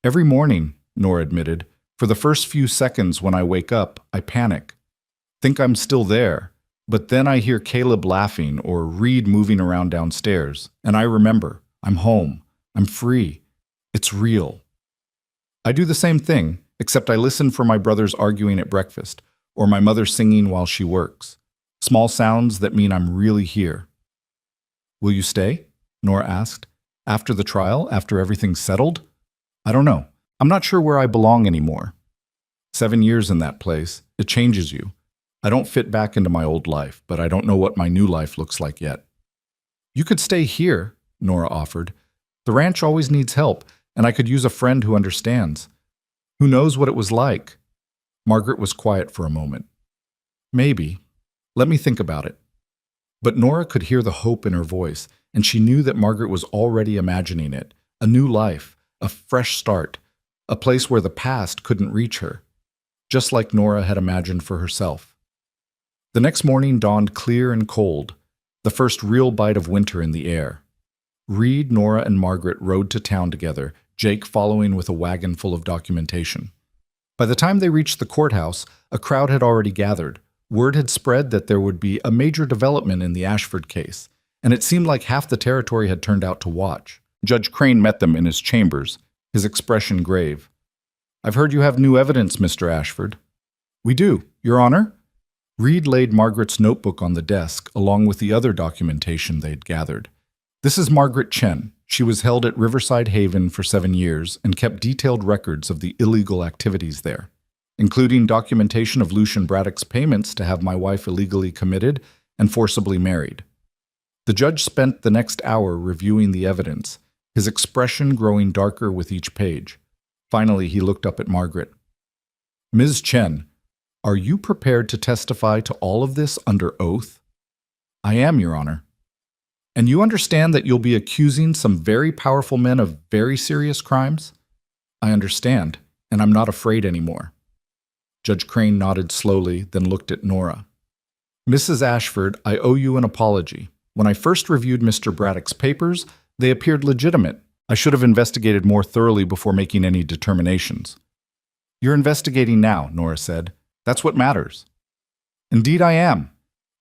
"Every morning," Nora admitted, "for the first few seconds when I wake up, I panic. Think I'm still there, but then I hear Caleb laughing or Reed moving around downstairs, and I remember, I'm home, I'm free, it's real." "I do the same thing, except I listen for my brothers arguing at breakfast, or my mother singing while she works. Small sounds that mean I'm really here." "Will you stay?" Nora asked. "After the trial, after everything's settled?" "I don't know. I'm not sure where I belong anymore. 7 years in that place, it changes you. I don't fit back into my old life, but I don't know what my new life looks like yet." "You could stay here," Nora offered. "The ranch always needs help, and I could use a friend who understands. Who knows what it was like?" Margaret was quiet for a moment. "Maybe. Let me think about it." But Nora could hear the hope in her voice, and she knew that Margaret was already imagining it, a new life, a fresh start, a place where the past couldn't reach her, just like Nora had imagined for herself. The next morning dawned clear and cold, the first real bite of winter in the air. Reed, Nora, and Margaret rode to town together, Jake following with a wagon full of documentation. By the time they reached the courthouse, a crowd had already gathered. Word had spread that there would be a major development in the Ashford case, and it seemed like half the territory had turned out to watch. Judge Crane met them in his chambers, his expression grave. "I've heard you have new evidence, Mr. Ashford." "We do, Your Honor." Reed laid Margaret's notebook on the desk, along with the other documentation they'd gathered. "This is Margaret Chen. She was held at Riverside Haven for 7 years and kept detailed records of the illegal activities there, including documentation of Lucian Braddock's payments to have my wife illegally committed and forcibly married." The judge spent the next hour reviewing the evidence, his expression growing darker with each page. Finally, he looked up at Margaret. "Ms. Chen, are you prepared to testify to all of this under oath?" "I am, Your Honor." "And you understand that you'll be accusing some very powerful men of very serious crimes?" "I understand, and I'm not afraid anymore." Judge Crane nodded slowly, then looked at Nora. Mrs. Ashford, I owe you an apology. When I first reviewed Mr. Braddock's papers, they appeared legitimate. I should have investigated more thoroughly before making any determinations. You're investigating now, Nora said. That's what matters. Indeed I am.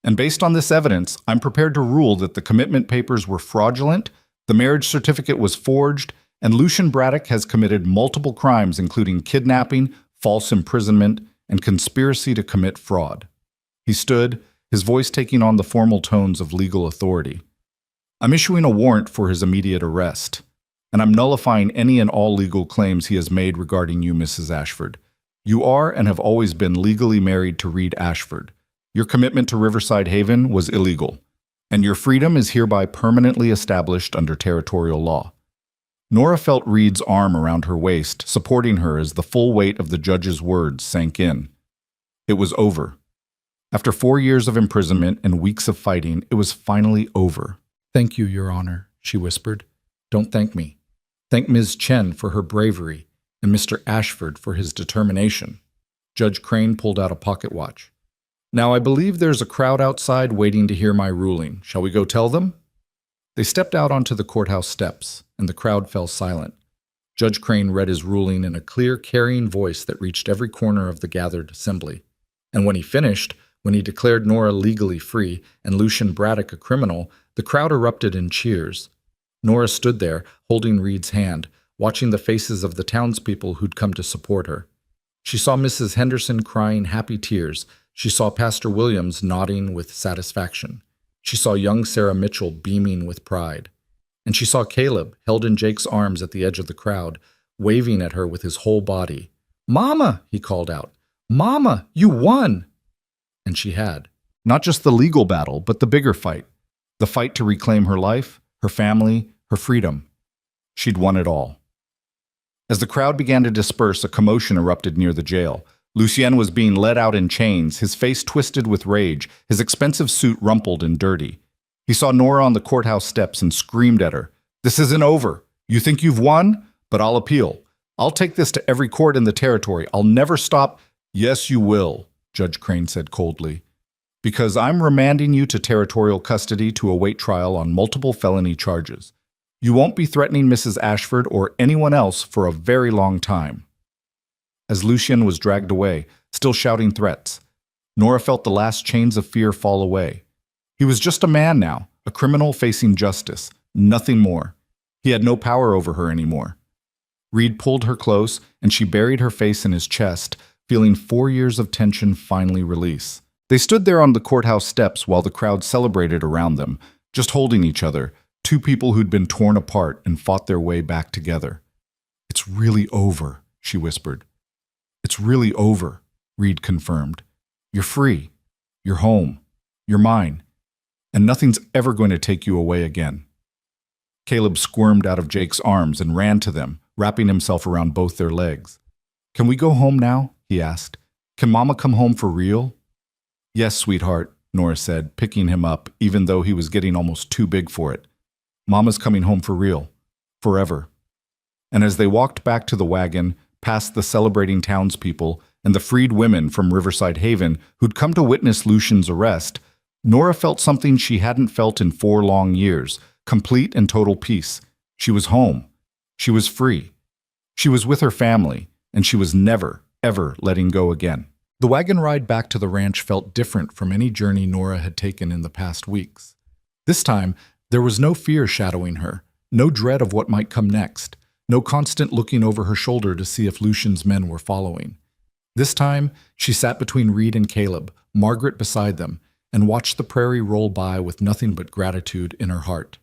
And based on this evidence, I'm prepared to rule that the commitment papers were fraudulent, the marriage certificate was forged, and Lucian Braddock has committed multiple crimes including kidnapping, false imprisonment, and conspiracy to commit fraud. He stood, his voice taking on the formal tones of legal authority. I'm issuing a warrant for his immediate arrest, and I'm nullifying any and all legal claims he has made regarding you, Mrs. Ashford. You are and have always been legally married to Reed Ashford. Your commitment to Riverside Haven was illegal, and your freedom is hereby permanently established under territorial law. Nora felt Reed's arm around her waist, supporting her as the full weight of the judge's words sank in. It was over. After 4 years of imprisonment and weeks of fighting, it was finally over. Thank you, Your Honor, she whispered. Don't thank me. Thank Ms. Chen for her bravery and Mr. Ashford for his determination. Judge Crane pulled out a pocket watch. Now I believe there's a crowd outside waiting to hear my ruling. Shall we go tell them? They stepped out onto the courthouse steps, and the crowd fell silent. Judge Crane read his ruling in a clear, carrying voice that reached every corner of the gathered assembly. And when he finished, when he declared Nora legally free and Lucian Braddock a criminal, the crowd erupted in cheers. Nora stood there, holding Reed's hand, watching the faces of the townspeople who'd come to support her. She saw Mrs. Henderson crying happy tears. She saw Pastor Williams nodding with satisfaction. She saw young Sarah Mitchell beaming with pride. And she saw Caleb, held in Jake's arms at the edge of the crowd, waving at her with his whole body. "Mama!" he called out. "Mama, you won!" And she had. Not just the legal battle, but the bigger fight. The fight to reclaim her life, her family, her freedom. She'd won it all. As the crowd began to disperse, a commotion erupted near the jail. Lucien was being led out in chains, his face twisted with rage, his expensive suit rumpled and dirty. He saw Nora on the courthouse steps and screamed at her. "This isn't over. You think you've won? But I'll appeal. I'll take this to every court in the territory. I'll never stop." "Yes, you will," Judge Crane said coldly. "Because I'm remanding you to territorial custody to await trial on multiple felony charges. You won't be threatening Mrs. Ashford or anyone else for a very long time." As Lucien was dragged away, still shouting threats, Nora felt the last chains of fear fall away. He was just a man now, a criminal facing justice, nothing more. He had no power over her anymore. Reed pulled her close, and she buried her face in his chest, feeling 4 years of tension finally release. They stood there on the courthouse steps while the crowd celebrated around them, just holding each other, two people who'd been torn apart and fought their way back together. "It's really over," she whispered. "It's really over," Reed confirmed. "You're free. You're home. You're mine. And nothing's ever going to take you away again." Caleb squirmed out of Jake's arms and ran to them, wrapping himself around both their legs. "Can we go home now?" he asked. "Can Mama come home for real?" "Yes, sweetheart," Nora said, picking him up, even though he was getting almost too big for it. "Mama's coming home for real. Forever." And as they walked back to the wagon, past the celebrating townspeople and the freed women from Riverside Haven who'd come to witness Lucian's arrest, Nora felt something she hadn't felt in 4 long years, complete and total peace. She was home. She was free. She was with her family, and she was never, ever letting go again. The wagon ride back to the ranch felt different from any journey Nora had taken in the past weeks. This time, there was no fear shadowing her, no dread of what might come next, no constant looking over her shoulder to see if Lucian's men were following. This time, she sat between Reed and Caleb, Margaret beside them, and watched the prairie roll by with nothing but gratitude in her heart.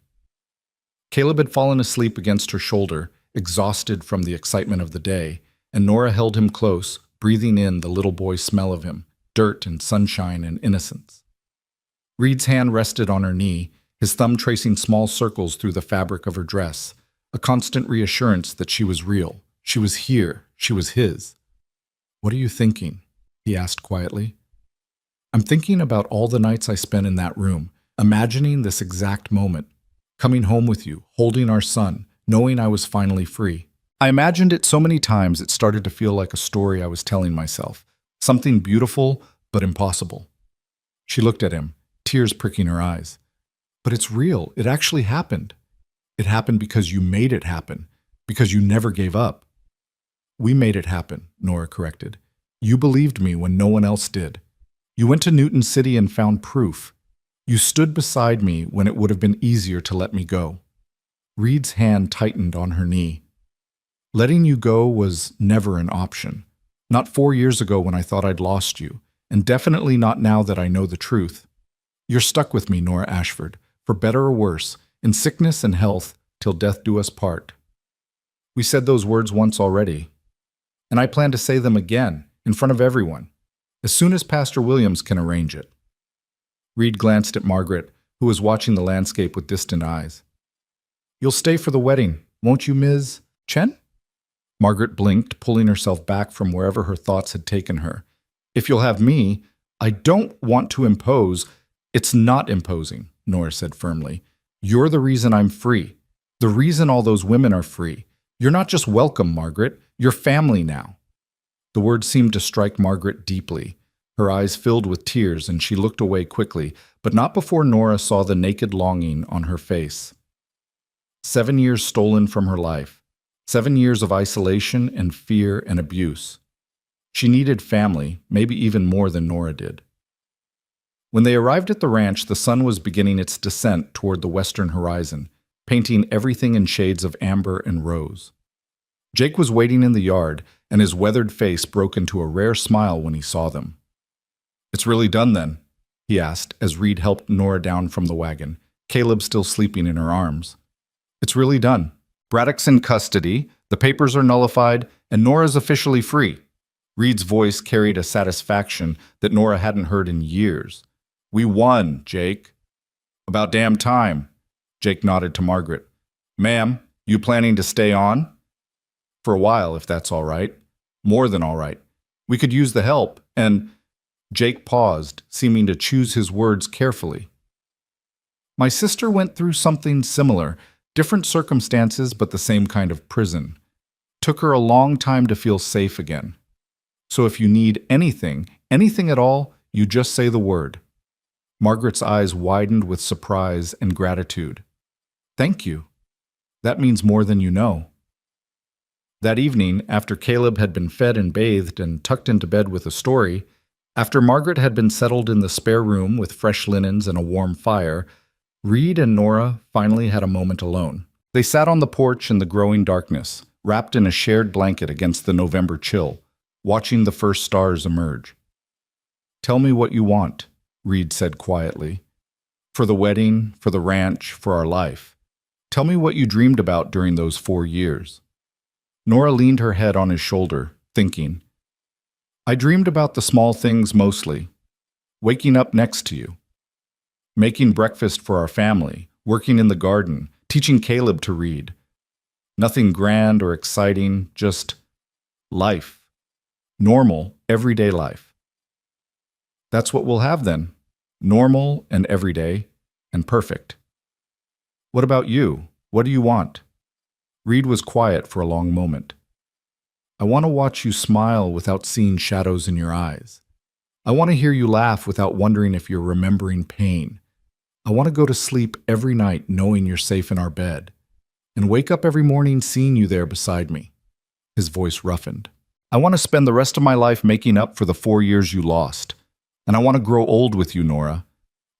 Caleb had fallen asleep against her shoulder, exhausted from the excitement of the day, and Nora held him close, breathing in the little boy's smell of him, dirt and sunshine and innocence. Reed's hand rested on her knee, his thumb tracing small circles through the fabric of her dress, a constant reassurance that she was real, she was here, she was his. "What are you thinking?" he asked quietly. "I'm thinking about all the nights I spent in that room, imagining this exact moment, coming home with you, holding our son, knowing I was finally free. I imagined it so many times it started to feel like a story I was telling myself, something beautiful but impossible. She looked at him, tears pricking her eyes. But it's real. It actually happened. It happened because you made it happen, because you never gave up. We made it happen, Nora corrected. You believed me when no one else did. You went to Newton City and found proof. You stood beside me when it would have been easier to let me go. Reed's hand tightened on her knee. Letting you go was never an option. Not 4 years ago when I thought I'd lost you, and definitely not now that I know the truth. You're stuck with me, Nora Ashford, for better or worse, in sickness and health, till death do us part. We said those words once already, and I plan to say them again, in front of everyone, as soon as Pastor Williams can arrange it. Reed glanced at Margaret, who was watching the landscape with distant eyes. You'll stay for the wedding, won't you, Ms. Chen? Margaret blinked, pulling herself back from wherever her thoughts had taken her. If you'll have me, I don't want to impose. It's not imposing, Nora said firmly. You're the reason I'm free. The reason all those women are free. You're not just welcome, Margaret. You're family now. The words seemed to strike Margaret deeply. Her eyes filled with tears, and she looked away quickly, but not before Nora saw the naked longing on her face. 7 years stolen from her life. 7 years of isolation and fear and abuse. She needed family, maybe even more than Nora did. When they arrived at the ranch, the sun was beginning its descent toward the western horizon, painting everything in shades of amber and rose. Jake was waiting in the yard, and his weathered face broke into a rare smile when he saw them. It's really done then, he asked as Reed helped Nora down from the wagon, Caleb still sleeping in her arms. It's really done. Braddock's in custody, the papers are nullified, and Nora's officially free. Reed's voice carried a satisfaction that Nora hadn't heard in years. We won, Jake. About damn time. Jake nodded to Margaret. Ma'am, you planning to stay on? For a while, if that's all right. More than all right. We could use the help, and Jake paused, seeming to choose his words carefully. My sister went through something similar, different circumstances, but the same kind of prison. Took her a long time to feel safe again. So if you need anything at all, you just say the word. Margaret's eyes widened with surprise and gratitude. Thank you. That means more than you know. That evening, after Caleb had been fed and bathed and tucked into bed with a story, after Margaret had been settled in the spare room with fresh linens and a warm fire, Reed and Nora finally had a moment alone. They sat on the porch in the growing darkness, wrapped in a shared blanket against the November chill, watching the first stars emerge. Tell me what you want, Reed said quietly. For the wedding, for the ranch, for our life. Tell me what you dreamed about during those 4 years. Nora leaned her head on his shoulder, thinking. I dreamed about the small things mostly. Waking up next to you. Making breakfast for our family, working in the garden, teaching Caleb to read. Nothing grand or exciting, just life. Normal, everyday life. That's what we'll have then. Normal and everyday and perfect. What about you? What do you want? Reed was quiet for a long moment. I want to watch you smile without seeing shadows in your eyes. I want to hear you laugh without wondering if you're remembering pain. I want to go to sleep every night knowing you're safe in our bed, and wake up every morning seeing you there beside me. His voice roughened. I want to spend the rest of my life making up for the 4 years you lost, and I want to grow old with you, Nora.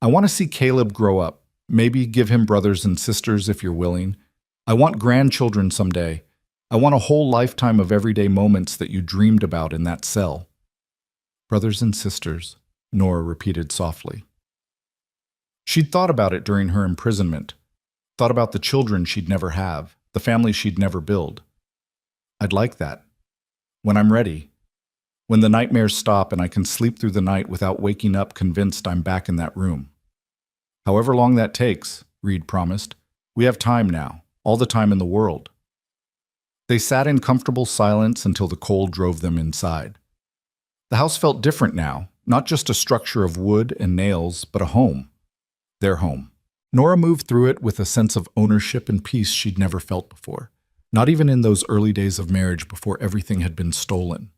I want to see Caleb grow up, maybe give him brothers and sisters if you're willing. I want grandchildren someday. I want a whole lifetime of everyday moments that you dreamed about in that cell. Brothers and sisters, Nora repeated softly. She'd thought about it during her imprisonment, thought about the children she'd never have, the family she'd never build. I'd like that. When I'm ready. When the nightmares stop and I can sleep through the night without waking up convinced I'm back in that room. However long that takes, Reed promised. We have time now, all the time in the world. They sat in comfortable silence until the cold drove them inside. The house felt different now, not just a structure of wood and nails, but a home. Their home. Nora moved through it with a sense of ownership and peace she'd never felt before, not even in those early days of marriage before everything had been stolen.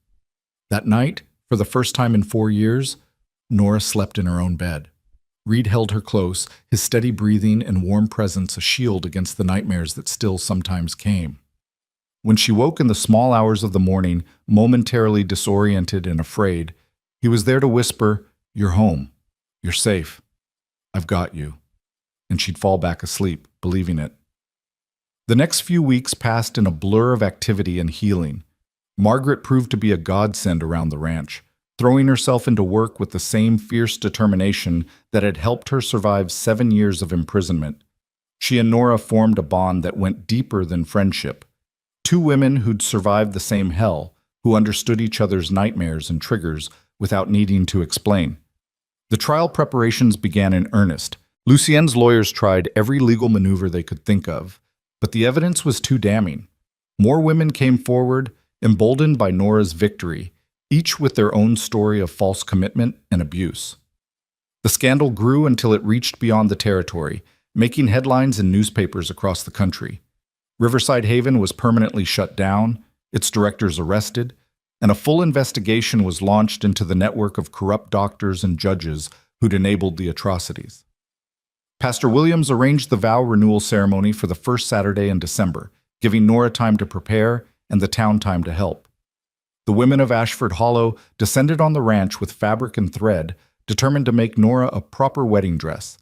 That night, for the first time in 4 years, Nora slept in her own bed. Reed held her close, his steady breathing and warm presence a shield against the nightmares that still sometimes came. When she woke in the small hours of the morning, momentarily disoriented and afraid, he was there to whisper, "You're home. You're safe. I've got you." And she'd fall back asleep, believing it. The next few weeks passed in a blur of activity and healing. Margaret proved to be a godsend around the ranch, throwing herself into work with the same fierce determination that had helped her survive 7 years of imprisonment. She and Nora formed a bond that went deeper than friendship. Two women who'd survived the same hell, who understood each other's nightmares and triggers without needing to explain. The trial preparations began in earnest. Lucien's lawyers tried every legal maneuver they could think of, but the evidence was too damning. More women came forward, emboldened by Nora's victory, each with their own story of false commitment and abuse. The scandal grew until it reached beyond the territory, making headlines in newspapers across the country. Riverside Haven was permanently shut down, its directors arrested, and a full investigation was launched into the network of corrupt doctors and judges who'd enabled the atrocities. Pastor Williams arranged the vow renewal ceremony for the first Saturday in December, giving Nora time to prepare and the town time to help. The women of Ashford Hollow descended on the ranch with fabric and thread, determined to make Nora a proper wedding dress.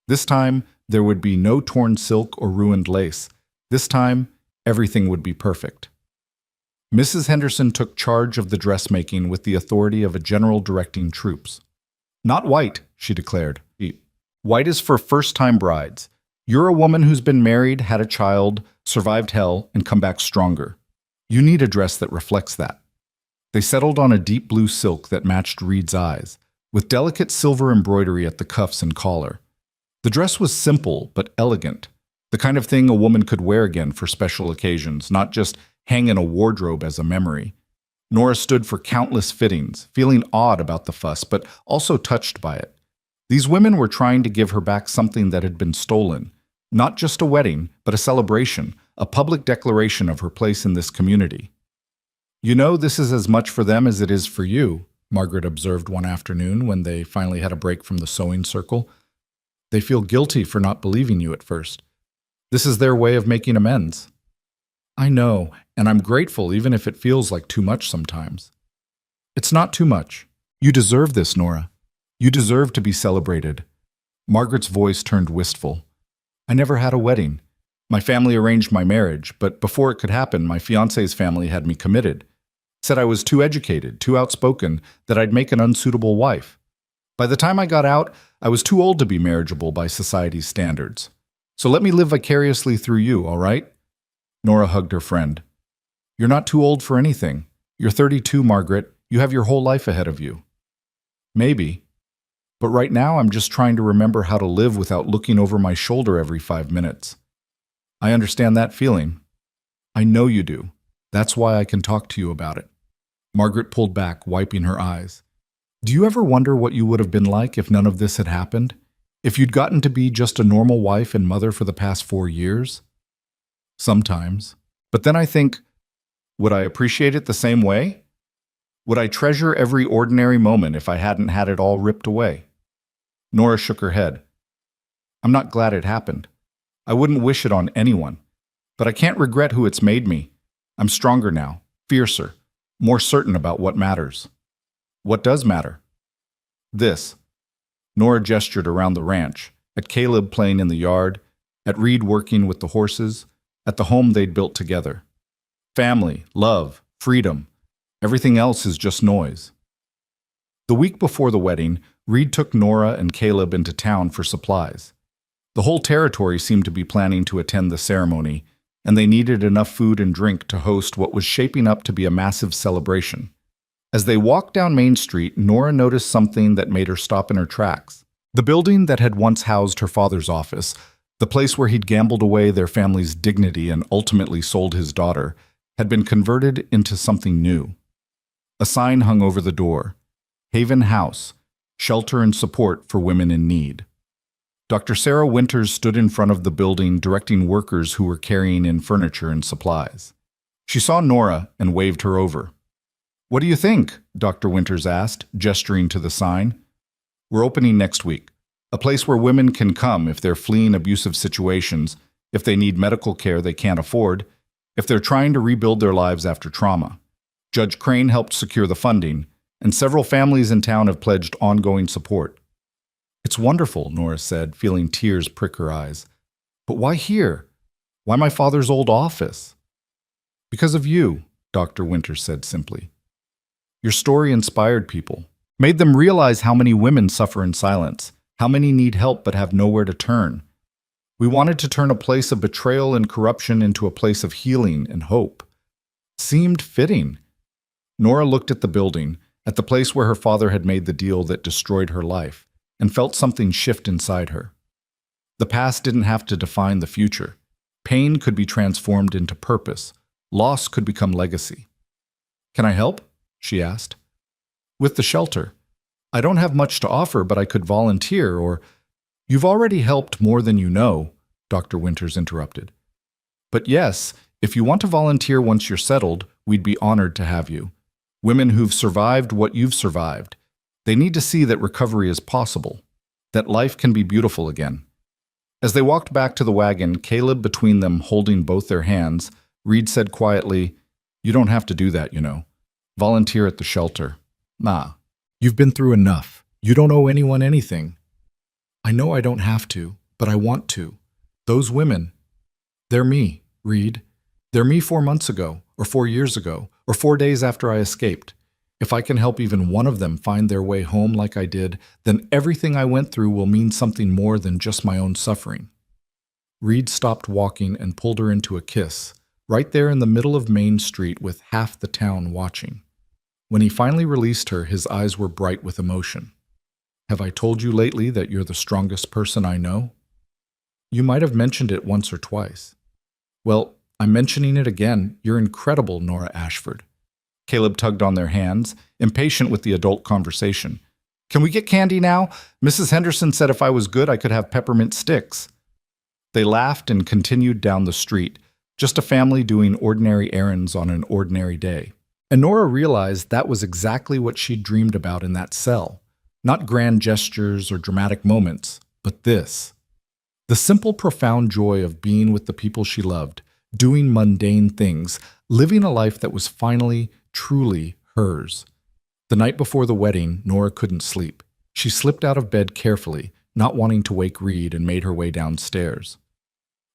This time, there would be no torn silk or ruined lace. This time, everything would be perfect. Mrs. Henderson took charge of the dressmaking with the authority of a general directing troops. "Not white," she declared. "White is for first-time brides. You're a woman who's been married, had a child, survived hell, and come back stronger. You need a dress that reflects that." They settled on a deep blue silk that matched Reed's eyes, with delicate silver embroidery at the cuffs and collar. The dress was simple but elegant, the kind of thing a woman could wear again for special occasions, not just hang in a wardrobe as a memory. Nora stood for countless fittings, feeling awed about the fuss, but also touched by it. These women were trying to give her back something that had been stolen. Not just a wedding, but a celebration, a public declaration of her place in this community. "You know, this is as much for them as it is for you," Margaret observed one afternoon when they finally had a break from the sewing circle. "They feel guilty for not believing you at first. This is their way of making amends." "I know, and I'm grateful even if it feels like too much sometimes." "It's not too much. You deserve this, Nora. You deserve to be celebrated." Margaret's voice turned wistful. "I never had a wedding. My family arranged my marriage, but before it could happen, my fiancé's family had me committed. Said I was too educated, too outspoken, that I'd make an unsuitable wife. By the time I got out, I was too old to be marriageable by society's standards. So let me live vicariously through you, all right?" Nora hugged her friend. "You're not too old for anything. You're 32, Margaret. You have your whole life ahead of you." "Maybe. But right now I'm just trying to remember how to live without looking over my shoulder every 5 minutes. I understand that feeling. I know you do. That's why I can talk to you about it." Margaret pulled back, wiping her eyes. "Do you ever wonder what you would have been like if none of this had happened? If you'd gotten to be just a normal wife and mother for the past 4 years? Sometimes. But then I think, would I appreciate it the same way? Would I treasure every ordinary moment if I hadn't had it all ripped away?" Nora shook her head. "I'm not glad it happened. I wouldn't wish it on anyone. But I can't regret who it's made me. I'm stronger now, fiercer, more certain about what matters." "What does matter?" "This." Nora gestured around the ranch, at Caleb playing in the yard, at Reed working with the horses, at the home they'd built together. Family, love, freedom. Everything else is just noise. The week before the wedding, Reed took Nora and Caleb into town for supplies. The whole territory seemed to be planning to attend the ceremony, and they needed enough food and drink to host what was shaping up to be a massive celebration. As they walked down Main Street, Nora noticed something that made her stop in her tracks. The building that had once housed her father's office, the place where he'd gambled away their family's dignity and ultimately sold his daughter, had been converted into something new. A sign hung over the door: Haven House, shelter and support for women in need. Dr. Sarah Winters stood in front of the building directing workers who were carrying in furniture and supplies. She saw Nora and waved her over. "What do you think?" Dr. Winters asked, gesturing to the sign. We're opening next week. A place where women can come if they're fleeing abusive situations, if they need medical care they can't afford, if they're trying to rebuild their lives after trauma. Judge Crane helped secure the funding, and several families in town have pledged ongoing support. It's wonderful, Nora said, feeling tears prick her eyes. But why here? Why my father's old office? Because of you, Dr. Winters said simply. Your story inspired people, made them realize how many women suffer in silence, how many need help but have nowhere to turn. We wanted to turn a place of betrayal and corruption into a place of healing and hope. Seemed fitting. Nora looked at the building, at the place where her father had made the deal that destroyed her life, and felt something shift inside her. The past didn't have to define the future. Pain could be transformed into purpose. Loss could become legacy. Can I help? She asked. With the shelter. I don't have much to offer, but I could volunteer, or... You've already helped more than you know, Dr. Winters interrupted. But yes, if you want to volunteer once you're settled, we'd be honored to have you. Women who've survived what you've survived. They need to see that recovery is possible, that life can be beautiful again. As they walked back to the wagon, Caleb between them holding both their hands, Reed said quietly, You don't have to do that, you know. Volunteer at the shelter. Nah. You've been through enough. You don't owe anyone anything. I know I don't have to, but I want to. Those women, they're me, Reed. They're me 4 months ago, or 4 years ago, or 4 days after I escaped. If I can help even one of them find their way home like I did, then everything I went through will mean something more than just my own suffering. Reed stopped walking and pulled her into a kiss, right there in the middle of Main Street with half the town watching. When he finally released her, his eyes were bright with emotion. Have I told you lately that you're the strongest person I know? You might have mentioned it once or twice. Well, I'm mentioning it again. You're incredible, Nora Ashford. Caleb tugged on their hands, impatient with the adult conversation. Can we get candy now? Mrs. Henderson said if I was good, I could have peppermint sticks. They laughed and continued down the street, just a family doing ordinary errands on an ordinary day. And Nora realized that was exactly what she'd dreamed about in that cell. Not grand gestures or dramatic moments, but this. The simple, profound joy of being with the people she loved, doing mundane things, living a life that was finally, truly hers. The night before the wedding, Nora couldn't sleep. She slipped out of bed carefully, not wanting to wake Reed, and made her way downstairs.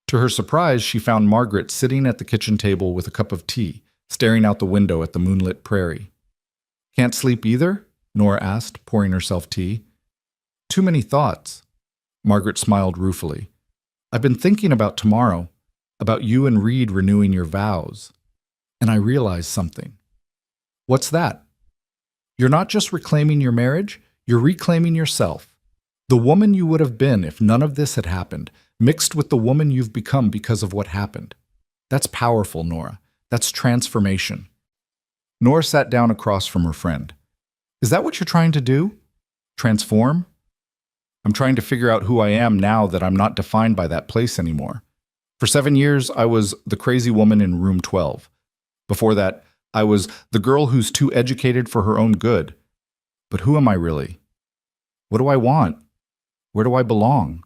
To her surprise, she found Margaret sitting at the kitchen table with a cup of tea, staring out the window at the moonlit prairie. Can't sleep either? Nora asked, pouring herself tea. Too many thoughts. Margaret smiled ruefully. I've been thinking about tomorrow, about you and Reed renewing your vows. And I realized something. What's that? You're not just reclaiming your marriage, you're reclaiming yourself. The woman you would have been if none of this had happened, mixed with the woman you've become because of what happened. That's powerful, Nora. That's transformation. Nora sat down across from her friend. Is that what you're trying to do? Transform? I'm trying to figure out who I am now that I'm not defined by that place anymore. For 7 years, I was the crazy woman in room 12. Before that, I was the girl who's too educated for her own good. But who am I really? What do I want? Where do I belong?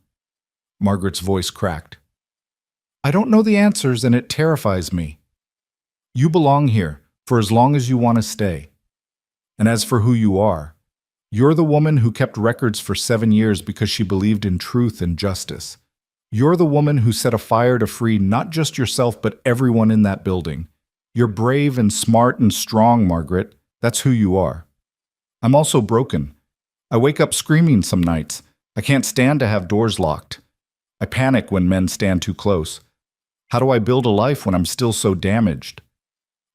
Margaret's voice cracked. I don't know the answers, and it terrifies me. You belong here for as long as you want to stay. And as for who you are, you're the woman who kept records for 7 years because she believed in truth and justice. You're the woman who set a fire to free not just yourself but everyone in that building. You're brave and smart and strong, Margaret. That's who you are. I'm also broken. I wake up screaming some nights. I can't stand to have doors locked. I panic when men stand too close. How do I build a life when I'm still so damaged?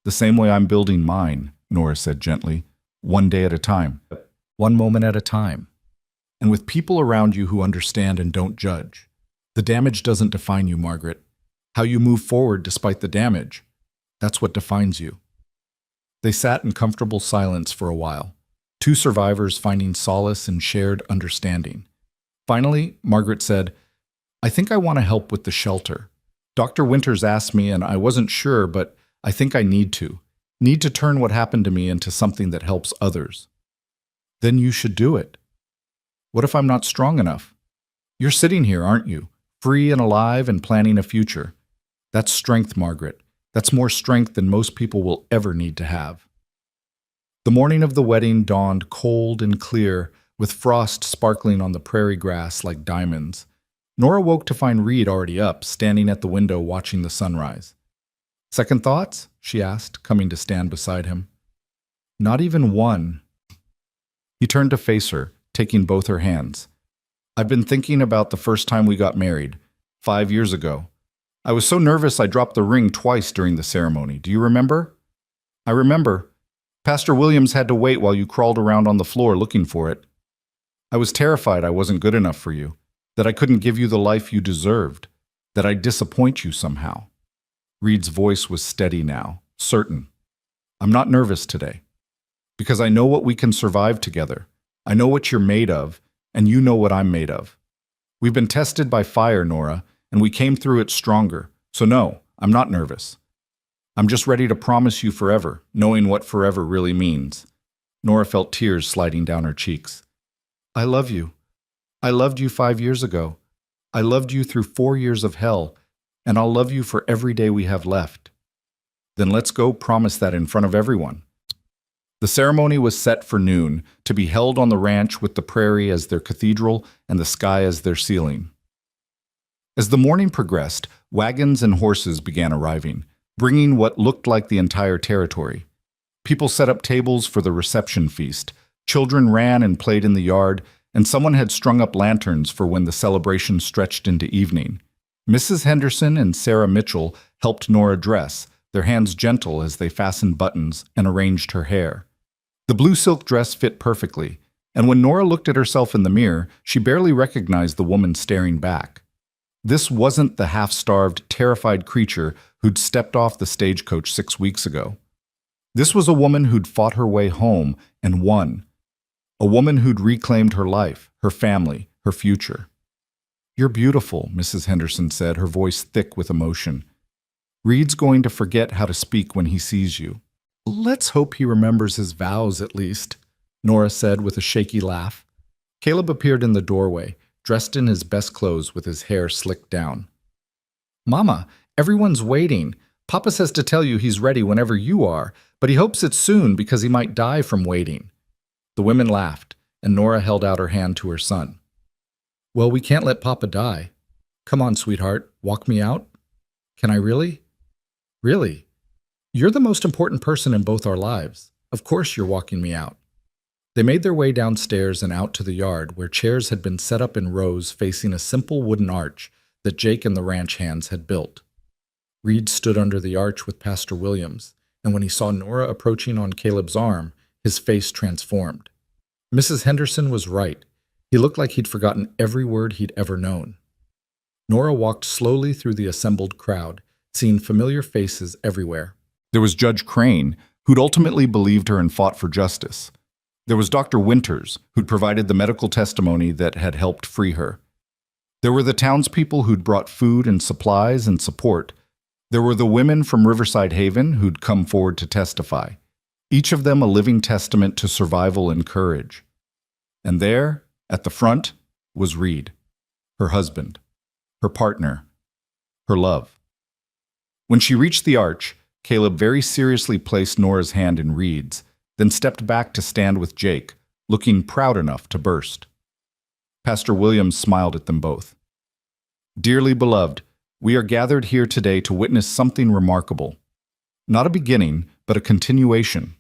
The same way I'm building mine, Nora said gently. One day at a time. One moment at a time. And with people around you who understand and don't judge. The damage doesn't define you, Margaret. How you move forward despite the damage. That's what defines you. They sat in comfortable silence for a while, two survivors finding solace in shared understanding. Finally, Margaret said, I think I want to help with the shelter. Dr. Winters asked me, and I wasn't sure, but I think I need to. Need to turn what happened to me into something that helps others. Then you should do it. What if I'm not strong enough? You're sitting here, aren't you? Free and alive and planning a future. That's strength, Margaret. That's more strength than most people will ever need to have. The morning of the wedding dawned cold and clear, with frost sparkling on the prairie grass like diamonds. Nora woke to find Reed already up, standing at the window watching the sunrise. Second thoughts? She asked, coming to stand beside him. Not even one. He turned to face her, taking both her hands. I've been thinking about the first time we got married, 5 years ago. I was so nervous I dropped the ring twice during the ceremony. Do you remember? I remember. Pastor Williams had to wait while you crawled around on the floor looking for it. I was terrified I wasn't good enough for you, that I couldn't give you the life you deserved, that I'd disappoint you somehow. Reed's voice was steady now, certain. I'm not nervous today, because I know what we can survive together. I know what you're made of, and you know what I'm made of. We've been tested by fire, Nora, and we came through it stronger. So no, I'm not nervous. I'm just ready to promise you forever, knowing what forever really means. Nora felt tears sliding down her cheeks. I love you. I loved you 5 years ago. I loved you through 4 years of hell, and I'll love you for every day we have left. Then let's go promise that in front of everyone. The ceremony was set for noon, to be held on the ranch with the prairie as their cathedral and the sky as their ceiling. As the morning progressed, wagons and horses began arriving, bringing what looked like the entire territory. People set up tables for the reception feast. Children ran and played in the yard, and someone had strung up lanterns for when the celebration stretched into evening. Mrs. Henderson and Sarah Mitchell helped Nora dress, their hands gentle as they fastened buttons and arranged her hair. The blue silk dress fit perfectly, and when Nora looked at herself in the mirror, she barely recognized the woman staring back. This wasn't the half-starved, terrified creature who'd stepped off the stagecoach 6 weeks ago. This was a woman who'd fought her way home and won. A woman who'd reclaimed her life, her family, her future. You're beautiful, Mrs. Henderson said, her voice thick with emotion. Reed's going to forget how to speak when he sees you. Let's hope he remembers his vows at least, Nora said with a shaky laugh. Caleb appeared in the doorway, dressed in his best clothes with his hair slicked down. Mama, everyone's waiting. Papa says to tell you he's ready whenever you are, but he hopes it's soon because he might die from waiting. The women laughed, and Nora held out her hand to her son. Well, we can't let Papa die. Come on, sweetheart, walk me out. Can I really? Really? You're the most important person in both our lives. Of course you're walking me out. They made their way downstairs and out to the yard where chairs had been set up in rows facing a simple wooden arch that Jake and the ranch hands had built. Reed stood under the arch with Pastor Williams, and when he saw Nora approaching on Caleb's arm, his face transformed. Mrs. Henderson was right. He looked like he'd forgotten every word he'd ever known. Nora walked slowly through the assembled crowd, seeing familiar faces everywhere. There was Judge Crane, who'd ultimately believed her and fought for justice. There was Dr. Winters, who'd provided the medical testimony that had helped free her. There were the townspeople who'd brought food and supplies and support. There were the women from Riverside Haven who'd come forward to testify, each of them a living testament to survival and courage. And there, at the front, was Reed, her husband, her partner, her love. When she reached the arch, Caleb very seriously placed Nora's hand in Reed's, then stepped back to stand with Jake, looking proud enough to burst. Pastor Williams smiled at them both. Dearly beloved, we are gathered here today to witness something remarkable. Not a beginning, but a continuation.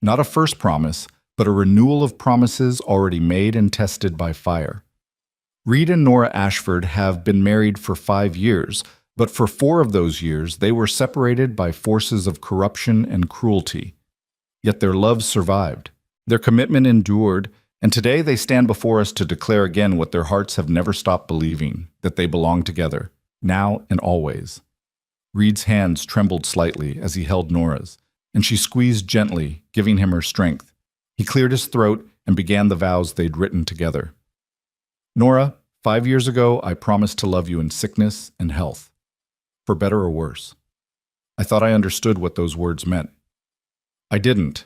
Not a first promise, but a renewal of promises already made and tested by fire. Reed and Nora Ashford have been married for 5 years, but for 4 of those years they were separated by forces of corruption and cruelty. Yet their love survived, their commitment endured, and today they stand before us to declare again what their hearts have never stopped believing, that they belong together, now and always. Reed's hands trembled slightly as he held Nora's, and she squeezed gently, giving him her strength. He cleared his throat and began the vows they'd written together. Nora, 5 years ago I promised to love you in sickness and health, for better or worse. I thought I understood what those words meant. I didn't.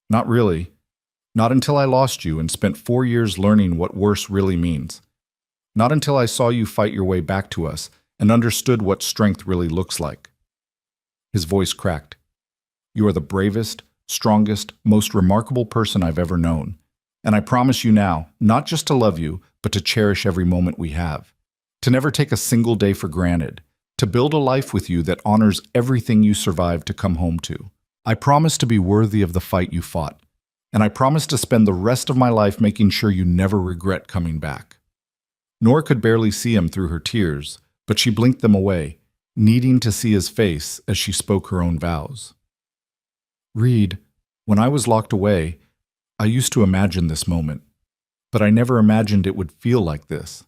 Not really. Not until I lost you and spent 4 years learning what worse really means. Not until I saw you fight your way back to us and understood what strength really looks like. His voice cracked. You are the bravest, strongest, most remarkable person I've ever known. And I promise you now, not just to love you, but to cherish every moment we have. To never take a single day for granted. To build a life with you that honors everything you survived to come home to. I promise to be worthy of the fight you fought. And I promise to spend the rest of my life making sure you never regret coming back. Nora could barely see him through her tears, but she blinked them away, needing to see his face as she spoke her own vows. Reed, when I was locked away, I used to imagine this moment, but I never imagined it would feel like this.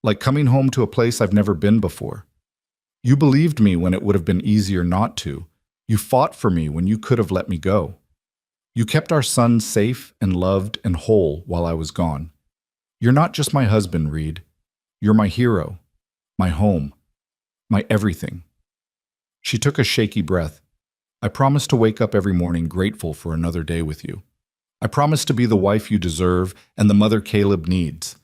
Like coming home to a place I've never been before. You believed me when it would have been easier not to. You fought for me when you could have let me go. You kept our son safe and loved and whole while I was gone. You're not just my husband, Reed. You're my hero, my home, my everything. She took a shaky breath. I promise to wake up every morning grateful for another day with you. I promise to be the wife you deserve and the mother Caleb needs.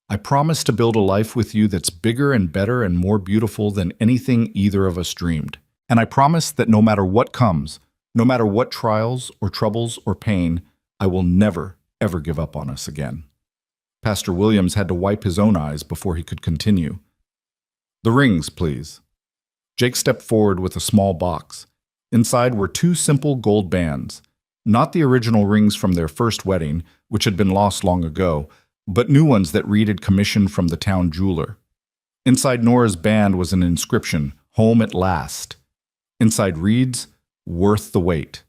I promise to build a life with you that's bigger and better and more beautiful than anything either of us dreamed. And I promise that no matter what comes, no matter what trials or troubles or pain, I will never, ever give up on us again. Pastor Williams had to wipe his own eyes before he could continue. The rings, please. Jake stepped forward with a small box. Inside were 2 simple gold bands, not the original rings from their first wedding, which had been lost long ago, but new ones that Reed had commissioned from the town jeweler. Inside Nora's band was an inscription, Home at Last. Inside Reed's, Worth the wait.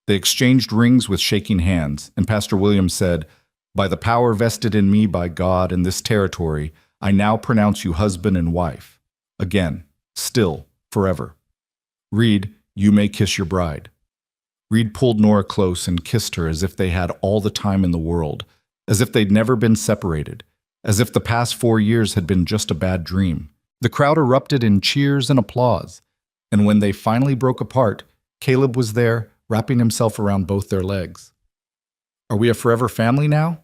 They exchanged rings with shaking hands, and Pastor Williams said, By the power vested in me by God in this territory, I now pronounce you husband and wife. Again, still, forever. Reed, you may kiss your bride. Reed pulled Nora close and kissed her as if they had all the time in the world, as if they'd never been separated, as if the past 4 years had been just a bad dream. The crowd erupted in cheers and applause, and when they finally broke apart, Caleb was there, wrapping himself around both their legs. Are we a forever family now?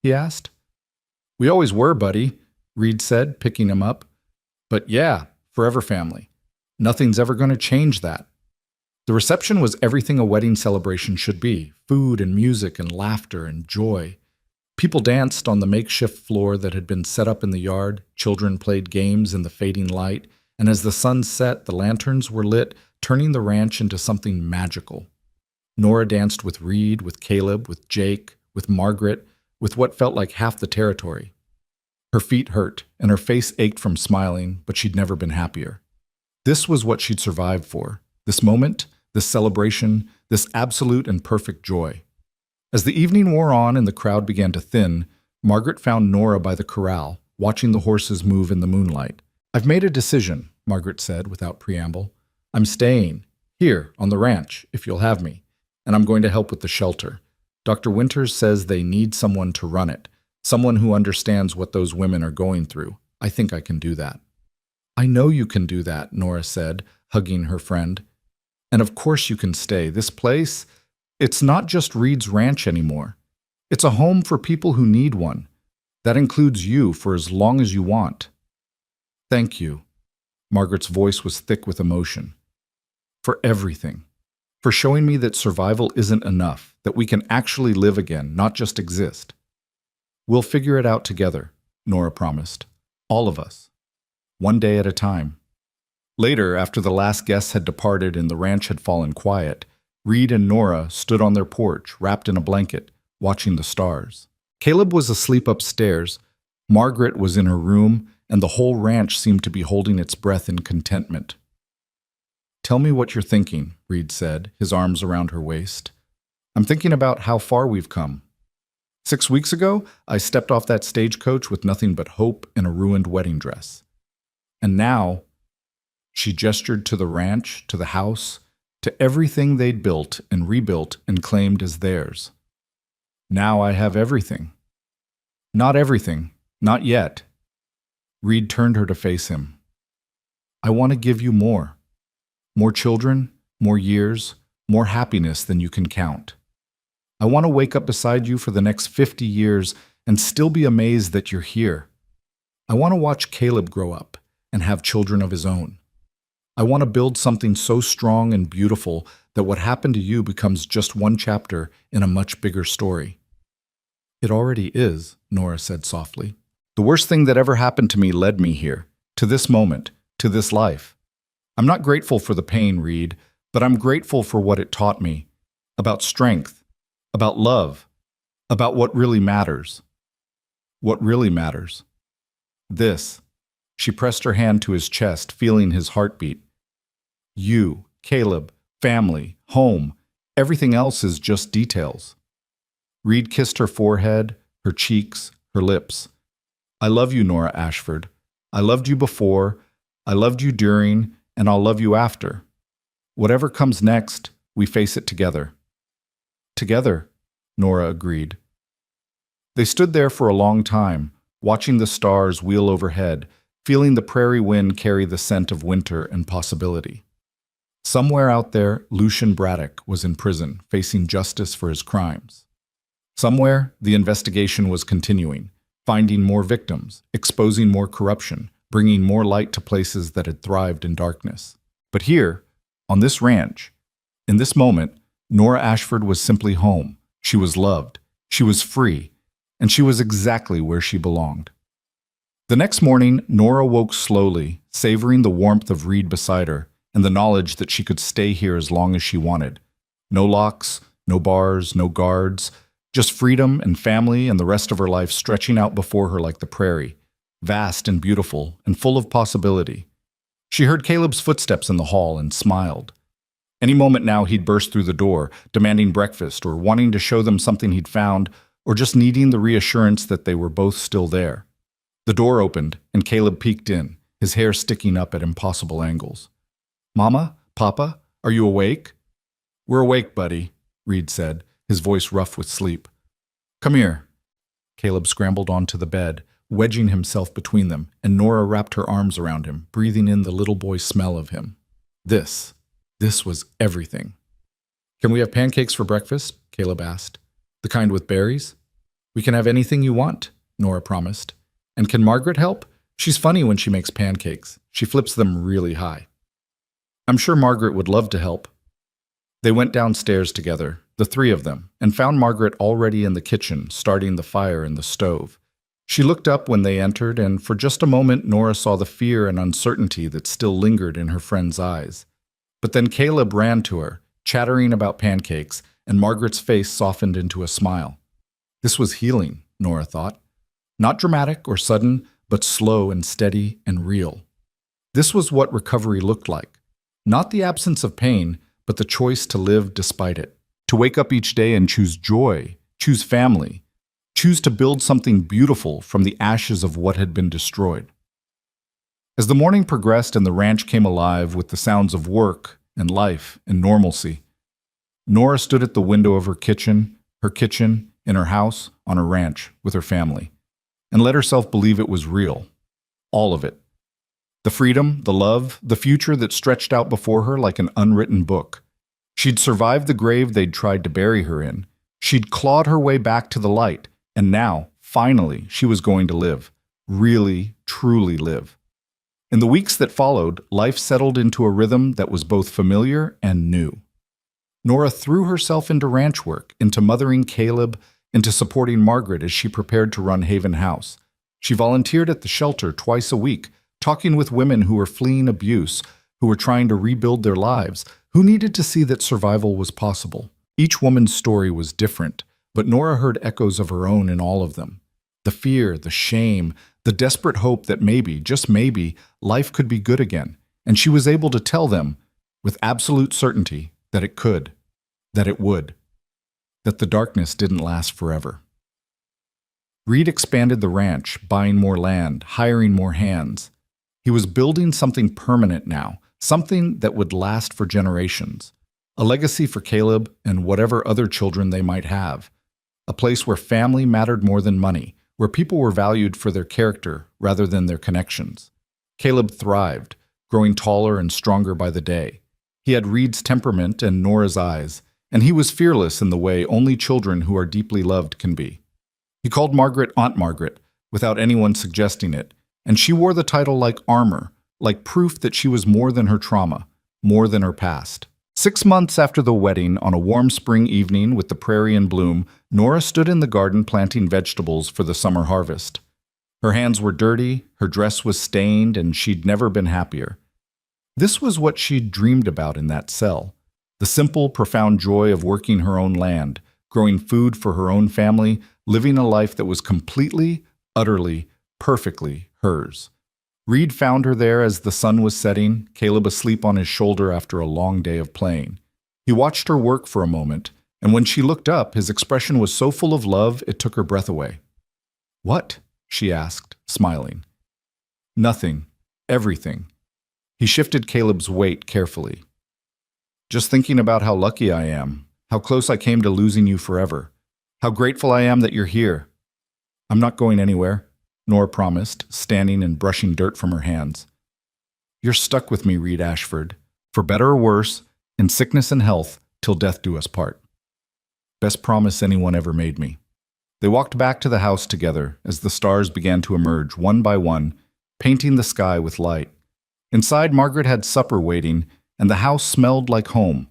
He asked. We always were, buddy, Reed said, picking him up. But yeah, forever family. Nothing's ever going to change that. The reception was everything a wedding celebration should be, food and music and laughter and joy. People danced on the makeshift floor that had been set up in the yard, children played games in the fading light, and as the sun set, the lanterns were lit, turning the ranch into something magical. Nora danced with Reed, with Caleb, with Jake, with Margaret, with what felt like half the territory. Her feet hurt, and her face ached from smiling, but she'd never been happier. This was what she'd survived for, this moment, this celebration, this absolute and perfect joy. As the evening wore on and the crowd began to thin, Margaret found Nora by the corral, watching the horses move in the moonlight. I've made a decision, Margaret said without preamble. I'm staying, here, on the ranch, if you'll have me, and I'm going to help with the shelter. Dr. Winters says they need someone to run it, someone who understands what those women are going through. I think I can do that. I know you can do that, Nora said, hugging her friend. And of course you can stay. This place, it's not just Reed's ranch anymore. It's a home for people who need one. That includes you for as long as you want. Thank you. Margaret's voice was thick with emotion. For everything. For showing me that survival isn't enough, that we can actually live again, not just exist. We'll figure it out together, Nora promised. All of us. One day at a time. Later, after the last guests had departed and the ranch had fallen quiet, Reed and Nora stood on their porch, wrapped in a blanket, watching the stars. Caleb was asleep upstairs, Margaret was in her room, and the whole ranch seemed to be holding its breath in contentment. Tell me what you're thinking, Reed said, his arms around her waist. I'm thinking about how far we've come. 6 weeks ago, I stepped off that stagecoach with nothing but hope and a ruined wedding dress. And now, she gestured to the ranch, to the house, to everything they'd built and rebuilt and claimed as theirs. Now I have everything. Not everything, not yet. Reed turned her to face him. I want to give you more. More children, more years, more happiness than you can count. I want to wake up beside you for the next 50 years and still be amazed that you're here. I want to watch Caleb grow up and have children of his own. I want to build something so strong and beautiful that what happened to you becomes just one chapter in a much bigger story." "It already is," Nora said softly. "The worst thing that ever happened to me led me here, to this moment, to this life. I'm not grateful for the pain, Reed, but I'm grateful for what it taught me, about strength, about love, about what really matters. What really matters. This." She pressed her hand to his chest, feeling his heartbeat. "You, Caleb, family, home, everything else is just details." Reed kissed her forehead, her cheeks, her lips. "I love you, Nora Ashford. I loved you before, I loved you during, and I'll love you after. Whatever comes next, we face it together." "Together," Nora agreed. They stood there for a long time, watching the stars wheel overhead, feeling the prairie wind carry the scent of winter and possibility. Somewhere out there, Lucian Braddock was in prison, facing justice for his crimes. Somewhere, the investigation was continuing, finding more victims, exposing more corruption, bringing more light to places that had thrived in darkness. But here, on this ranch, in this moment, Nora Ashford was simply home. She was loved, she was free, and she was exactly where she belonged. The next morning, Nora woke slowly, savoring the warmth of Reed beside her and the knowledge that she could stay here as long as she wanted. No locks, no bars, no guards, just freedom and family and the rest of her life stretching out before her like the prairie, vast and beautiful and full of possibility. She heard Caleb's footsteps in the hall and smiled. Any moment now he'd burst through the door, demanding breakfast or wanting to show them something he'd found or just needing the reassurance that they were both still there. The door opened, and Caleb peeked in, his hair sticking up at impossible angles. "Mama? Papa? Are you awake?" "We're awake, buddy," Reed said, his voice rough with sleep. "Come here." Caleb scrambled onto the bed, wedging himself between them, and Nora wrapped her arms around him, breathing in the little boy's smell of him. This was everything. "Can we have pancakes for breakfast?" Caleb asked. "The kind with berries?" "We can have anything you want," Nora promised. "And can Margaret help? She's funny when she makes pancakes. She flips them really high." "I'm sure Margaret would love to help." They went downstairs together, the three of them, and found Margaret already in the kitchen, starting the fire in the stove. She looked up when they entered, and for just a moment Nora saw the fear and uncertainty that still lingered in her friend's eyes. But then Caleb ran to her, chattering about pancakes, and Margaret's face softened into a smile. This was healing, Nora thought. Not dramatic or sudden, but slow and steady and real. This was what recovery looked like. Not the absence of pain, but the choice to live despite it. To wake up each day and choose joy, choose family, choose to build something beautiful from the ashes of what had been destroyed. As the morning progressed and the ranch came alive with the sounds of work and life and normalcy, Nora stood at the window of her kitchen, in her house, on her ranch, with her family, and let herself believe it was real. All of it. The freedom, the love, the future that stretched out before her like an unwritten book. She'd survived the grave they'd tried to bury her in. She'd clawed her way back to the light, and now, finally, she was going to live. Really, truly live. In the weeks that followed, life settled into a rhythm that was both familiar and new. Nora threw herself into ranch work, into mothering Caleb, into supporting Margaret as she prepared to run Haven House. She volunteered at the shelter twice a week, talking with women who were fleeing abuse, who were trying to rebuild their lives, who needed to see that survival was possible. Each woman's story was different, but Nora heard echoes of her own in all of them. The fear, the shame, the desperate hope that maybe, just maybe, life could be good again, and she was able to tell them, with absolute certainty, that it could, that it would, that the darkness didn't last forever. Reed expanded the ranch, buying more land, hiring more hands. He was building something permanent now, something that would last for generations. A legacy for Caleb and whatever other children they might have. A place where family mattered more than money, where people were valued for their character rather than their connections. Caleb thrived, growing taller and stronger by the day. He had Reed's temperament and Nora's eyes, and he was fearless in the way only children who are deeply loved can be. He called Margaret Aunt Margaret, without anyone suggesting it, and she wore the title like armor, like proof that she was more than her trauma, more than her past. 6 months after the wedding, on a warm spring evening with the prairie in bloom, Nora stood in the garden planting vegetables for the summer harvest. Her hands were dirty, her dress was stained, and she'd never been happier. This was what she'd dreamed about in that cell. The simple, profound joy of working her own land, growing food for her own family, living a life that was completely, utterly, perfectly hers. Reed found her there as the sun was setting, Caleb asleep on his shoulder after a long day of playing. He watched her work for a moment, and when she looked up, his expression was so full of love it took her breath away. "What?" she asked, smiling. "Nothing. Everything." He shifted Caleb's weight carefully. "Just thinking about how lucky I am, how close I came to losing you forever, how grateful I am that you're here. I'm not going anywhere," Nora promised, standing and brushing dirt from her hands. "You're stuck with me, Reed Ashford, for better or worse, in sickness and health, till death do us part. Best promise anyone ever made me." They walked back to the house together as the stars began to emerge one by one, painting the sky with light. Inside, Margaret had supper waiting, and the house smelled like home,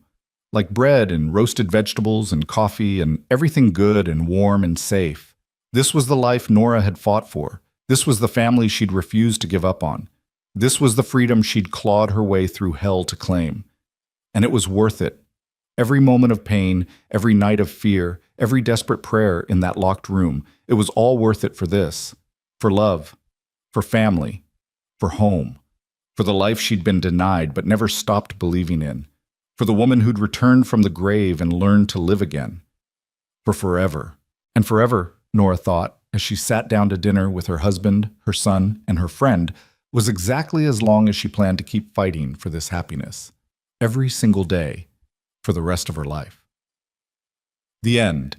like bread and roasted vegetables and coffee and everything good and warm and safe. This was the life Nora had fought for. This was the family she'd refused to give up on. This was the freedom she'd clawed her way through hell to claim. And it was worth it. Every moment of pain, every night of fear, every desperate prayer in that locked room, it was all worth it for this. For love. For family. For home. For the life she'd been denied but never stopped believing in. For the woman who'd returned from the grave and learned to live again. For forever. And forever, Nora thought, as she sat down to dinner with her husband, her son, and her friend, was exactly as long as she planned to keep fighting for this happiness. Every single day, for the rest of her life. The end.